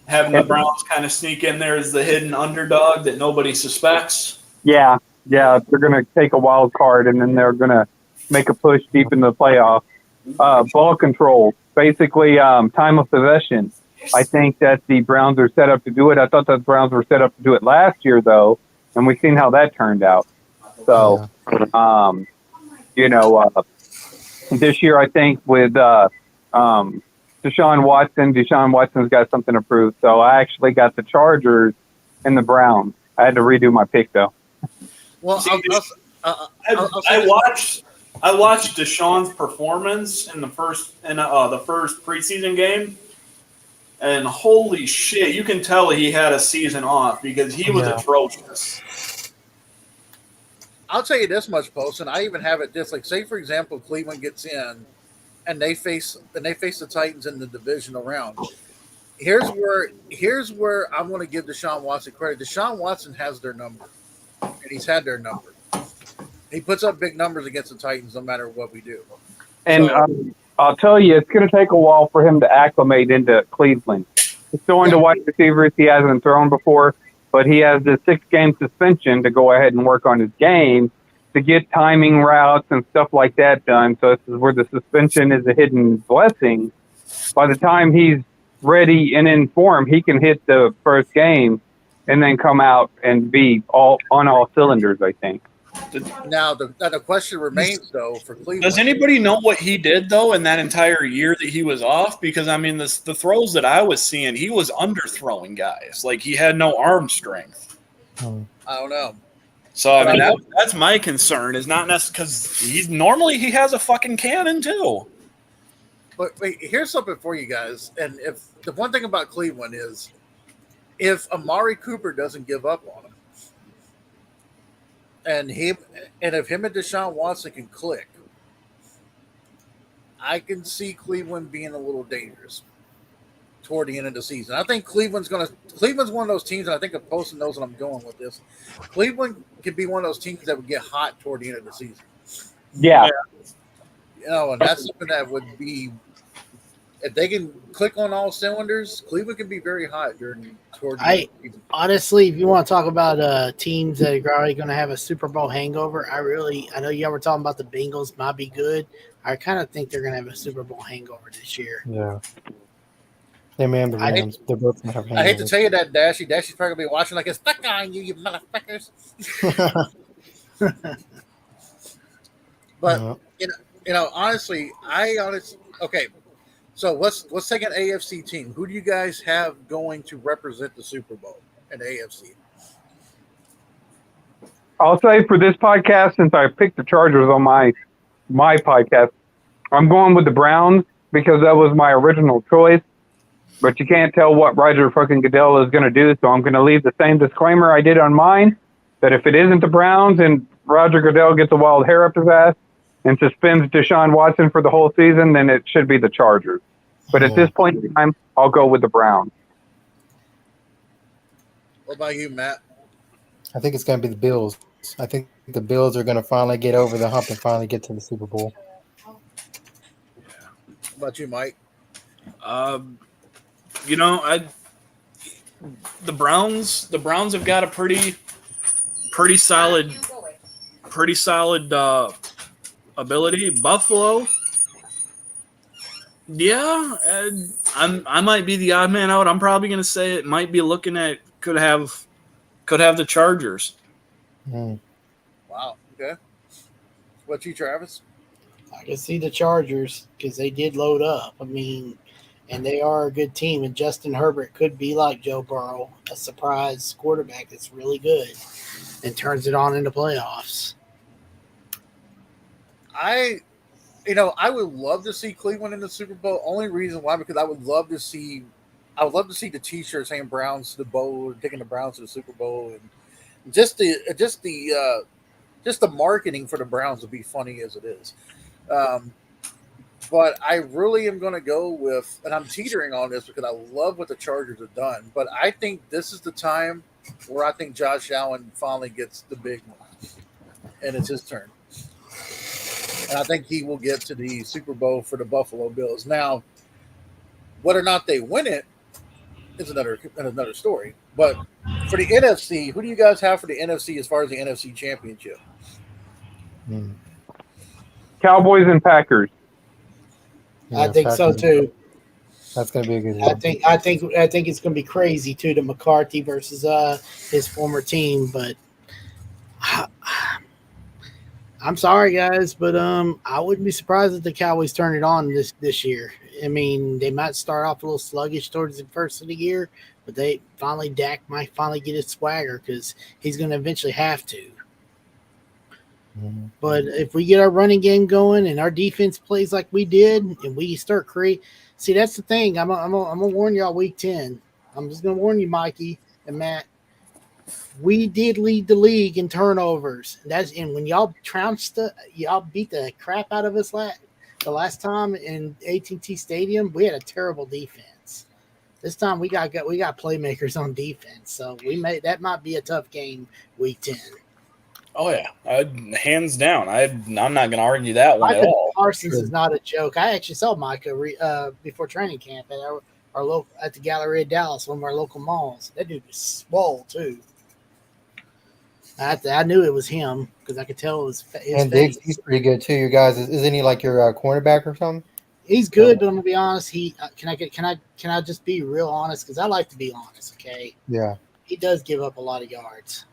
Having the Browns kind of sneak in there as the hidden underdog that nobody suspects. Yeah, they're going to take a wild card, and then they're going to make a push deep in the playoffs. Ball control, basically time of possession. I think that the Browns are set up to do it. I thought the Browns were set up to do it last year, though, and we've seen how that turned out. So, this year I think with Deshaun Watson's got something to prove. So I actually got the Chargers and the Browns. I had to redo my pick, though. Well, I watched Deshaun's performance in the first preseason game, and holy shit, you can tell he had a season off because he was atrocious. I'll tell you this much, Poston. I even have it just like, say for example, Cleveland gets in, and they face the Titans in the divisional round. Here's where I'm going to give Deshaun Watson credit. Deshaun Watson has their number, and he's had their number. He puts up big numbers against the Titans no matter what we do. And I'll tell you, it's going to take a while for him to acclimate into Cleveland. He's throwing to wide receivers he hasn't thrown before, but he has this 6-game suspension to go ahead and work on his game to get timing routes and stuff like that done. So this is where the suspension is a hidden blessing. By the time he's ready and in form, he can hit the first game and then come out and be on all cylinders, I think. Now the question remains though for Cleveland. Does anybody know what he did though in that entire year that he was off? Because I mean, the throws that I was seeing, he was underthrowing guys. Like he had no arm strength. I don't know. So I mean, that's my concern. Is not necessarily because he has a fucking cannon too. But wait, here's something for you guys. And if the one thing about Cleveland is, if Amari Cooper doesn't give up on him, and if him and Deshaun Watson can click, I can see Cleveland being a little dangerous toward the end of the season. I think Cleveland's one of those teams, and I think the Poston knows what I'm going with this. Cleveland could be one of those teams that would get hot toward the end of the season. Yeah. And that's something that would be, if they can click on all cylinders, Cleveland can be very hot toward the end of the season. Honestly, if you want to talk about teams that are already going to have a Super Bowl hangover, I know y'all were talking about the Bengals might be good. I kind of think they're going to have a Super Bowl hangover this year. Yeah. They may have the Rams. They're both going to have I hate to tell you that, Dashy's probably going to be watching like it's stuck on you motherfuckers. But, honestly, okay. So let's take an AFC team. Who do you guys have going to represent the Super Bowl in the AFC? I'll say for this podcast, since I picked the Chargers on my podcast, I'm going with the Browns because that was my original choice. But you can't tell what Roger fucking Goodell is going to do, so I'm going to leave the same disclaimer I did on mine, that if it isn't the Browns and Roger Goodell gets a wild hair up his ass and suspends Deshaun Watson for the whole season, then it should be the Chargers. But at this point in time, I'll go with the Browns. What about you, Matt? I think it's going to be the Bills. I think the Bills are going to finally get over the hump and finally get to the Super Bowl. What about you, Mike? The Browns have got a pretty solid ability. Buffalo, yeah, I might be the odd man out. I'm probably going to say it might be looking at could have the Chargers. Wow. Okay. What about you, Travis? I can see the Chargers because they did load up. I mean, and they are a good team. And Justin Herbert could be like Joe Burrow, a surprise quarterback that's really good and turns it on in the playoffs. I would love to see Cleveland in the Super Bowl. Only reason why, because I would love to see the T-shirts saying Browns to the bowl, taking the Browns to the Super Bowl, and just the marketing for the Browns would be funny as it is. But I really am going to go with, and I'm teetering on this because I love what the Chargers have done, but I think this is the time where I think Josh Allen finally gets the big one, and it's his turn. And I think he will get to the Super Bowl for the Buffalo Bills. Now, whether or not they win it is another story. But for the NFC, who do you guys have for the NFC as far as the NFC Championship? Cowboys and Packers. Yeah, I think so too. That's going to be a good I one. think it's going to be crazy too. The McCarthy versus his former team, but I'm sorry guys, but I wouldn't be surprised if the Cowboys turn it on this year. I mean, they might start off a little sluggish towards the first of the year, but Dak might finally get his swagger because he's going to eventually have to. But if we get our running game going and our defense plays like we did, and we start see, that's the thing. I'm gonna warn y'all. Week 10. I'm just gonna warn you, Mikey and Matt. We did lead the league in turnovers. And when y'all y'all beat the crap out of us the last time in AT&T Stadium. We had a terrible defense. This time we got playmakers on defense, so that might be a tough game. Week 10. Oh yeah, hands down. I'm not going to argue that one at all. Parsons is not a joke. I actually saw Micah before training camp at at the Galleria Dallas, one of our local malls. That dude was swole too. I knew it was him because I could tell his And face. Diggs, he's pretty good too. You guys, isn't he like your cornerback or something? He's good, but I'm gonna be honest. Can I just be real honest? Because I like to be honest. Okay. Yeah. He does give up a lot of yards.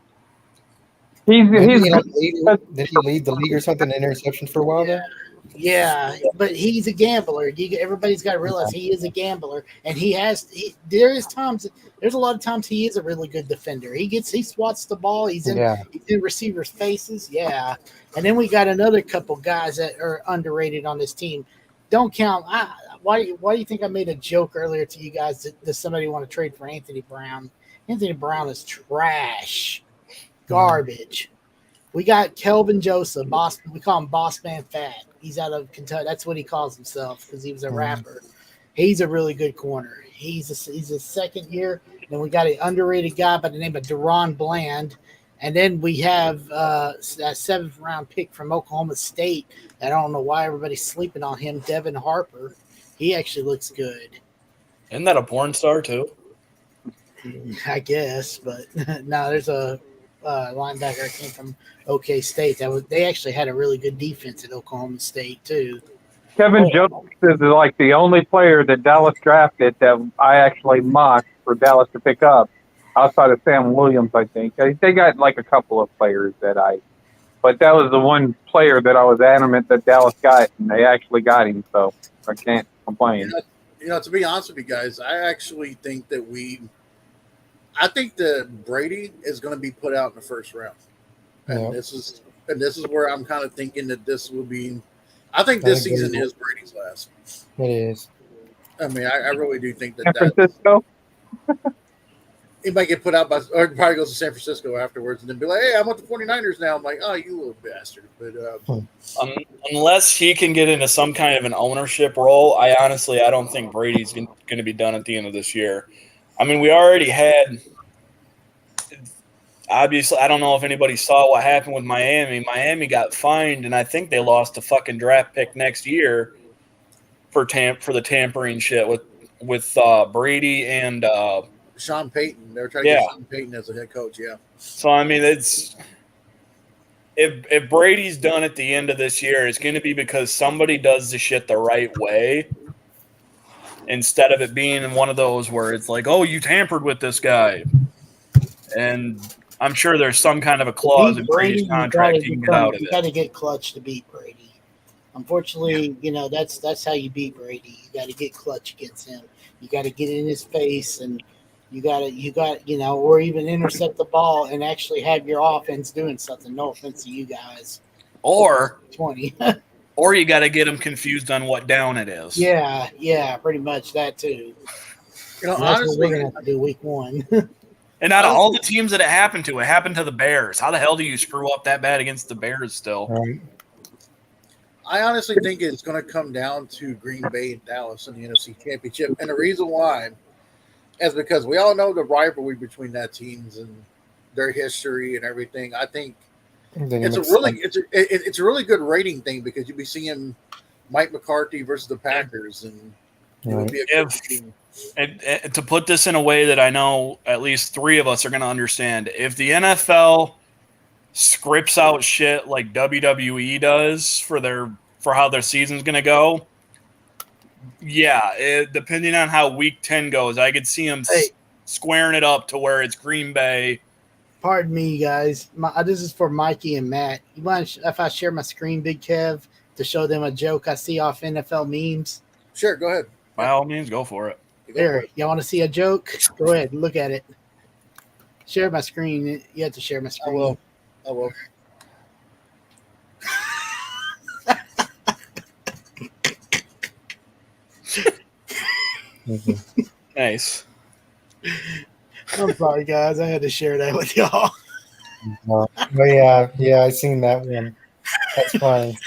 He's Did he lead the league or something in interceptions for a while there? Yeah, but he's a gambler. Everybody's got to realize he is a gambler, and there's a lot of times he is a really good defender. He swats the ball. He's in receivers' faces. Yeah, and then we got another couple guys that are underrated on this team. Don't count. Why do you think I made a joke earlier to you guys that does somebody want to trade for Anthony Brown? Anthony Brown is trash, garbage. We got Kelvin Joseph, Boston. We call him Boss Man Fat. He's out of Kentucky. That's what he calls himself because he was a rapper. He's a really good corner. He's a second year. Then we got an underrated guy by the name of Deron Bland. And then we have that 7th round pick from Oklahoma State. I don't know why everybody's sleeping on him, Devin Harper. He actually looks good. Isn't that a porn star too? I guess, but no, there's a linebacker that came from OK State. They actually had a really good defense at Oklahoma State too. Kevin Jones is like the only player that Dallas drafted that I actually mocked for Dallas to pick up, outside of Sam Williams. I think they got like a couple of players but that was the one player that I was adamant that Dallas got, and they actually got him. So I can't complain. To be honest with you guys, I actually think that I think that Brady is going to be put out in the first round, and this is where I'm kind of thinking that this will be. I think this season is Brady's last. It is. I mean, I really do think San Francisco. He might get put out or probably goes to San Francisco afterwards, and then be like, "Hey, I'm with the 49ers now." I'm like, "Oh, you little bastard!" But unless he can get into some kind of an ownership role, I don't think Brady's going to be done at the end of this year. I mean, we already had – obviously, I don't know if anybody saw what happened with Miami. Miami got fined, and I think they lost a fucking draft pick next year for the tampering shit with Brady and Sean Payton. They were trying to get Sean Payton as a head coach, yeah. So, I mean, it's – if Brady's done at the end of this year, it's going to be because somebody does the shit the right way, instead of it being in one of those where it's like, oh, you tampered with this guy. And I'm sure there's some kind of a clause in Brady's contract he can get out of it. You got to get clutch to beat Brady. Unfortunately, that's how you beat Brady. You got to get clutch against him. You got to get in his face, and you got or even intercept the ball and actually have your offense doing something. No offense to you guys. Or 20. Or you got to get them confused on what down it is. Yeah, pretty much that too. Honestly, we're gonna have to do week 1. And out of all the teams that it happened to the Bears. How the hell do you screw up that bad against the Bears still? Right. I honestly think it's going to come down to Green Bay and Dallas in the NFC Championship, and the reason why is because we all know the rivalry between that teams and their history and everything. I think it's a really good rating thing because you'll be seeing Mike McCarthy versus the Packers, and it would be a good team. And to put this in a way that I know at least 3 of us are going to understand, if the NFL scripts out shit like WWE does for how their season's going to go, depending on how Week 10 goes, I could see them squaring it up to where it's Green Bay. Pardon me, guys. This is for Mikey and Matt. You mind if I share my screen, Big Kev, to show them a joke I see off NFL memes? Sure, go ahead. By all means, go for it. There, y'all want to see a joke? Go ahead, look at it. Share my screen. You have to share my screen. I will. Nice. I'm sorry, guys. I had to share that with y'all. Yeah, I seen that one. That's funny.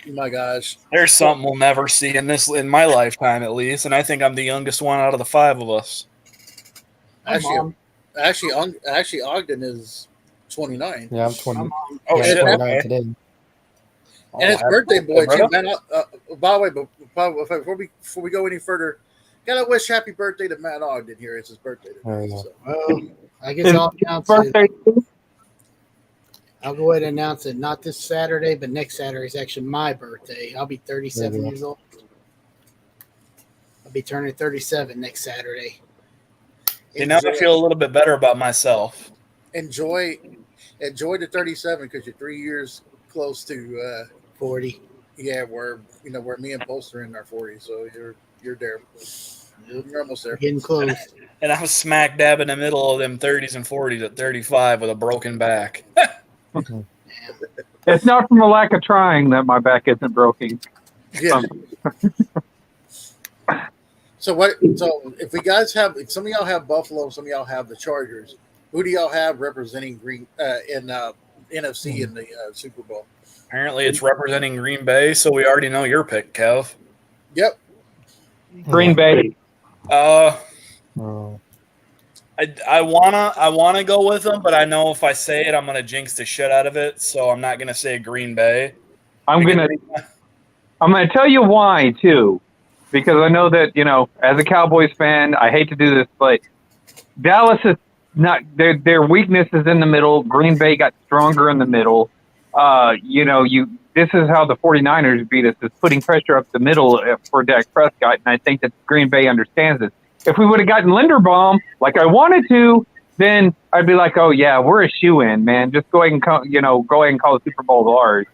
Oh my gosh. There's something we'll never see in my lifetime, at least, and I think I'm the youngest one out of the 5 of us. Actually, Ogden is 29. Yeah, I'm 20. Oh, shit. 29 today. And it's birthday boy, too. Man, by the way, before we go any further, gotta wish happy birthday to Matt Ogden here. It's his birthday today. Well, I guess I'll announce it. I'll go ahead and announce it. Not this Saturday, but next Saturday is actually my birthday. I'll be 37 years old. I'll be turning 37 next Saturday. Now I feel a little bit better about myself. Enjoy enjoy the 37 because you're 3 years close to 40. Yeah, where me and Post are in our 40s, so you're there. You're almost there. Getting close. And I'm smack dab in the middle of them 30s and 40s at 35 with a broken back. It's not from a lack of trying that my back isn't broken. Yeah. So if some of y'all have Buffalo, some of y'all have the Chargers. Who do y'all have representing Green in NFC in the Super Bowl? Apparently, it's representing Green Bay, so we already know your pick, Kev. Yep. Green Bay. I wanna go with them, but I know if I say it, I'm gonna jinx the shit out of it. So I'm not gonna say Green Bay. I'm gonna tell you why too, because I know that as a Cowboys fan, I hate to do this, but Dallas is not their weakness is in the middle. Green Bay got stronger in the middle. This is how the 49ers beat us, is putting pressure up the middle for Dak Prescott, and I think that Green Bay understands this. If we would have gotten Linderbaum like I wanted to, then I'd be like, oh yeah, we're a shoe-in, man. Just go ahead and call the Super Bowl ours.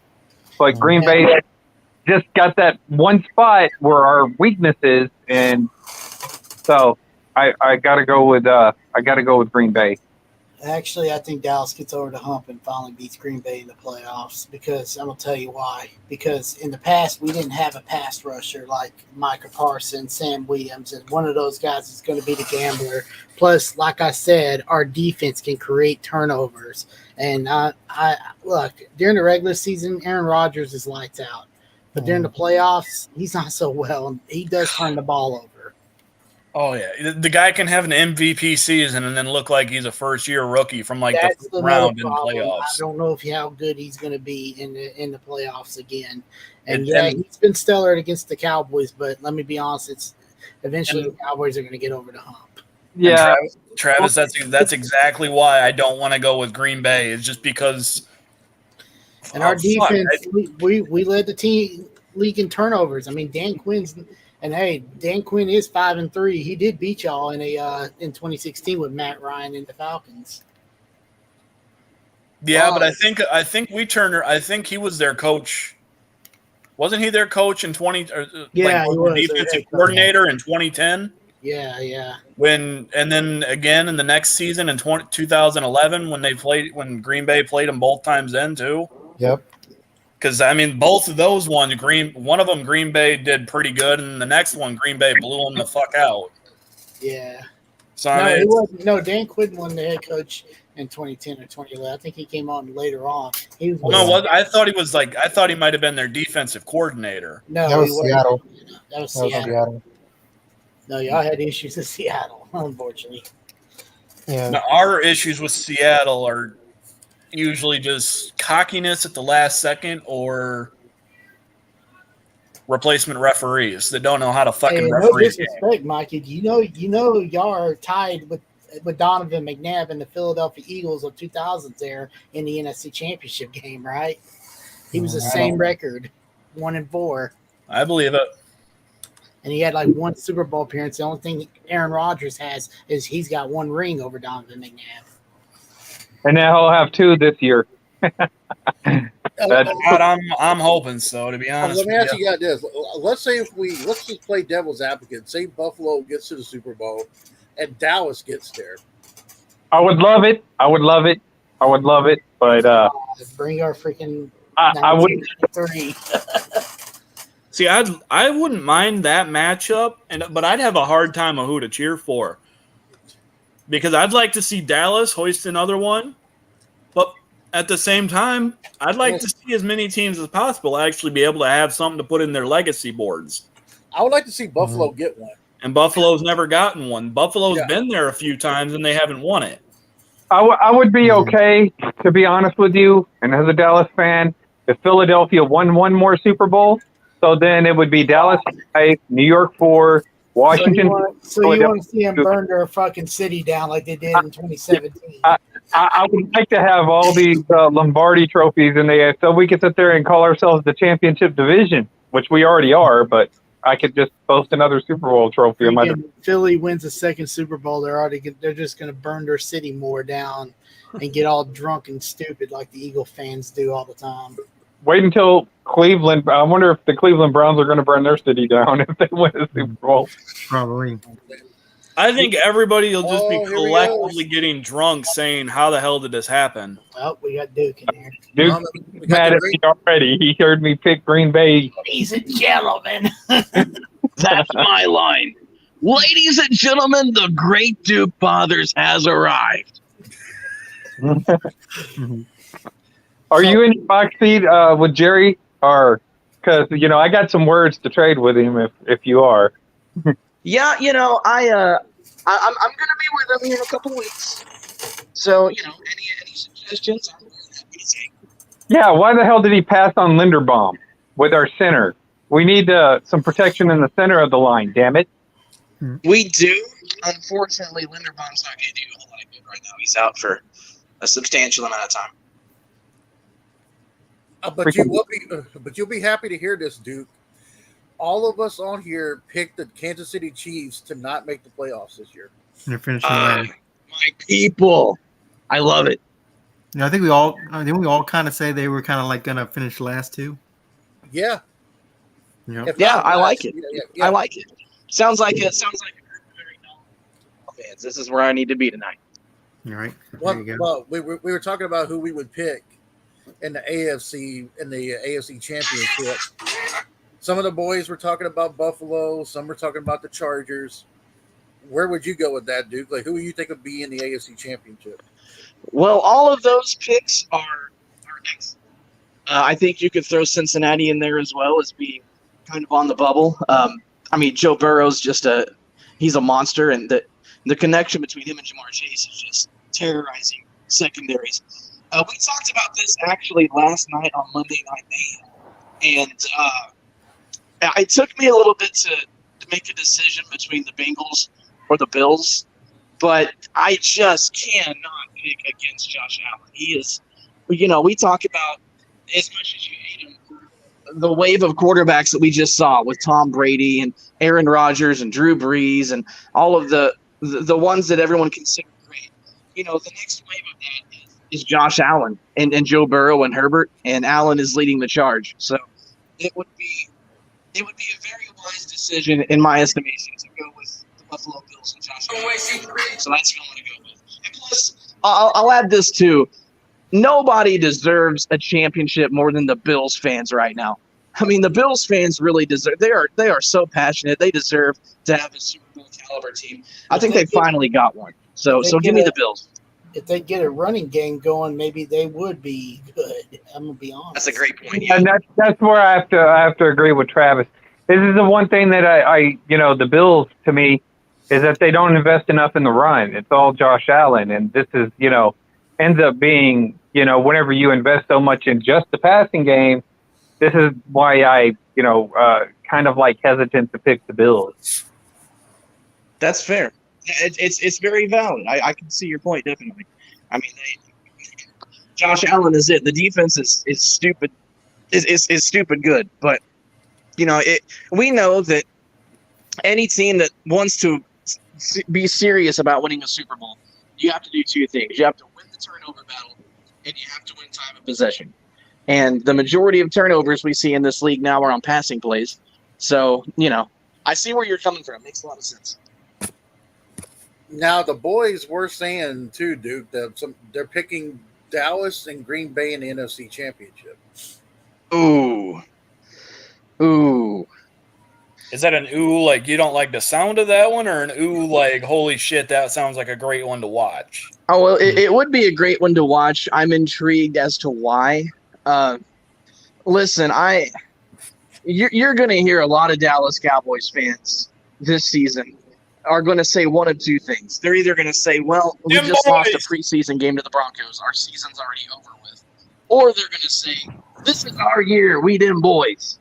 But Green Bay just got that one spot where our weakness is, and so I gotta go with Green Bay. Actually, I think Dallas gets over the hump and finally beats Green Bay in the playoffs, because I'm going to tell you why. Because in the past, we didn't have a pass rusher like Micah Parsons, Sam Williams, and one of those guys is going to be the gambler. Plus, like I said, our defense can create turnovers. And I look, during the regular season, Aaron Rodgers is lights out. But during the playoffs, he's not so well. He does turn the ball over. Oh yeah, the guy can have an MVP season and then look like he's a first-year rookie from the first round in playoffs. I don't know how good he's going to be in the playoffs again. And he's been stellar against the Cowboys, but let me be honest, eventually the Cowboys are going to get over the hump. Yeah, Travis, that's exactly why I don't want to go with Green Bay. It's just because. And our defense, we led the league in turnovers. I mean, Dan Quinn is 5-3. He did beat y'all in 2016 with Matt Ryan and the Falcons. Yeah, but I think I think he was their coach. Wasn't he their coach in 20? Yeah, he was defensive coordinator in 2010. Yeah. And then again in the next season in 2011 when Green Bay played them both times then too. Yep. Because I mean, both of those ones, one of them Green Bay did pretty good, and the next one Green Bay blew them the fuck out. Yeah. So Dan Quinn won the head coach in 2010 or 2011. I think he came on later on. I thought he might have been their defensive coordinator. No, that was Seattle. That was Seattle. No, y'all had issues with Seattle, unfortunately. Yeah. Now, our issues with Seattle are usually just cockiness at the last second or replacement referees that don't know how to fucking referee. No disrespect, Mikey. You know, y'all are tied with Donovan McNabb and the Philadelphia Eagles of 2000s there in the NFC Championship game, right? He was the same record, 1-4. I believe it. And he had like one Super Bowl appearance. The only thing Aaron Rodgers has is he's got one ring over Donovan McNabb. And now he'll have 2 this year. I'm hoping so, to be honest. Let me ask you guys this. Let's just play devil's advocate. Say Buffalo gets to the Super Bowl and Dallas gets there. I would love it. But bring our freaking I would 3. See, I wouldn't mind that matchup, but I'd have a hard time of who to cheer for. Because I'd like to see Dallas hoist another one, but at the same time, I'd like to see as many teams as possible actually be able to have something to put in their legacy boards. I would like to see Buffalo get one. And Buffalo's never gotten one. Buffalo's been there a few times, and they haven't won it. I would be okay, to be honest with you, and as a Dallas fan, if Philadelphia won one more Super Bowl, so then it would be Dallas 5, New York 4, Washington. So you want to see them burn their fucking city down like they did in 2017? I would like to have all these Lombardi trophies in there so we could sit there and call ourselves the championship division, which we already are. But I could just post another Super Bowl trophy on my. Freaking Philly wins the second Super Bowl. They're just going to burn their city more down and get all drunk and stupid like the Eagle fans do all the time. Wait until Cleveland. I wonder if the Cleveland Browns are going to burn their city down if they win a Super Bowl. Probably. I think everybody will just be Oh, here we collectively getting drunk saying, how the hell did this happen? Oh, we got Duke in here. Duke We got mad the at me already. He heard me pick Green Bay. Ladies and gentlemen. That's my line. Ladies and gentlemen, the great Duke Fathers has arrived. Are you in your box seat with Jerry? Or because I got some words to trade with him if you are. Yeah, I'm gonna be with them here in a couple of weeks. So, any suggestions? I'm more than happy to take. Yeah, why the hell did he pass on Linderbaum with our center? We need some protection in the center of the line, damn it. We do. Unfortunately, Linderbaum's not going to do a whole lot of good right now. He's out for a substantial amount of time. But you'll be happy to hear this, Duke. All of us on here picked the Kansas City Chiefs to not make the playoffs this year. They're finishing last. My people. I love it. I think we all kind of say they were kind of like going to finish last two. Yeah. Yep. Yeah, I like it. Yeah. I like it. Sounds like a group of very knowledgeable fans. This is where I need to be tonight. All right. There Well, you go. well, we were talking about who we would pick in the AFC Championship. Some of the boys were talking about Buffalo. Some were talking about the Chargers. Where would you go with that, Duke? Like, who do you think would be in the AFC Championship? Well, all of those picks are excellent. I think you could throw Cincinnati in there as well as being kind of on the bubble. Joe Burrow's he's a monster, and the connection between him and Jamar Chase is just terrorizing secondaries. We talked about this actually last night on Monday Night Mayhem, and it took me a little bit to make a decision between the Bengals or the Bills, but I just cannot pick against Josh Allen. He is, we talk about, as much as you hate him, the wave of quarterbacks that we just saw with Tom Brady and Aaron Rodgers and Drew Brees and all of the ones that everyone considered great. The next wave of that is Josh Allen and Joe Burrow and Herbert, and Allen is leading the charge. So it would be a very wise decision, in my estimation, to go with the Buffalo Bills and Josh Allen. So that's who I want to go with. And plus, I'll add this too. Nobody deserves a championship more than the Bills fans right now. I mean, the Bills fans really deserve. They are so passionate. They deserve to have a Super Bowl caliber team. I think they finally got one. So give me the Bills. If they get a running game going, maybe they would be good. I'm gonna be honest. That's a great point. And that's where I have to agree with Travis. This is the one thing that I the Bills, to me, is that they don't invest enough in the run. It's all Josh Allen, and this is ends up being whenever you invest so much in just the passing game, this is why I kind of like hesitant to pick the Bills. That's fair. It's very valid. I can see your point, definitely. I mean, Josh Allen is it. The defense is stupid. Is stupid good, but we know that any team that wants to be serious about winning a Super Bowl, you have to do two things. You have to win the turnover battle, and you have to win time of possession. And the majority of turnovers we see in this league now are on passing plays. So, I see where you're coming from. It makes a lot of sense. Now, the boys were saying, too, Duke, that they're picking Dallas and Green Bay in the NFC Championship. Ooh. Is that an ooh like you don't like the sound of that one, or an ooh like holy shit, that sounds like a great one to watch? Oh, well, it would be a great one to watch. I'm intrigued as to why. Listen, you're going to hear a lot of Dallas Cowboys fans this season are going to say one of two things. They're either going to say, well, we just lost a preseason game to the Broncos. Our season's already over with. Or they're going to say, this is our year. We them boys.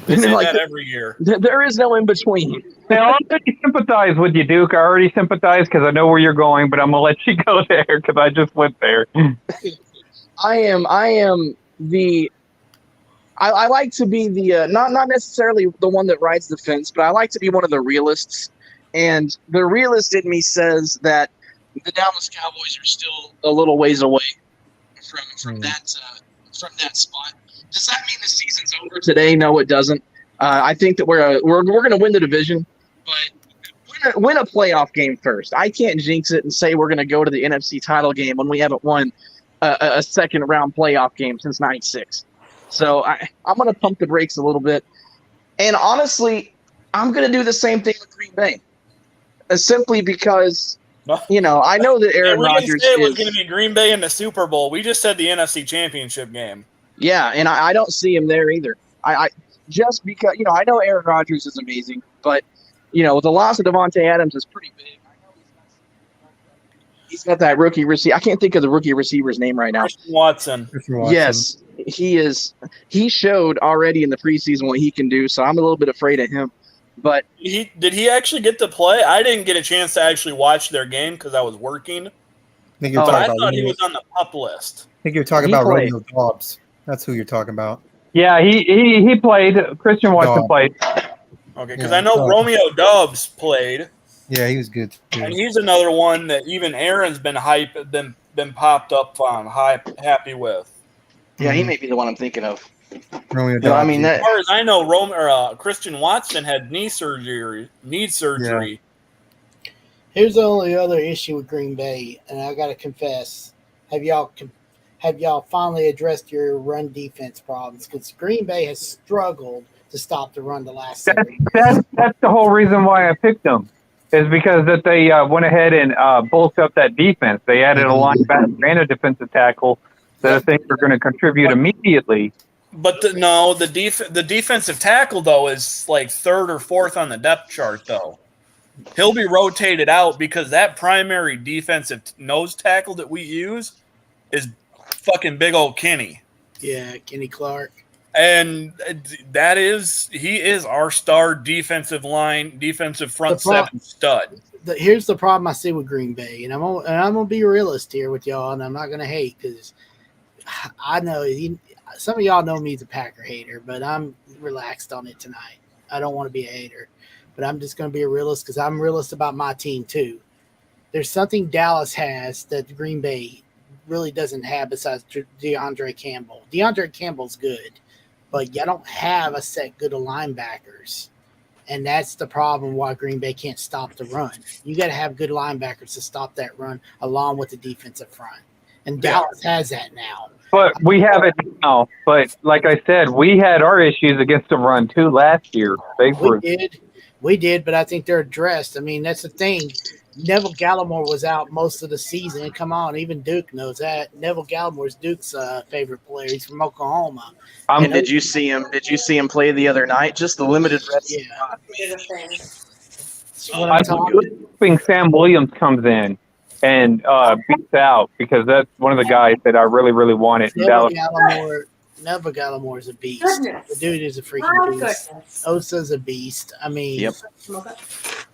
They say that every year. There is no in between. I already sympathize with you, Duke. I already sympathize because I know where you're going, but I'm going to let you go there because I just went there. I am the I like to be the not necessarily the one that rides the fence, but I like to be one of the realists. And the realist in me says that the Dallas Cowboys are still a little ways away from that spot. Does that mean the season's over today? No, it doesn't. I think that we're going to win the division, but win a playoff game first. I can't jinx it and say we're going to go to the NFC title game when we haven't won a second round playoff game since '96. So I'm going to pump the brakes a little bit. And honestly, I'm going to do the same thing with Green Bay. Simply because, I know that Aaron Rodgers didn't say it was going to be Green Bay in the Super Bowl. We just said the NFC Championship game. Yeah, and I don't see him there either. I just because, I know Aaron Rodgers is amazing, but, with the loss of Devontae Adams is pretty big. I know he's got that rookie receiver. I can't think of the rookie receiver's name right now. Christian Watson. Yes, he is. He showed already in the preseason what he can do, so I'm a little bit afraid of him. But did he actually get to play? I didn't get a chance to actually watch their game because I was working. I thought he was on the PUP list. I think you're talking about Romeo Dobbs. That's who you're talking about. Yeah, he played. Christian Watson played. Okay, because I know Romeo Dobbs played. Yeah, he was good too. And he's another one that even Aaron's been been popped up on, happy with. Yeah, he may be the one I'm thinking of. Romeo Dobbs. As far as I know, Christian Watson had knee surgery. Yeah. Here's the only other issue with Green Bay, and I got to confess: have y'all finally addressed your run defense problems? Because Green Bay has struggled to stop the run the last. That's the whole reason why I picked them, is because that they went ahead and bulked up that defense. They added a linebacker and a defensive tackle that I think are going to contribute immediately. But the defensive tackle, though, is like third or fourth on the depth chart, though. He'll be rotated out because that primary defensive nose tackle that we use is fucking big old Kenny. Yeah, Kenny Clark. And he is our star defensive front seven stud. Here's the problem I see with Green Bay, and I'm gonna be a realist here with y'all, and I'm not gonna hate because I know some of y'all know me as a Packer hater, but I'm relaxed on it tonight. I don't want to be a hater, but I'm just going to be a realist because I'm a realist about my team too. There's something Dallas has that Green Bay really doesn't have besides DeAndre Campbell. DeAndre Campbell's good, but you don't have a set good of linebackers. And that's the problem why Green Bay can't stop the run. You got to have good linebackers to stop that run along with the defensive front. And Dallas has that now. But we have it now. But like I said, we had our issues against the run too last year. We did, but I think they're addressed. I mean, that's the thing. Neville Gallimore was out most of the season. Come on, even Duke knows that. Neville Gallimore's Duke's favorite player. He's from Oklahoma. Did you see him? Did you see him play the other night? Just the limited reps. Yeah. I'm hoping Sam Williams comes in and beats out because that's one of the guys that I really, really wanted. Neville Gallimore is a beast. The dude is a freaking beast. Osa's a beast. I mean,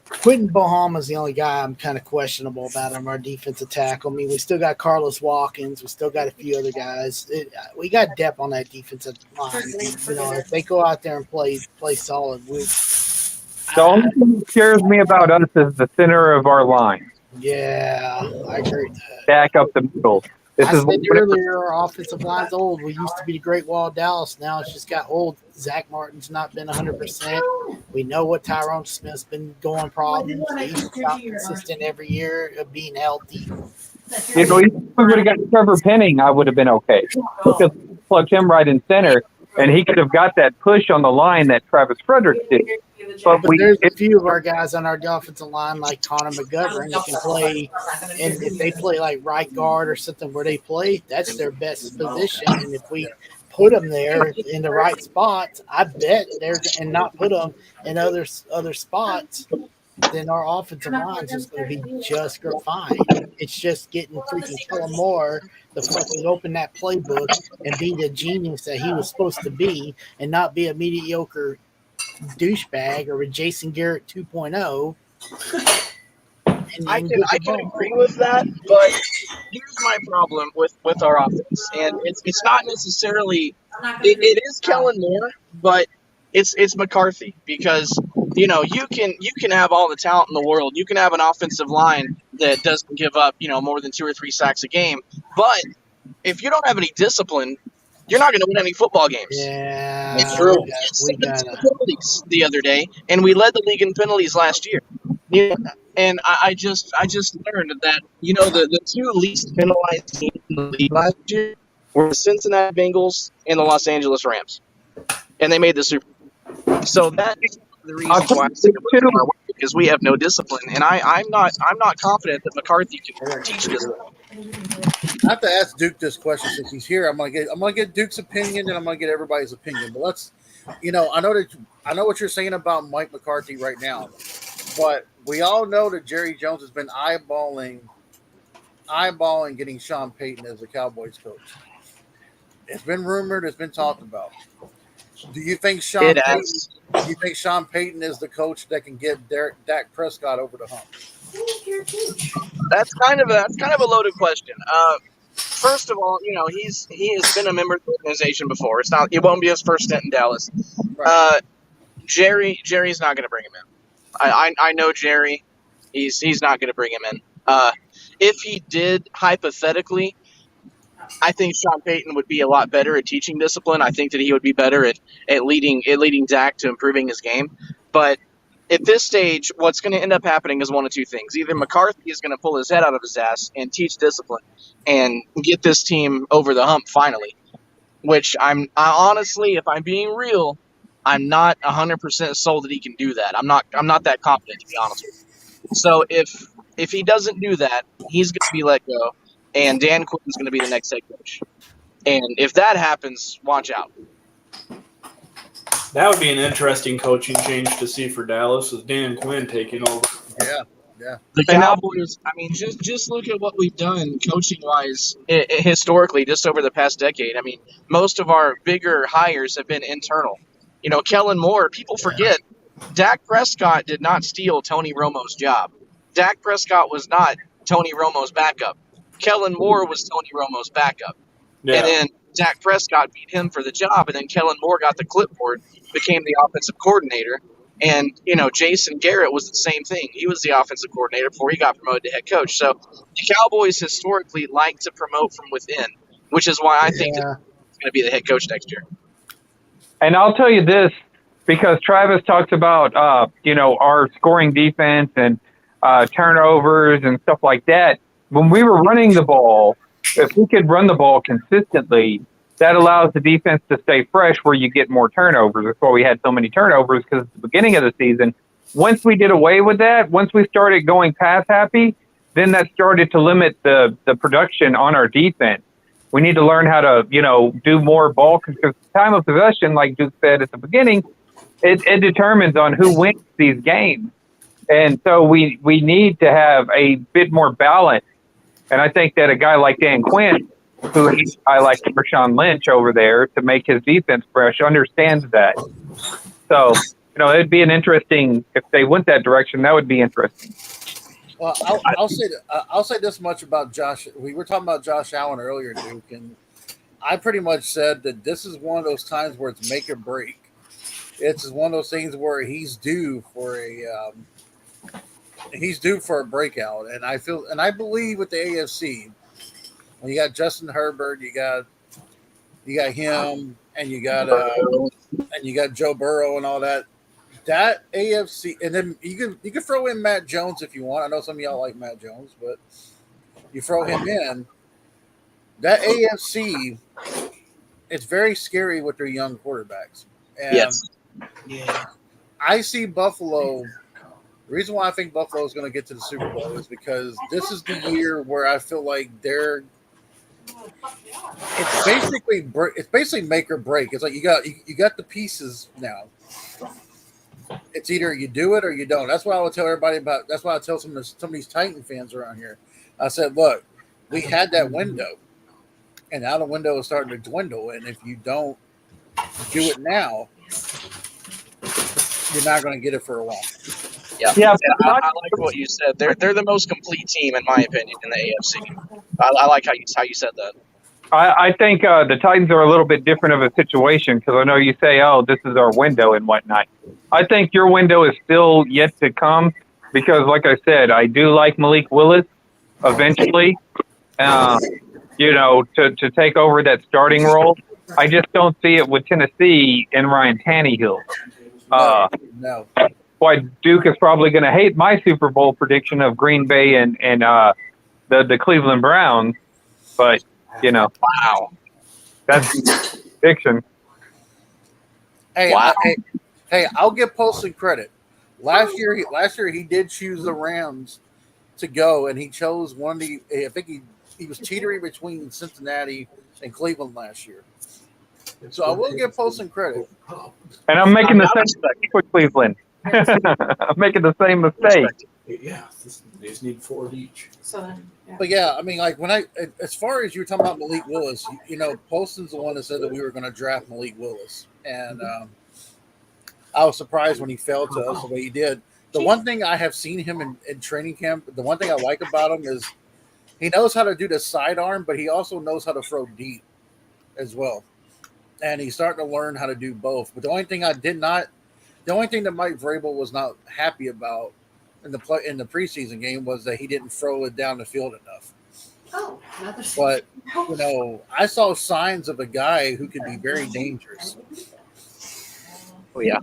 Quentin Boham is the only guy I'm kind of questionable about on our defensive tackle. I mean, we still got Carlos Watkins. We still got a few other guys. We got depth on that defensive line. If they go out there and play solid, the only thing that scares me about us is the center of our line. Yeah, I agree with that. Back up the middle. I said earlier, our offensive line's old. We used to be the Great Wall of Dallas. Now it's just got old. Zach Martin's not been 100%. We know what Tyrone Smith's been going problems. He's not consistent every year of being healthy. If we would have got Trevor Penning, I would have been okay. Because we plugged him right in center, and he could have got that push on the line that Travis Frederick did. But there's a few of our guys on our offensive line, like Connor McGovern, that can play. And if they play like right guard or something where they play, that's their best position. And if we put them there in the right spots, I bet and not put them in other spots, then our offensive line is just going to be just fine. It's just getting freaking Kellen Moore to fucking open that playbook and be the genius that he was supposed to be, and not be a mediocre douchebag or a Jason Garrett 2.0. I can agree with that, but here's my problem with our offense, and it's not necessarily it is Kellen Moore, but it's McCarthy, because you can have all the talent in the world, you can have an offensive line that doesn't give up more than 2 or 3 sacks a game, but if you don't have any discipline, you're not going to win any football games. Yeah, It's true. true. 17 penalties the other day, and we led the league in penalties last year. And I just learned that the 2 least penalized teams in the league last year were the Cincinnati Bengals and the Los Angeles Rams, and they made the Super Bowl. So that is the reason why I'm sick of losing our way, because we have no discipline, and I'm not confident that McCarthy can teach discipline. I have to ask Duke this question since he's here. I'm gonna get Duke's opinion, and I'm gonna get everybody's opinion. But let's, I know what you're saying about Mike McCarthy right now, but we all know that Jerry Jones has been eyeballing getting Sean Payton as the Cowboys coach. It's been rumored. It's been talked about. Do you think Sean Payton is the coach that can get Dak Prescott over the hump? That's kind of a loaded question. First of all, he has been a member of the organization before. It won't be his first stint in Dallas. Right. Jerry's not going to bring him in. I know Jerry. He's not going to bring him in. If he did, hypothetically, I think Sean Payton would be a lot better at teaching discipline. I think that he would be better at leading Dak to improving his game. But at this stage, what's going to end up happening is one of 2 things. Either McCarthy is going to pull his head out of his ass and teach discipline and get this team over the hump finally, which I honestly, if I'm being real, I'm not 100% sold that he can do that. I'm not that confident, to be honest with you. So if he doesn't do that, he's going to be let go, and Dan Quinn's going to be the next head coach. And if that happens, watch out. That would be an interesting coaching change to see for Dallas, with Dan Quinn taking over. Yeah. The Cowboys, just look at what we've done coaching-wise historically just over the past decade. Most of our bigger hires have been internal. Kellen Moore, people forget, Dak Prescott did not steal Tony Romo's job. Dak Prescott was not Tony Romo's backup. Kellen Moore was Tony Romo's backup. Yeah. And then Dak Prescott beat him for the job, and then Kellen Moore got the clipboard, became the offensive coordinator. And, Jason Garrett was the same thing. He was the offensive coordinator before he got promoted to head coach. So the Cowboys historically like to promote from within, which is why I think that he's going to be the head coach next year. And I'll tell you this, because Travis talks about, our scoring defense and turnovers and stuff like that. When we were running the ball, if we could run the ball consistently, that allows the defense to stay fresh where you get more turnovers. That's why we had so many turnovers, because at the beginning of the season, once we did away with that, once we started going pass happy, then that started to limit the production on our defense. We need to learn how to, do more ball, because time of possession, like Duke said at the beginning, it determines on who wins these games. And so we need to have a bit more balance. And I think that a guy like Dan Quinn, who I like Marshawn Lynch over there to make his defense fresh, understands that. So, it'd be an interesting, if they went that direction, that would be interesting. Well, I'll say this much about Josh. We were talking about Josh Allen earlier, Duke, and I pretty much said that this is one of those times where it's make or break. It's one of those things where he's due for a breakout, and I believe with the AFC, when you got Justin Herbert, you got him, and you got Joe Burrow and all that. That AFC, and then you can throw in Matt Jones if you want. I know some of y'all like Matt Jones, but you throw him in. That AFC, it's very scary with their young quarterbacks. And yes. Yeah. I see Buffalo. The reason why I think Buffalo is going to get to the Super Bowl is because this is the year where I feel like it's basically make or break. It's like you got the pieces now. It's either you do it or you don't. That's what I would tell everybody about. That's why I tell some of these Titan fans around here. I said, look, we had that window, and now the window is starting to dwindle. And if you don't do it now, you're not going to get it for a while. Yeah. I like what you said. They're the most complete team, in my opinion, in the AFC. I like how you said that. I think the Titans are a little bit different of a situation because I know you say, oh, this is our window and whatnot. I think your window is still yet to come because, like I said, I do like Malik Willis eventually, to take over that starting role. I just don't see it with Tennessee and Ryan Tannehill. No. Why Duke is probably going to hate my Super Bowl prediction of Green Bay and the Cleveland Browns, but Wow. that's fiction. Hey, Wow. hey, I'll give Polson credit. Last year he did choose the Rams to go, and he chose one. I think he was teetering between Cincinnati and Cleveland last year. So I will give Polson credit. And I'm making the same mistake with Cleveland. I'm making the same mistake. Yeah, they just need 4 of each. So then, yeah. But yeah, I mean, like as far as you were talking about Malik Willis, Polson's the one that said that we were going to draft Malik Willis, and I was surprised when he fell to us the way he did. The one thing I have seen him in training camp, the one thing I like about him is he knows how to do the sidearm, but he also knows how to throw deep as well, and he's starting to learn how to do both. But the only thing that Mike Vrabel was not happy about in the preseason game was that he didn't throw it down the field enough. Oh, another. But I saw signs of a guy who could be very dangerous. Oh yeah.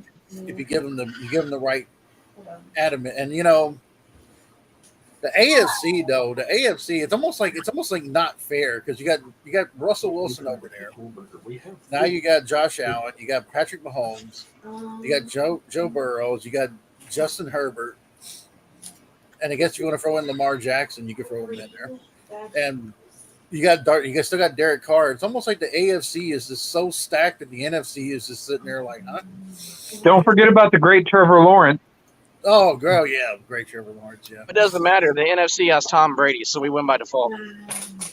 If you give him the right adamant, and the AFC though, it's almost like not fair because you got Russell Wilson over there. Now you got Josh Allen, you got Patrick Mahomes, you got Joe Burrows, you got Justin Herbert. And I guess if you want to throw in Lamar Jackson, you can throw him in there. And you still got Derek Carr. It's almost like the AFC is just so stacked that the NFC is just sitting there like, huh? Don't forget about the great Trevor Lawrence. Oh, girl, yeah, great Trevor Lawrence, yeah. It doesn't matter. The NFC has Tom Brady, so we win by default.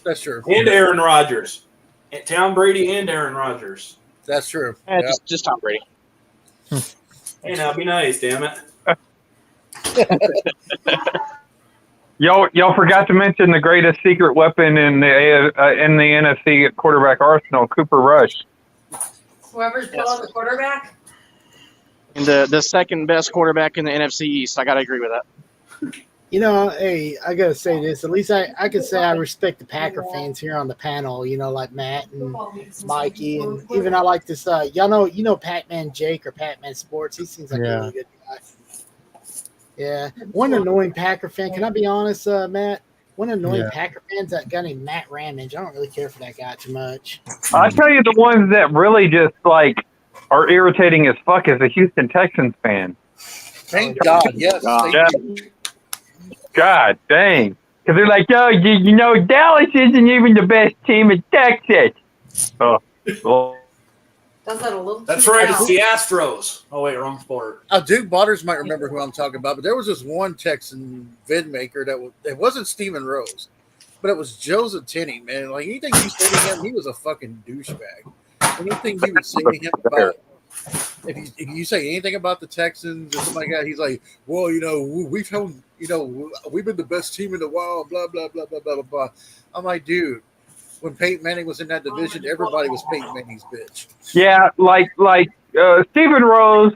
That's true. And Aaron Rodgers. And Tom Brady and Aaron Rodgers. That's true. Yeah. Just Tom Brady. Hey, now be nice, damn it. Y'all forgot to mention the greatest secret weapon in the NFC quarterback arsenal, Cooper Rush. Whoever's pulling the quarterback. And the second best quarterback in the NFC East. I gotta agree with that. Hey, I gotta say this. At least I could say I respect the Packer fans here on the panel. Like Matt and Mikey, and even I like this. Y'all know Pac-Man Jake or Pac-Man Sports. He seems like a really good guy. Yeah, one annoying Packer fan. Can I be honest, Matt? One annoying Packer fan's that guy named Matt Ramage. I don't really care for that guy too much. I'll tell you the ones that really just are irritating as fuck as a Houston Texans fan. Thank God, yes. God dang. Because they're like, yo, Dallas isn't even the best team in Texas. Oh, well. Does that a little. That's right. It's the Astros. Oh wait, wrong sport. Duke Butters might remember who I'm talking about, but there was this one Texan vid maker it wasn't Steven Rose, but it was Joseph Tinney, man. Like anything you say to him, he was a fucking douchebag. Anything you would say to him about if you say anything about the Texans or something like that, he's like, well, we've held, we've been the best team in the wild, blah blah blah blah blah blah. I'm like, dude. When Peyton Manning was in that division, everybody was Peyton Manning's bitch. Yeah, like Steven Rose,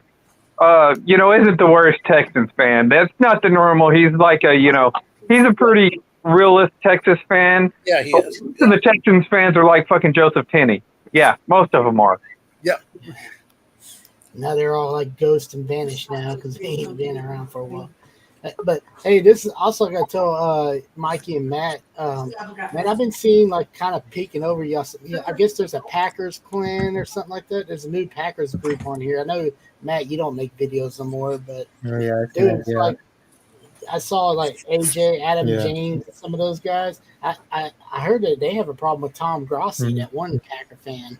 isn't the worst Texans fan. That's not the normal. He's like he's a pretty realist Texas fan. Yeah, he is. Most of the Texans fans are like fucking Joseph Tinney. Yeah, most of them are. Yeah. Now they're all like ghost and vanished now because they ain't been around for a while. But hey, this is also I got to tell Mikey and Matt. Man, I've been seeing kind of peeking over y'all. I guess there's a Packers clan or something like that. There's a new Packers group on here. I know Matt, you don't make videos no more, but I saw AJ, Adam James, some of those guys. I heard that they have a problem with Tom Grossi, that one Packer fan,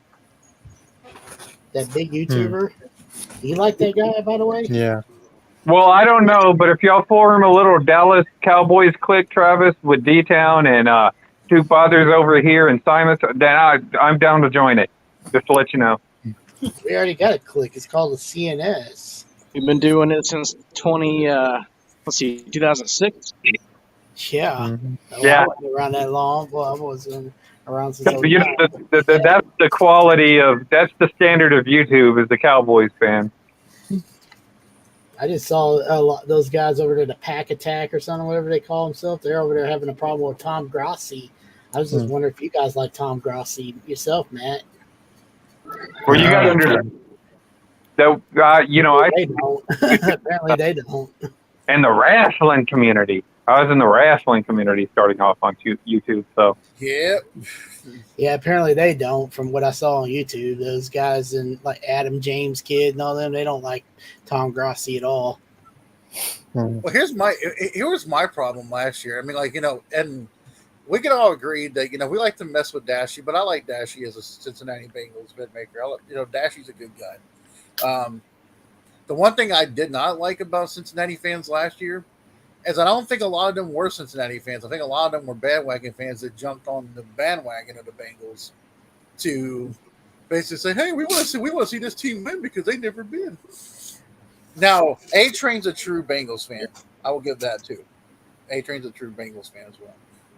that big YouTuber. You like that guy, by the way? Yeah. Well, I don't know, but if y'all form a little Dallas Cowboys clique, Travis, with D-Town and Duke Bothers over here and Simon, then I'm down to join it, just to let you know. We already got a clique. It's called the CNS. We've been doing it since 2006. Yeah. Mhm. Well, Yeah. I wasn't around that long. Well, I wasn't around since I was You know, that's the quality of, that's the standard of YouTube, is the Cowboys fan. I just saw those guys over there, the Pack Attack or something, whatever they call themselves. They're over there having a problem with Tom Grossi. I was just wondering if you guys like Tom Grossi yourself, Matt. Well, you got to understand that, you know, They don't. Apparently, they don't. in the wrestling community. I was in the wrestling community starting off on YouTube, so. Yep. Yeah, apparently they don't. From what I saw on YouTube, those guys and like Adam James Kidd and all them, they don't like Tom Grossi at all. Well, here's my problem last year. I mean, like, you know, and we can all agree that, you know, we like to mess with Dashy, but I like Dashy as a Cincinnati Bengals bedmaker. You know, Dashy's a good guy. The one thing I did not like about Cincinnati fans last year is I don't think a lot of them were Cincinnati fans. I think a lot of them were bandwagon fans that jumped on the bandwagon of the Bengals to basically say, "Hey, we want to see this team win because they've never been." Now, A-Train's a true Bengals fan. I will give that too. A-Train's a true Bengals fan as well.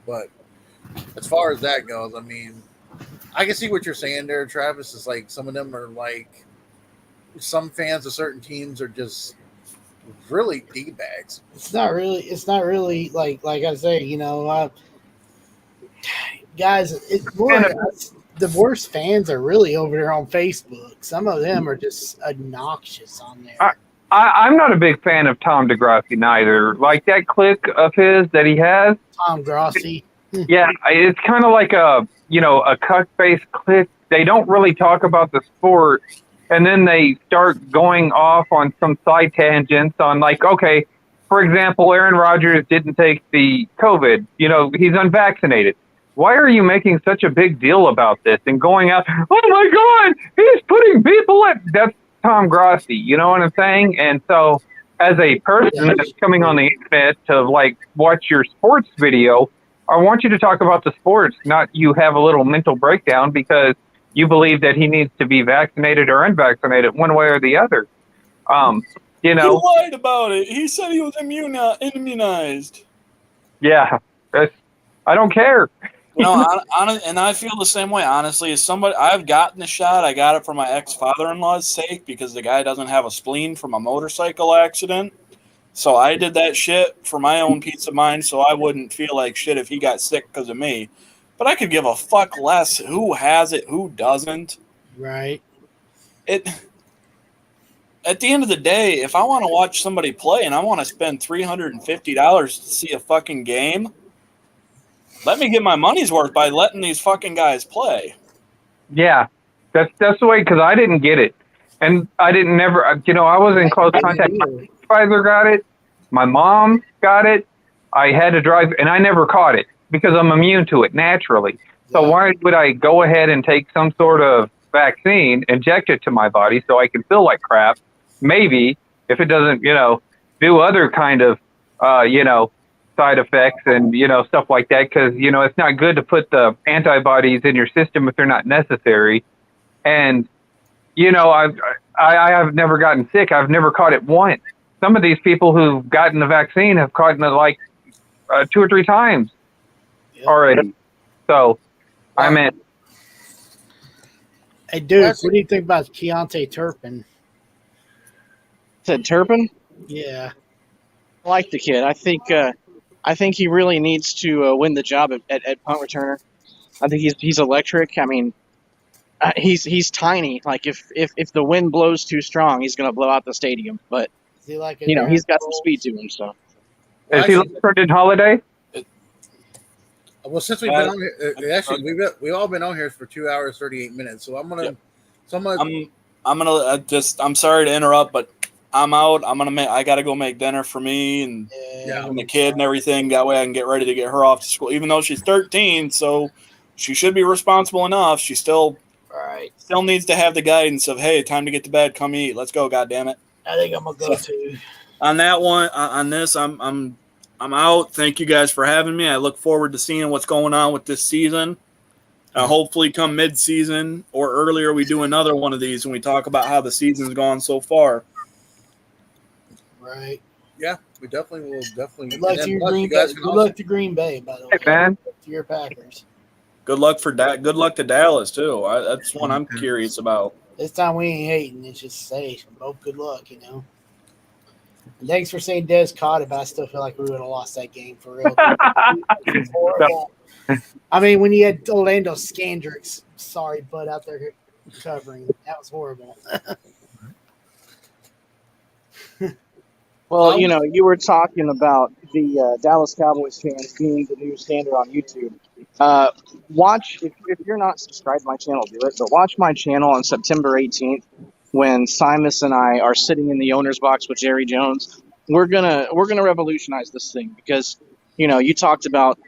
But as far as that goes, I mean, I can see what you're saying there, Travis. It's like some of them are like, some fans of certain teams are just really D-bags. It's not really like I say, you know, guys, it's more the worst fans are really over there on Facebook. Some of them are just obnoxious on there. I'm not a big fan of Tom DeGrassi neither. Like that click of his that he has. Tom Grossi. Yeah, it's kind of like a cut-based click. They don't really talk about the sport, and then they start going off on some side tangents on, like, okay, for example, Aaron Rodgers didn't take the COVID. You know, he's unvaccinated. Why are you making such a big deal about this and going out, oh my God, he's putting people at, that's Tom Grossi, you know what I'm saying? And so as a person that's coming on the internet to like watch your sports video, I want you to talk about the sports, not you have a little mental breakdown because you believe that he needs to be vaccinated or unvaccinated one way or the other. You know, he lied about it. He said he was immunized. Yeah, I don't care. No, and I feel the same way. Honestly, as somebody, I've gotten the shot. I got it for my ex-father-in-law's sake because the guy doesn't have a spleen from a motorcycle accident. So I did that shit for my own peace of mind, so I wouldn't feel like shit if he got sick because of me. But I could give a fuck less who has it, who doesn't. Right. At the end of the day, if I want to watch somebody play and I want to spend $350 to see a fucking game, let me get my money's worth by letting these fucking guys play. Yeah, that's the way, because I didn't get it. And I didn't never, you know, I was in close contact. My supervisor got it. My mom got it. I had to drive, and I never caught it because I'm immune to it naturally. So why would I go ahead and take some sort of vaccine, inject it to my body so I can feel like crap? Maybe if it doesn't, you know, do other kind of, you know, side effects and, you know, stuff like that, because, you know, it's not good to put the antibodies in your system if they're not necessary. And, you know, I have never gotten sick. I've never caught it once. Some of these people who've gotten the vaccine have caught it like 2 or 3 times already. So, I mean, hey, dude, what do you think about Keontae Turpin? Said Turpin? Yeah, I like the kid. I think he really needs to win the job at punt returner. I think he's electric. I mean, he's tiny. Like if the wind blows too strong, he's going to blow out the stadium. But is he like you know, he's got some speed to him. So is he like Brendan Holiday? Well, since we've been on here, actually, we've all been on here for 2 hours 38 minutes. So I'm gonna, I'm sorry to interrupt, but I'm out. I gotta go make dinner for me and the kid and everything. That way I can get ready to get her off to school. Even though she's 13, so she should be responsible enough. She still needs to have the guidance of, hey, time to get to bed. Come eat. Let's go. God damn it. I think I'm gonna go too. On that one, on this, I'm out. Thank you guys for having me. I look forward to seeing what's going on with this season. Hopefully come mid-season or earlier we do another one of these and we talk about how the season's gone so far. Right. Yeah, we definitely will. Definitely. Good luck And to then your plus, Green you Bay. guys can Good also- luck to Green Bay, by the way. Hey, man. To your Packers. Good luck good luck to Dallas too. That's one I'm curious about. This time we ain't hating. It's just say both good luck, And thanks for saying Des caught it, but I still feel like we would have lost that game for real. It was horrible. I mean, when you had Orlando Scandrix, sorry, bud, out there covering, that was horrible. Well, you were talking about the Dallas Cowboys fans being the new standard on YouTube. Watch, if you're not subscribed to my channel, do it. But watch my channel on September 18th when Simus and I are sitting in the owner's box with Jerry Jones. We're gonna revolutionize this thing because you talked about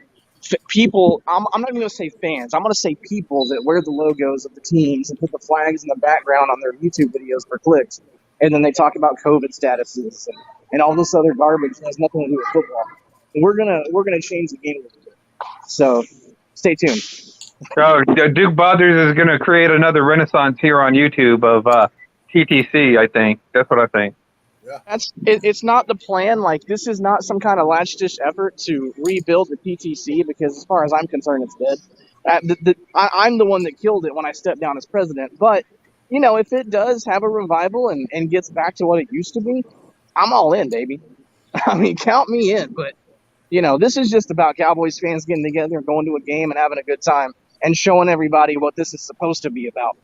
people. I'm not even gonna say fans. I'm gonna say people that wear the logos of the teams and put the flags in the background on their YouTube videos for clicks, and then they talk about COVID statuses and all this other garbage that has nothing to do with football. We're gonna change the game a little bit. So stay tuned. So Duke Bothers is going to create another renaissance here on YouTube of TTC. I think that's what I think. It's not the plan. Like, this is not some kind of last-ditch effort to rebuild the PTC because, as far as I'm concerned, it's dead. I'm the one that killed it when I stepped down as president. But if it does have a revival and gets back to what it used to be, I'm all in, baby. I mean, count me in. But this is just about Cowboys fans getting together and going to a game and having a good time and showing everybody what this is supposed to be about.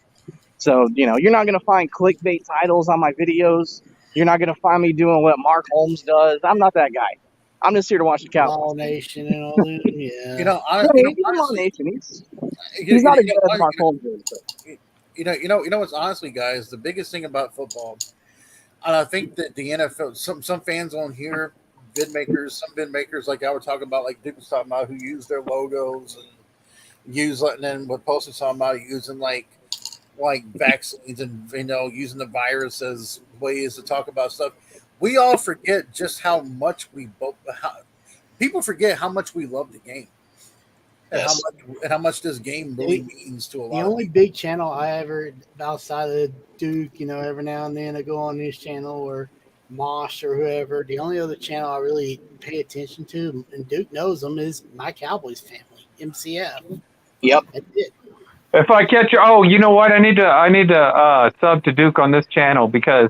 So, you're not going to find clickbait titles on my videos. You're not going to find me doing what Mark Holmes does. I'm not that guy. I'm just here to watch the Cowboys. All Nation and all that. Yeah. All Nation. He's not as good as Mark Holmes is. But. What's honestly, guys, the biggest thing about football, and I think that the NFL, some fans on here, some vid makers, like I was talking about, like Duke was talking about, who use their logos and and then what Post was talking about, using like vaccines and using the virus as ways to talk about stuff. We all forget just how much people forget how much we love the game. Yes. And how much this game really means to a lot. The only big channel I ever outside of Duke, every now and then I go on his channel or Mosh or whoever. The only other channel I really pay attention to, and Duke knows them, is my Cowboys family, MCF. Yep. That's it. If I catch you know what? I need to sub to Duke on this channel because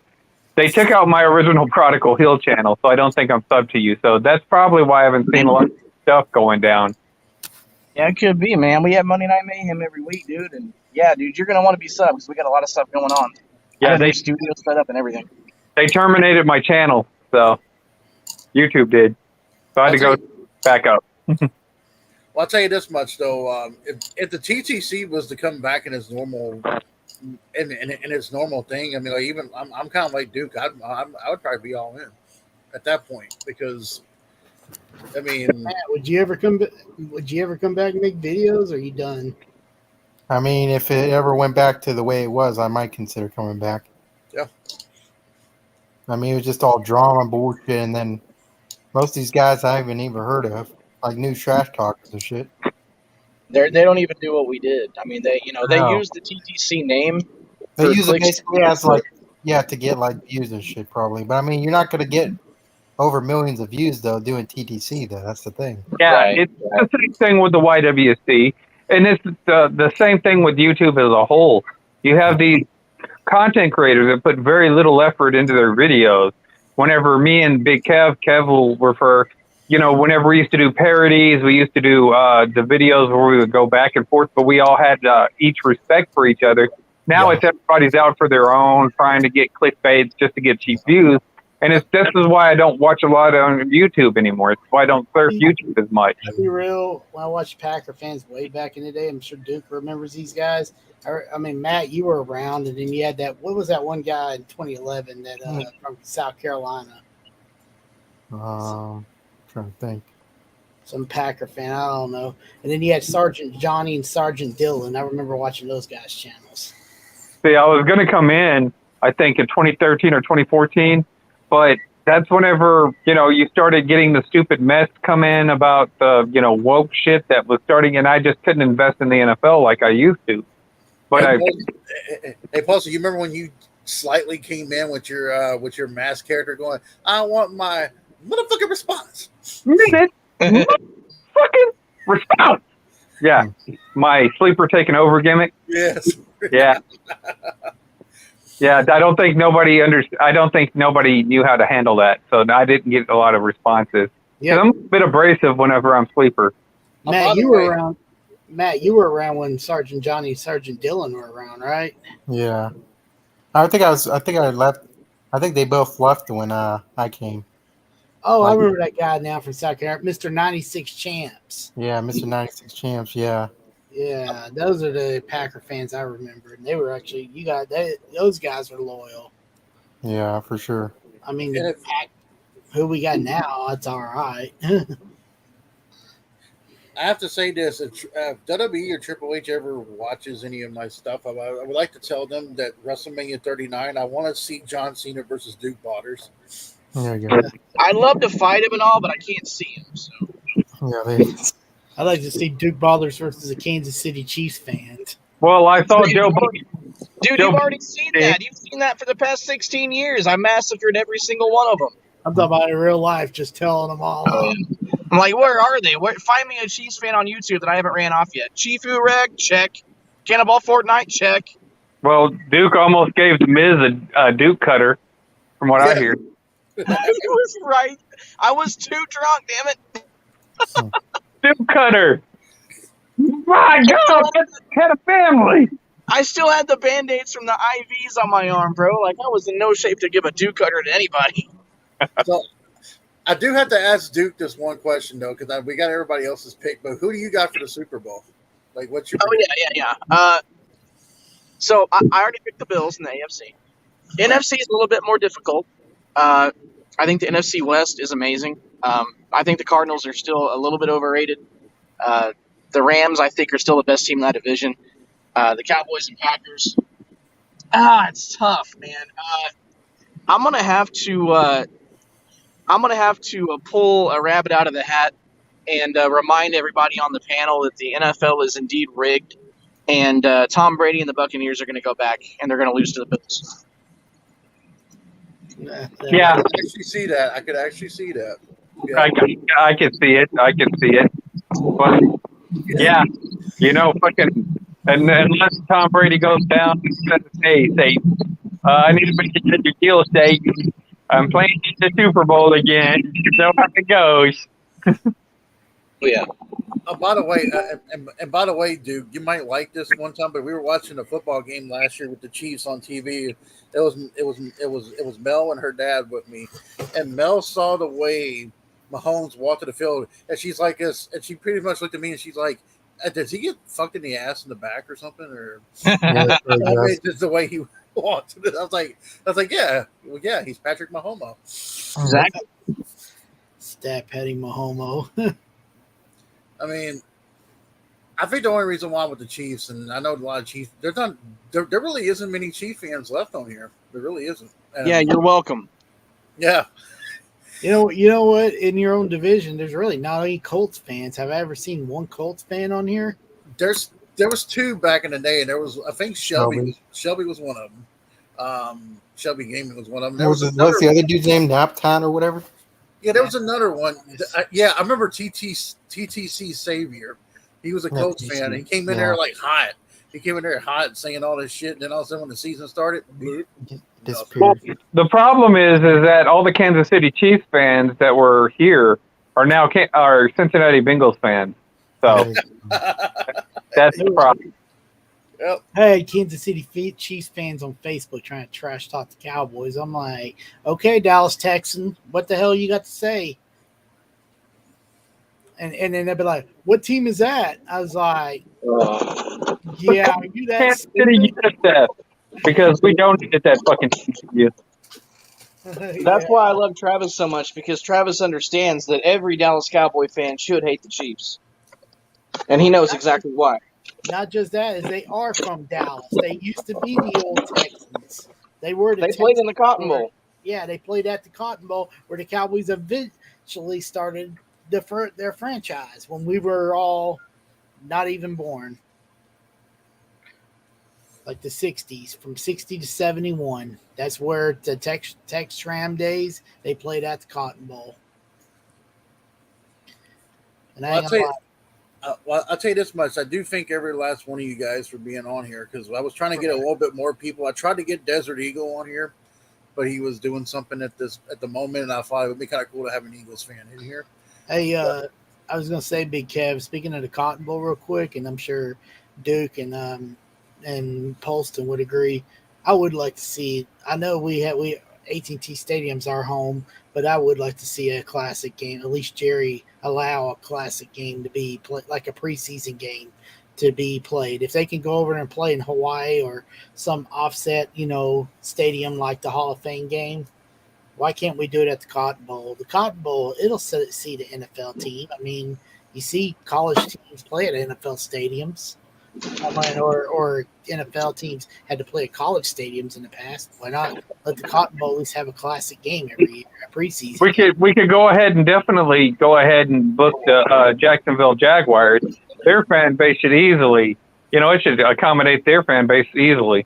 they took out my original Prodigal Hill channel, so I don't think I'm sub to you. So that's probably why I haven't seen a lot of stuff going down. Yeah, it could be, man. We have Monday Night Mayhem every week, dude. And yeah, dude, you're gonna want to be sub because we got a lot of stuff going on. Yeah, they studio set up and everything. They terminated my channel, so YouTube did. So I had to go back up. Well, I'll tell you this much though: if the TTC was to come back in its normal, in its normal thing, I mean, like even I'm kind of like Duke. I would probably be all in at that point because, I mean, Matt, would you ever come back and make videos? Or are you done? I mean, if it ever went back to the way it was, I might consider coming back. Yeah. I mean, it was just all drama bullshit, and then most of these guys I haven't even heard of, like new trash talkers and shit. They don't even do what we did. I mean, they use the TTC name. They use it basically as to get like views and shit probably. But I mean, you're not going to get over millions of views though doing TTC though. That's the thing. Yeah, it's the same thing with the YWC, and it's the same thing with YouTube as a whole. You have these content creators that put very little effort into their videos. Whenever me and Big Kev will refer, whenever we used to do parodies, we used to do the videos where we would go back and forth, but we all had each respect for each other. Now it's everybody's out for their own, trying to get clickbaits just to get cheap views. And this is why I don't watch a lot on YouTube anymore. It's why I don't surf YouTube as much. To be real, when I watched Packer fans way back in the day, I'm sure Duke remembers these guys. I mean, Matt, you were around, and then you had that. What was that one guy in 2011 that from South Carolina? Trying to think. Some Packer fan, I don't know. And then you had Sergeant Johnny and Sergeant Dylan. I remember watching those guys' channels. See, I was going to come in, I think, in 2013 or 2014, but that's whenever, you started getting the stupid mess come in about the, woke shit that was starting, and I just couldn't invest in the NFL like I used to. But hey, Paul, so you remember when you slightly came in with your mask character going, I want my Motherfucking response. Minute. Fucking response. Yeah, my sleeper taking over gimmick. Yes. Yeah. Yeah, I don't think nobody knew how to handle that, so I didn't get a lot of responses. Yeah. I'm a bit abrasive whenever I'm sleeper. Matt, you were around. Matt, you were around when Sergeant Johnny and Sergeant Dylan were around, right? Yeah. I think I left. I think they both left when I came. Oh, I remember that guy now from South Carolina, Mr. 96 Champs. Yeah, Mr. 96 Champs. Yeah. Yeah, those are the Packer fans I remember. And they were actually, those guys were loyal. Yeah, for sure. I mean, who we got now, that's all right. I have to say this: if WWE or Triple H ever watches any of my stuff, I would like to tell them that WrestleMania 39, I want to see John Cena versus Duke Waters. There you go. I'd love to fight him and all, but I can't see him. So. Yeah, I'd like to see Duke Ballers versus the Kansas City Chiefs fans. Well, I saw Joe Budden. Dude, you've already seen that. You've seen that for the past 16 years. I massacred every single one of them. I'm talking about in real life, just telling them all. I'm like, where are they? Find me a Chiefs fan on YouTube that I haven't ran off yet. Chief Ureg, check. Cannonball Fortnite, check. Well, Duke almost gave the Miz a Duke cutter, from what I hear. He was right. I was too drunk, damn it. Duke cutter. My God, had a family. I still had the Band-Aids from the IVs on my arm, bro. Like, I was in no shape to give a Duke cutter to anybody. So, I do have to ask Duke this one question, though, because we got everybody else's pick, but who do you got for the Super Bowl? Like, what's your pick? Yeah. So, I already picked the Bills in the AFC. NFC is a little bit more difficult. I think the NFC West is amazing. I think the Cardinals are still a little bit overrated. The Rams, I think, are still the best team in that division. The Cowboys and Packers. It's tough, man. I'm gonna have to pull a rabbit out of the hat and remind everybody on the panel that the NFL is indeed rigged, and Tom Brady and the Buccaneers are going to go back and they're going to lose to the Bills. Yeah, I could actually see that. I could actually see that. Yeah. I can see it. But yeah, fucking, and unless Tom Brady goes down and says, "Hey, I need to make your deal, state. I'm playing the Super Bowl again. You know how it goes." Yeah. By the way, Duke, you might like this one time, but we were watching a football game last year with the Chiefs on TV. It was Mel and her dad with me, and Mel saw the way Mahomes walked to the field, and she's like this, and she pretty much looked at me and she's like, "Does he get fucked in the ass in the back or something?" Or just the way he walked. I was like, yeah, he's Patrick Mahomes. Exactly. Stat petting Mahomes. I mean, I think the only reason why with the Chiefs, and I know a lot of Chiefs, there really isn't many Chiefs fans left on here. There really isn't. And yeah, you're welcome. Yeah. You know what? In your own division, there's really not any Colts fans. Have I ever seen one Colts fan on here? There was two back in the day, and there was, I think Shelby was one of them. Shelby Gaming was one of them. What's the other dude's name? Naptown or whatever? Yeah, there was another one. I remember TTC Savior. He was a Colts fan. He came in there like hot. He came in there hot saying all this shit. And then all of a sudden when the season started, well, the problem is that all the Kansas City Chiefs fans that were here are now Cincinnati Bengals fans. So that's the problem. Yep. Hey, Kansas City Chiefs fans on Facebook trying to trash talk the Cowboys. I'm like, okay, Dallas Texan, what the hell you got to say? And then they'd be like, what team is that? I was like, yeah, are you that Kansas City USF, because we don't get that fucking you. That's why I love Travis so much, because Travis understands that every Dallas Cowboy fan should hate the Chiefs. And he knows exactly why. Not just that, is they are from Dallas. They used to be the old Texans. They were the They played in the Cotton Bowl. Yeah, they played at the Cotton Bowl, where the Cowboys eventually started their franchise when we were all not even born. Like the 60s, from 60 to 71. That's where the Tex Tram days, they played at the Cotton Bowl. And I ain't gonna lie. Well, I'll tell you this much. I do thank every last one of you guys for being on here because I was trying to get a little bit more people. I tried to get Desert Eagle on here, but he was doing something at the moment, and I thought it would be kind of cool to have an Eagles fan in here. Hey, I was gonna say, Big Kev. Speaking of the Cotton Bowl, real quick, and I'm sure Duke and Polston would agree. I would like to see. I know we AT&T Stadium's our home, but I would like to see a classic game. At least Jerry allow a classic game to be played, like a preseason game to be played. If they can go over and play in Hawaii or some offset, stadium like the Hall of Fame game, why can't we do it at the Cotton Bowl? The Cotton Bowl, it'll see the NFL team. I mean, you see college teams play at NFL stadiums. Or NFL teams had to play at college stadiums in the past. Why not let the Cotton Bowl at least have a classic game every year, a preseason? We could go ahead and definitely go ahead and book the Jacksonville Jaguars. Their fan base should easily, it should accommodate their fan base easily.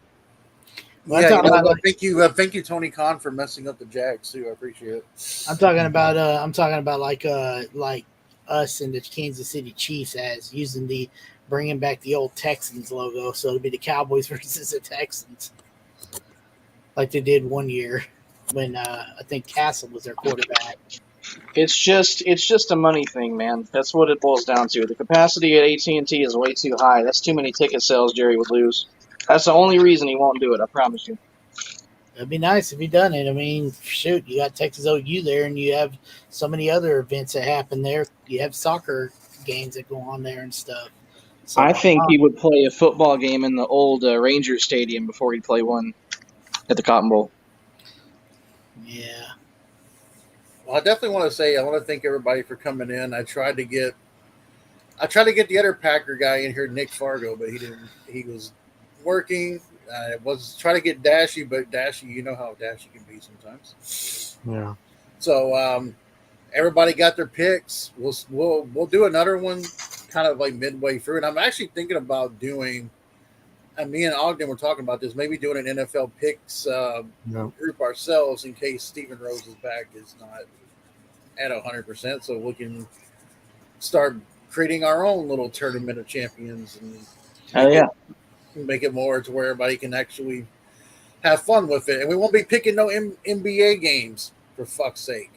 Yeah, thank you, Tony Khan, for messing up the Jags too. I appreciate it. I'm talking about like us and the Kansas City Chiefs as using bringing back the old Texans logo, so it'll be the Cowboys versus the Texans, like they did one year when I think Castle was their quarterback. It's just a money thing, man. That's what it boils down to. The capacity at AT&T is way too high. That's too many ticket sales Jerry would lose. That's the only reason he won't do it, I promise you. It'd be nice if he done it. I mean, shoot, you got Texas OU there, and you have so many other events that happen there. You have soccer games that go on there and stuff. So I think he would play a football game in the old Ranger Stadium before he'd play one at the Cotton Bowl. Yeah. Well, I definitely want to say I want to thank everybody for coming in. I tried to get the other Packer guy in here, Nick Fargo, but he didn't. He was working. I was trying to get Dashy, but Dashy, you know how Dashy can be sometimes. Yeah. So everybody got their picks. We'll do another one kind of like midway through, and I'm actually thinking about doing. And me and Ogden were talking about this. Maybe doing an NFL picks group ourselves in case Stephen Rose's back is not at 100%, so we can start creating our own little tournament of champions and make it more to where everybody can actually have fun with it. And we won't be picking no NBA games, for fuck's sake.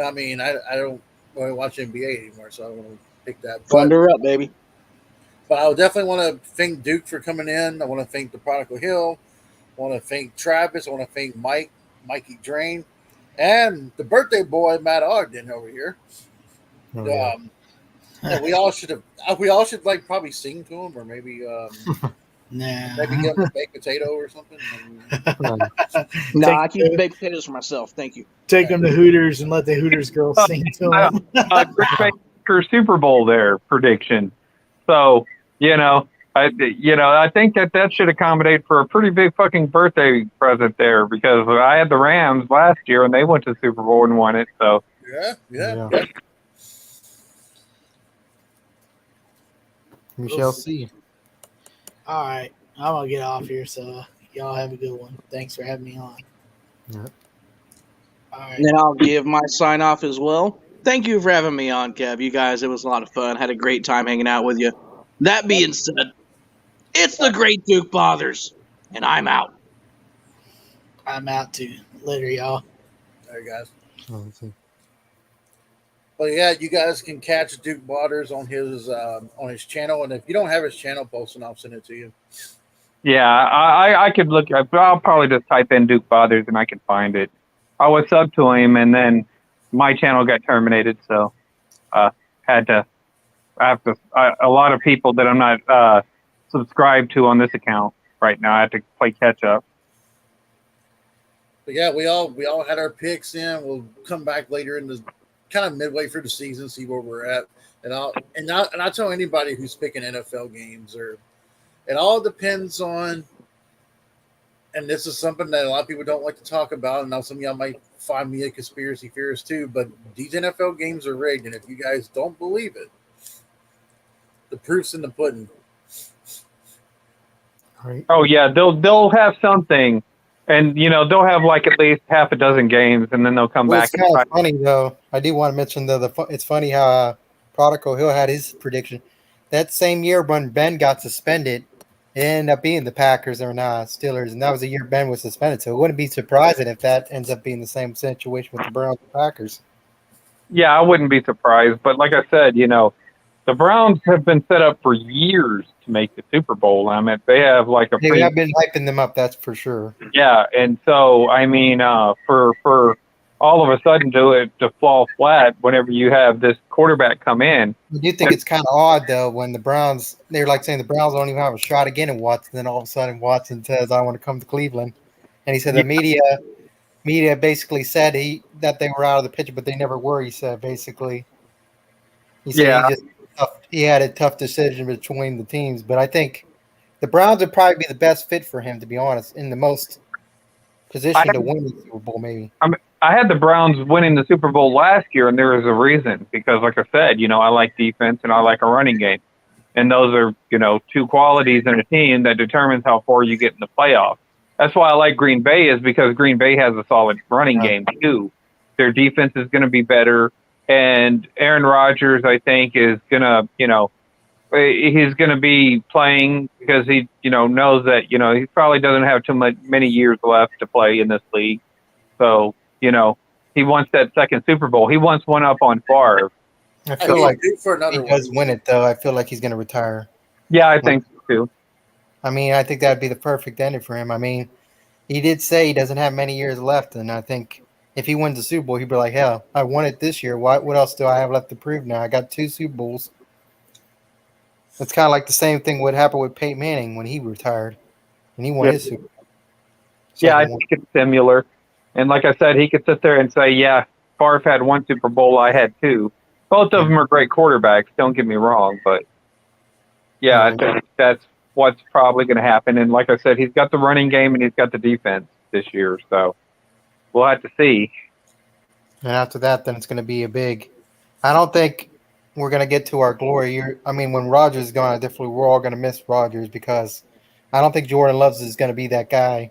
I mean, I don't want to watch NBA anymore, so I don't want to pick that. Thunder up, baby. But I would definitely want to thank Duke for coming in. I want to thank the Prodigal Hill. I want to thank Travis. I want to thank Mikey Drain, and the birthday boy Matt Ogden over here. And we all should like probably sing to him, or maybe maybe give him a baked potato or something. No, I keep the baked potatoes for myself. Thank you. Take him to Hooters and let the Hooters girls sing to him. Green Super Bowl there prediction. So I think that should accommodate for a pretty big fucking birthday present there because I had the Rams last year and they went to the Super Bowl and won it. So yeah. We shall see. All right, I'm gonna get off here. So y'all have a good one. Thanks for having me on. Yeah. All right. And then I'll give my sign off as well. Thank you for having me on, Kev. You guys, it was a lot of fun. Had a great time hanging out with you. That being said, it's the Great Duke Bothers, and I'm out. I'm out too. Later, y'all. All right, guys. Oh, let's see. Well, yeah, you guys can catch Duke Waters on his channel, and if you don't have his channel posted, I'll send it to you. Yeah, I could look. I'll probably just type in Duke Bothers and I can find it. I was sub to him, and then my channel got terminated, so a lot of people that I'm not subscribed to on this account right now. I have to play catch up. But yeah, we all had our picks in. We'll come back later in the kind of midway through the season, see where we're at, and I'll tell anybody who's picking NFL games, or it all depends on. And this is something that a lot of people don't like to talk about, and now some of y'all might find me a conspiracy theorist too. But these NFL games are rigged, and if you guys don't believe it, the proof's in the pudding. Right. Oh yeah, they'll have something, and they'll have like at least half a dozen games, and then they'll come back. It's kind of funny though. I do want to mention though it's funny how Prodigal Hill had his prediction. That same year when Ben got suspended, it ended up being the Packers or not Steelers, and that was the year Ben was suspended. So it wouldn't be surprising if that ends up being the same situation with the Browns and Packers. Yeah, I wouldn't be surprised. But like I said, the Browns have been set up for years to make the Super Bowl. I mean, they have like a They have been hyping them up, that's for sure. yeah, and so I mean, for all of a sudden to fall flat whenever you have this quarterback come in. I do think it's kind of odd though when the Browns, they're like saying the Browns don't even have a shot again in Watson. Then all of a sudden Watson says, "I want to come to Cleveland," and he said the media basically said that they were out of the picture, but they never were. He said basically, he said he had a tough decision between the teams, but I think the Browns would probably be the best fit for him, to be honest, in the most position to win the Super Bowl, maybe. I had the Browns winning the Super Bowl last year, and there was a reason because, like I said, I like defense and I like a running game, and those are two qualities in a team that determines how far you get in the playoffs. That's why I like Green Bay, is because Green Bay has a solid running game too. Their defense is going to be better, and Aaron Rodgers, I think, is gonna he's going to be playing because he knows that he probably doesn't have many years left to play in this league, so. He wants that second Super Bowl. He wants one up on Favre. I feel like if he does win it, though, I feel like he's going to retire. Yeah, I think so, too. I mean, I think that would be the perfect ending for him. I mean, he did say he doesn't have many years left, and I think if he wins the Super Bowl, he'd be like, hell, I won it this year. What else do I have left to prove now? I got 2 Super Bowls. It's kind of like the same thing would happen with Peyton Manning when he retired, and he won his Super Bowl. Yeah, I think it's similar. And like I said, he could sit there and say, yeah, Favre had 1 Super Bowl, I had 2. Both of them are great quarterbacks, don't get me wrong. But, yeah, I think that's what's probably going to happen. And like I said, he's got the running game and he's got the defense this year. So we'll have to see. And after that, then it's going to be a big – I don't think we're going to get to our glory year. I mean, when Rodgers is gone, definitely we're all going to miss Rodgers because I don't think Jordan Love is going to be that guy.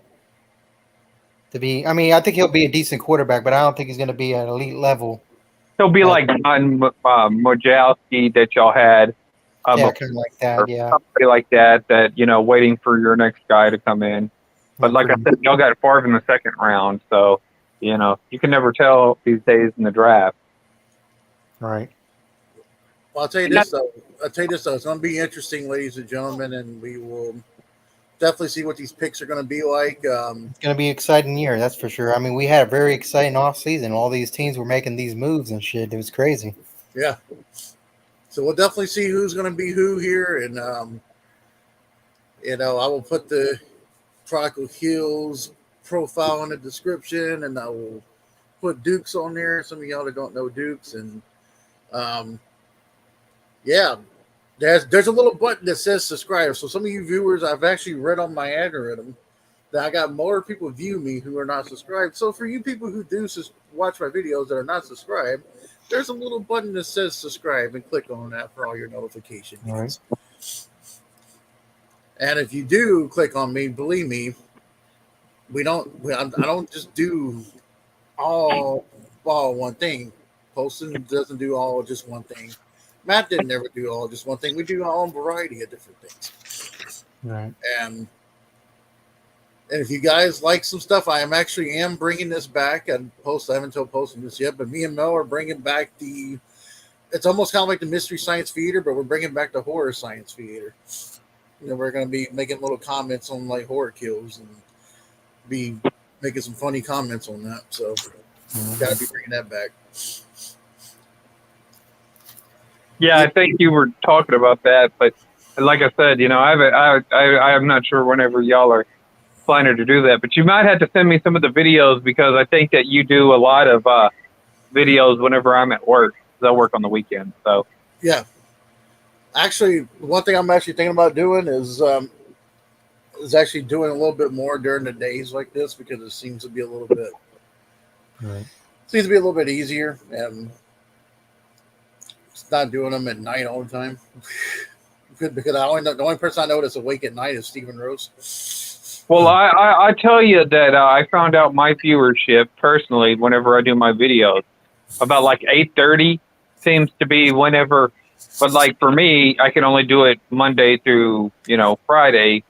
I think he'll be a decent quarterback, but I don't think he's going to be at elite level. He'll be like John Mojalski that y'all had. Yeah, kind of like that, yeah. Somebody like that, waiting for your next guy to come in. But like I said, y'all got Favre in the second round, so, you can never tell these days in the draft. Right. Well, I'll tell you this, though. It's going to be interesting, ladies and gentlemen, and we will definitely see what these picks are going to be like. It's going to be an exciting year, that's for sure. I mean, we had a very exciting offseason. All these teams were making these moves and shit. It was crazy. Yeah. So we'll definitely see who's going to be who here. And, I will put the Prodigal Hill's profile in the description, and I will put Dukes on there. Some of y'all that don't know Dukes. And, yeah. There's a little button that says subscribe. So some of you viewers, I've actually read on my algorithm that I got more people view me who are not subscribed. So for you people who do watch my videos that are not subscribed, there's a little button that says subscribe, and click on that for all your notifications. All right. And if you do click on me, believe me, I don't just do all one thing. Posting doesn't do all just one thing. Matt didn't ever do all just one thing. We do our own variety of different things. Right. And if you guys like some stuff, I am bringing this back. I haven't told Poston this yet, but me and Mel are bringing back it's almost kind of like the Mystery Science Theater, but we're bringing back the Horror Science Theater. We're going to be making little comments on like horror kills and be making some funny comments on that. So got to be bringing that back. Yeah, I think you were talking about that, but like I said, I'm not sure whenever y'all are planning to do that, but you might have to send me some of the videos because I think that you do a lot of videos whenever I'm at work. I work on the weekends, so yeah. Actually, one thing I'm actually thinking about doing is actually doing a little bit more during the days like this because it seems to be a little bit easier and. Not doing them at night all the time. Good, because the only person I know that's awake at night is Stephen Rose. Well, I tell you that I found out my viewership personally whenever I do my videos about like 8:30 seems to be whenever. But like for me, I can only do it Monday through Friday.